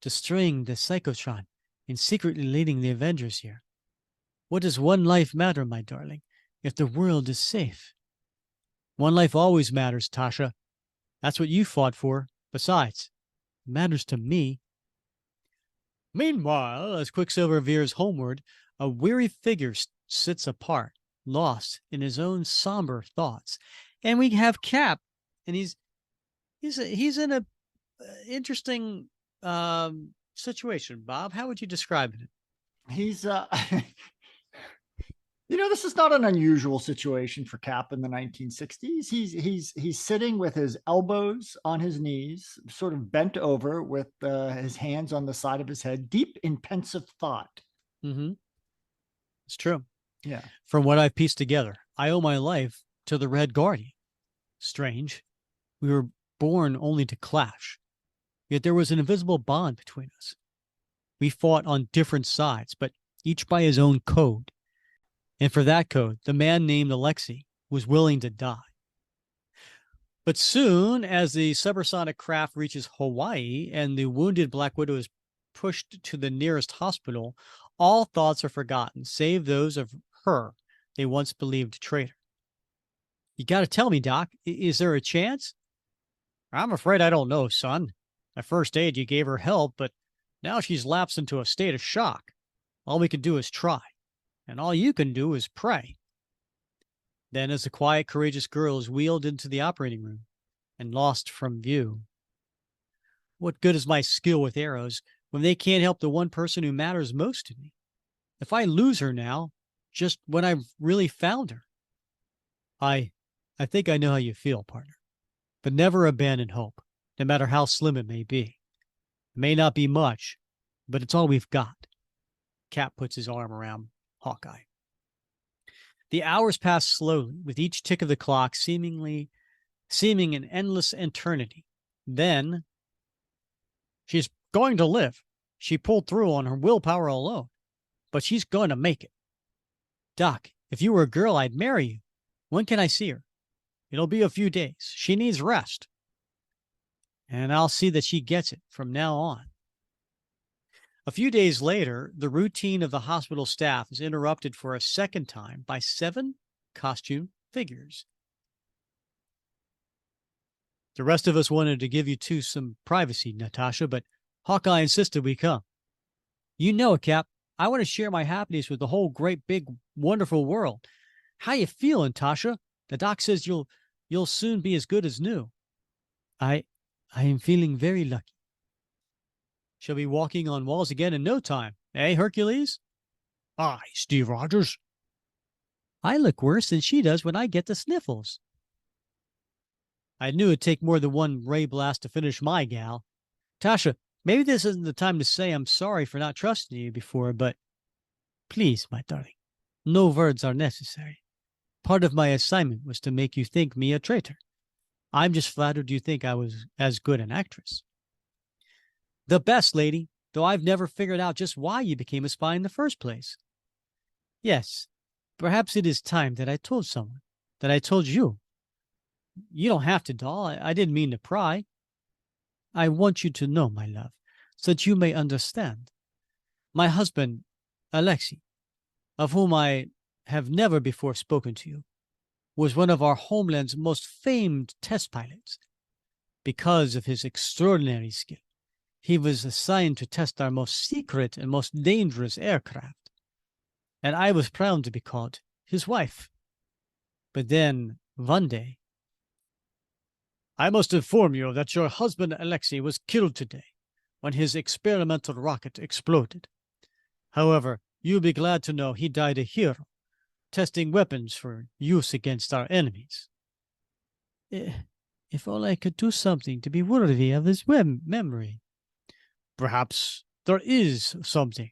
destroying the Psychotron and secretly leading the Avengers here. What does one life matter, my darling, if the world is safe? One life always matters, Tasha. That's what you fought for. Besides, it matters to me. Meanwhile, as Quicksilver veers homeward, a weary figure sits apart, lost in his own somber thoughts. And we have Cap, and he's in a interesting situation. Bob, how would you describe it? He's this is not an unusual situation for Cap in the 1960s. He's sitting with his elbows on his knees, sort of bent over with his hands on the side of his head, deep in pensive thought. Mm-hmm. It's true. Yeah. From what I've pieced together, I owe my life to the Red Guardian. Strange. We were born only to clash. Yet there was an invisible bond between us. We fought on different sides, but each by his own code. And for that code, the man named Alexei was willing to die. But soon, as the supersonic craft reaches Hawaii and the wounded Black Widow is pushed to the nearest hospital, all thoughts are forgotten, save those of her they once believed a traitor. You got to tell me, Doc, is there a chance? I'm afraid I don't know, son. At first aid, you gave her help, but now she's lapsed into a state of shock. All we can do is try. And all you can do is pray. Then, as the quiet, courageous girl is wheeled into the operating room and lost from view. What good is my skill with arrows when they can't help the one person who matters most to me? If I lose her now, just when I've really found her. I think I know how you feel, partner. But never abandon hope, no matter how slim it may be. It may not be much, but it's all we've got. Cap puts his arm around Hawkeye. The hours pass slowly, with each tick of the clock seeming an endless eternity. Then, she's going to live. She pulled through on her willpower alone, but she's going to make it. Doc, if you were a girl, I'd marry you. When can I see her? It'll be a few days. She needs rest. And I'll see that she gets it from now on. A few days later, the routine of the hospital staff is interrupted for a second time by 7 costume figures. The rest of us wanted to give you two some privacy, Natasha, but Hawkeye insisted we come. You know it, Cap. I want to share my happiness with the whole great, big, wonderful world. How you feeling, Tasha? The doc says you'll soon be as good as new. I am feeling very lucky. She'll be walking on walls again in no time. Eh, Hercules? Aye, Steve Rogers. I look worse than she does when I get the sniffles. I knew it'd take more than one ray blast to finish my gal. Tasha, maybe this isn't the time to say I'm sorry for not trusting you before, but please, my darling, no words are necessary. Part of my assignment was to make you think me a traitor. I'm just flattered you think I was as good an actress. The best, lady, though I've never figured out just why you became a spy in the first place. Yes, perhaps it is time that I told someone, that I told you. You don't have to, doll. I didn't mean to pry. I want you to know, my love, so that you may understand. My husband, Alexei, of whom I have never before spoken to you, was one of our homeland's most famed test pilots. Because of his extraordinary skill, he was assigned to test our most secret and most dangerous aircraft. And I was proud to be called his wife. But then, one day, I must inform you that your husband Alexei was killed today when his experimental rocket exploded. However, you'll be glad to know he died a hero, testing weapons for use against our enemies. If only I could do something to be worthy of his memory. Perhaps there is something.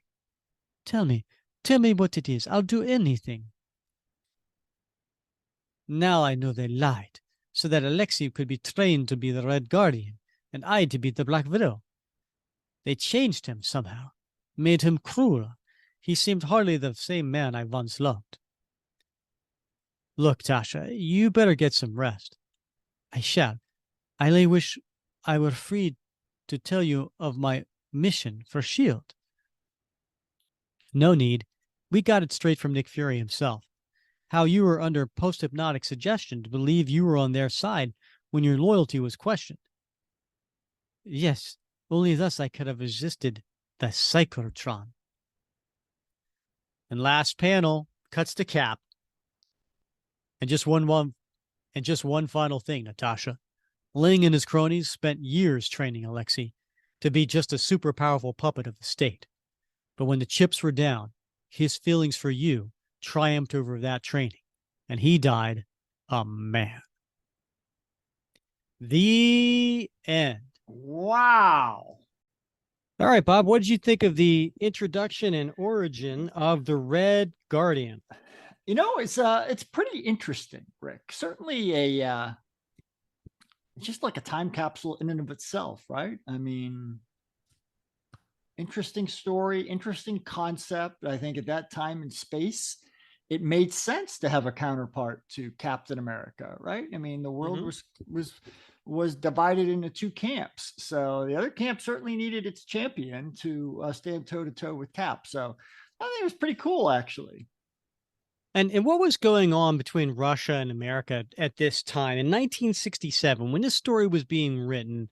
Tell me what it is. I'll do anything. Now I know they lied, so that Alexei could be trained to be the Red Guardian, and I to be the Black Widow. They changed him somehow, made him cruel. He seemed hardly the same man I once loved. Look, Tasha, you better get some rest. I shall. I only wish I were free to tell you of my mission for S.H.I.E.L.D. No need. We got it straight from Nick Fury himself. How you were under post-hypnotic suggestion to believe you were on their side when your loyalty was questioned. Yes, only thus I could have resisted the cyclotron. And last panel cuts to Cap. And just one final thing, Natasha. Ling and his cronies spent years training Alexei to be just a super powerful puppet of the state. But when the chips were down, his feelings for you triumphed over that training, and he died a man. The end. Wow. All right, Bob, what did you think of the introduction and origin of the Red Guardian? You know, it's pretty interesting, Rick. Certainly just like a time capsule in and of itself, right? I mean, interesting story, interesting concept. I think at that time in space, it made sense to have a counterpart to Captain America, right? I mean, the world was divided into two camps. So the other camp certainly needed its champion to stand toe to toe with Cap. So I think it was pretty cool, actually. And what was going on between Russia and America at this time in 1967 when this story was being written?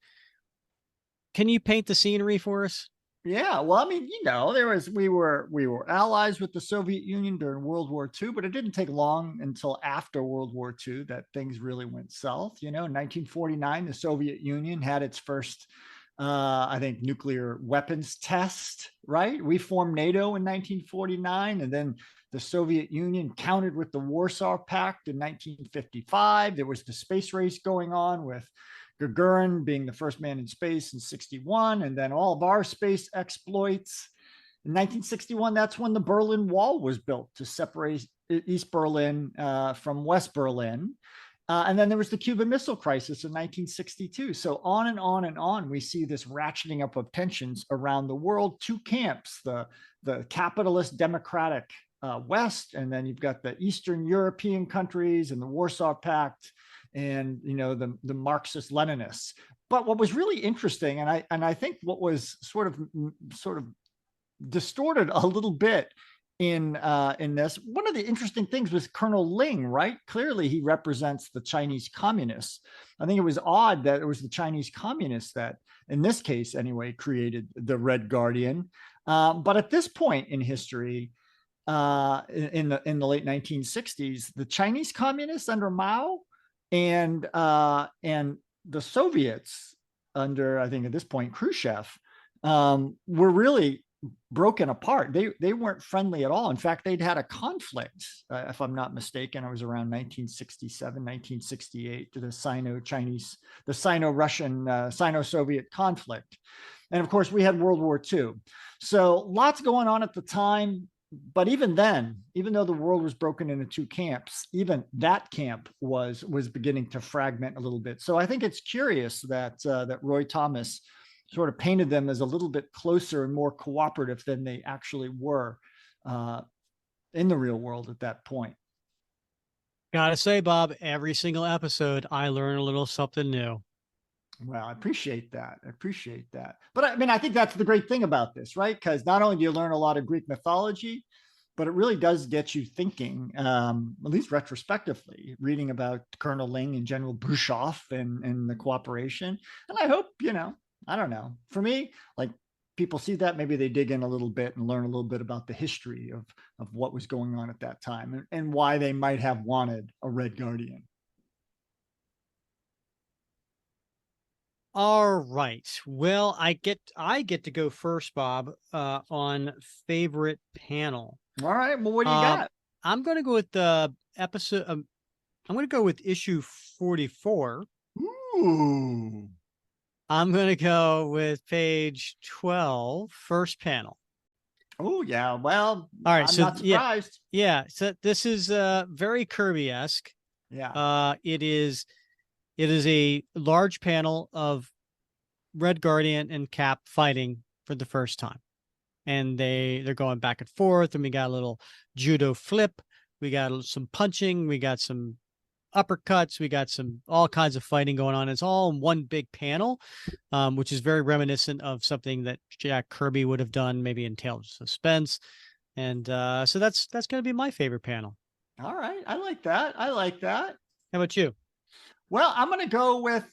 Can you paint the scenery for us? Yeah, well, I mean, you know, we were allies with the Soviet Union during World War II, but it didn't take long until after World War II that things really went south. You know, in 1949, the Soviet Union had its first, I think, nuclear weapons test. Right? We formed NATO in 1949, and then the Soviet Union countered with the Warsaw Pact in 1955. There was the space race going on with Gagarin being the first man in space in 61, and then all of our space exploits. In 1961, that's when the Berlin Wall was built to separate East Berlin from West Berlin. And then there was the Cuban Missile Crisis in 1962. So on and on and on, we see this ratcheting up of tensions around the world. Two camps, the capitalist democratic West, and then you've got the Eastern European countries and the Warsaw Pact, and you know the Marxist Leninists. But what was really interesting, and I think what was sort of distorted a little bit in this, one of the interesting things was Colonel Ling, right? Clearly he represents the Chinese communists. I think it was odd that it was the Chinese communists that, in this case anyway, created the Red Guardian. But at this point in history, in the late 1960s, the Chinese communists under Mao and the Soviets under, I think at this point, Khrushchev, were really broken apart. They weren't friendly at all. In fact, they'd had a conflict, if I'm not mistaken. I was around 1967, 1968 to the Sino-Chinese, the Sino-Russian, Sino-Soviet conflict. And of course, we had World War II. So lots going on at the time. But even then, even though the world was broken into two camps, even that camp was beginning to fragment a little bit. So I think it's curious that that Roy Thomas sort of painted them as a little bit closer and more cooperative than they actually were in the real world at that point. Gotta say, Bob, every single episode, I learn a little something new. Well, I appreciate that. I appreciate that. But I mean, I think that's the great thing about this, right? Because not only do you learn a lot of Greek mythology, but it really does get you thinking, at least retrospectively, reading about Colonel Ling and General Brushoff and the cooperation. And I hope, I don't know. For me, like, people see that, maybe they dig in a little bit and learn a little bit about the history of what was going on at that time and why they might have wanted a Red Guardian. All right. Well, I get to go first, Bob, on favorite panel. All right. Well, what do you got? I'm going to go with the episode. I'm going to go with issue 44. Ooh. I'm going to go with page 12, first panel. Oh, yeah. Well, all right. I'm So not surprised. Yeah. So this is very Kirby-esque. Yeah. It is a large panel of Red Guardian and Cap fighting for the first time. And they're going back and forth, and we got a little judo flip. We got some punching. We got some uppercuts. We got some all kinds of fighting going on. It's all in one big panel, which is very reminiscent of something that Jack Kirby would have done, maybe in Tales of Suspense. And so that's going to be my favorite panel. All right. I like that. I like that. How about you? Well, I'm going to go with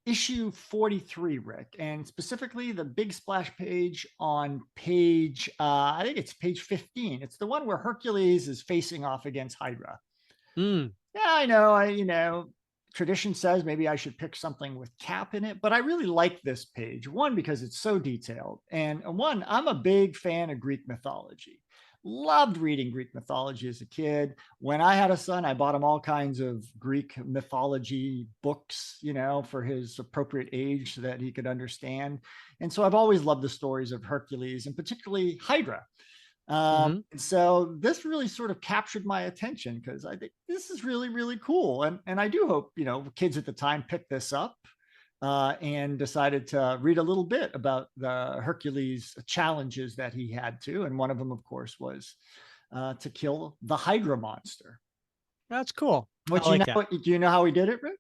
issue 43, Rick, and specifically the big splash page on page, I think it's page 15. It's the one where Hercules is facing off against Hydra. Yeah, I know, tradition says maybe I should pick something with Cap in it, but I really like this page. One, because it's so detailed, and one, I'm a big fan of Greek mythology. Loved reading Greek mythology as a kid. When I had a son, I bought him all kinds of Greek mythology books, for his appropriate age so that he could understand. And so I've always loved the stories of Hercules and particularly Hydra. So this really sort of captured my attention because I think this is really, really cool. And I do hope, kids at the time picked this up and decided to read a little bit about the Hercules challenges that he had to. And one of them, of course, was to kill the Hydra monster. That's cool. Do you know how he did it, Rick?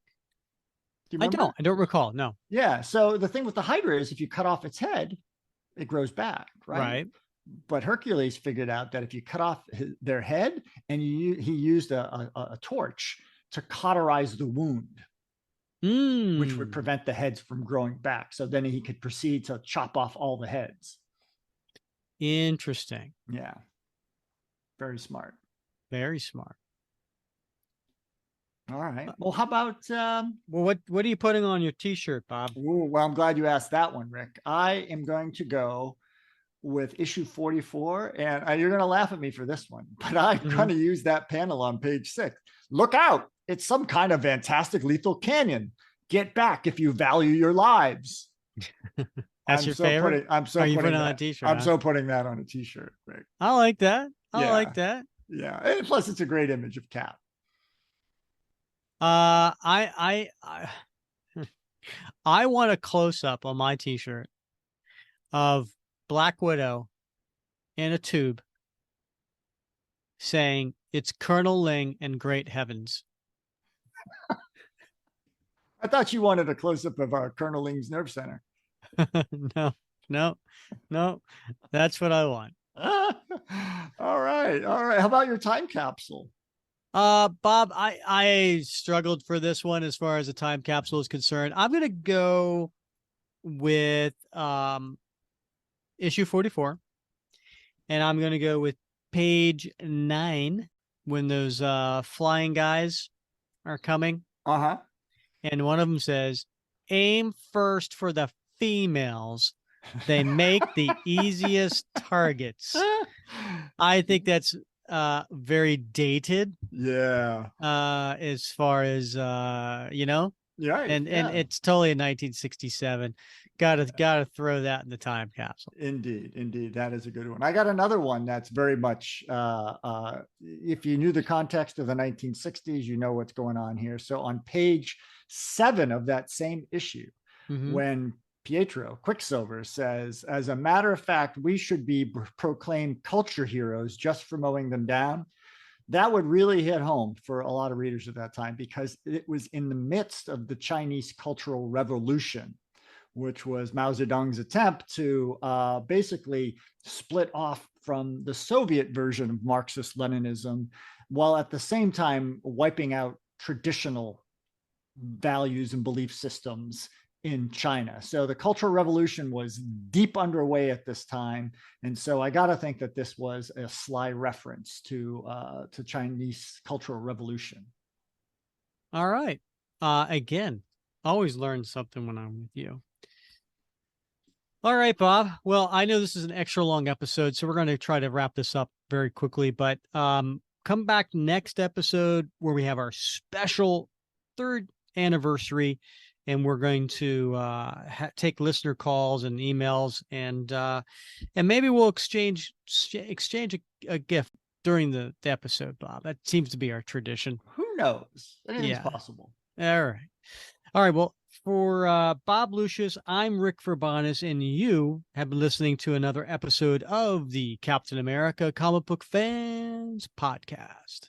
Do you remember? I don't recall. No. Yeah. So the thing with the Hydra is if you cut off its head, it grows back, right? Right. But Hercules figured out that if you cut off their head and he used a torch to cauterize the wound, which would prevent the heads from growing back. So then he could proceed to chop off all the heads. Interesting. Yeah. Very smart. Very smart. All right. Well, how about what are you putting on your t-shirt, Bob? Ooh, well, I'm glad you asked that one, Rick. I am going to go with issue 44, and you're going to laugh at me for this one, but I'm going to use that panel on page 6. Look out. It's some kind of fantastic lethal canyon. Get back if you value your lives. That's your favorite? I'm so putting that on a t-shirt. I'm so putting that on a t-shirt, Rick. I like that. I like that. Yeah. And plus it's a great image of Cap. I want a close-up on my t-shirt of Black Widow in a tube saying it's Colonel Ling and great heavens. I thought you wanted a close-up of Colonel Ling's nerve center. No. That's what I want. All right. How about your time capsule? Bob, I struggled for this one as far as a time capsule is concerned. I'm going to go with issue 44. And I'm going to go with page 9 when those flying guys are coming. Uh-huh. And one of them says, aim first for the females, They make the easiest targets. I think that's very dated. Yeah. As far as Yeah. and it's totally in 1967. Gotta throw that in the time capsule. Indeed, that is a good one. I got another one that's very much if you knew the context of the 1960s, you know what's going on here. So on page 7 of that same issue, when Pietro Quicksilver says, as a matter of fact, we should be proclaimed culture heroes just for mowing them down, that would really hit home for a lot of readers at that time, because it was in the midst of the Chinese Cultural Revolution, which was Mao Zedong's attempt to basically split off from the Soviet version of Marxist-Leninism, while at the same time wiping out traditional values and belief systems in China. So the Cultural Revolution was deep underway at this time. And so I got to think that this was a sly reference to Chinese Cultural Revolution. All right. Again, always learn something when I'm with you. All right, Bob. Well, I know this is an extra long episode, so we're going to try to wrap this up very quickly, but come back next episode where we have our special 3rd anniversary, and we're going to take listener calls and emails, and maybe we'll exchange a gift during the episode, Bob. That seems to be our tradition. Who knows? Anything's possible. All right. Well, for Bob Lucius, I'm Rick Verbanis, and you have been listening to another episode of the Captain America Comic Book Fans Podcast.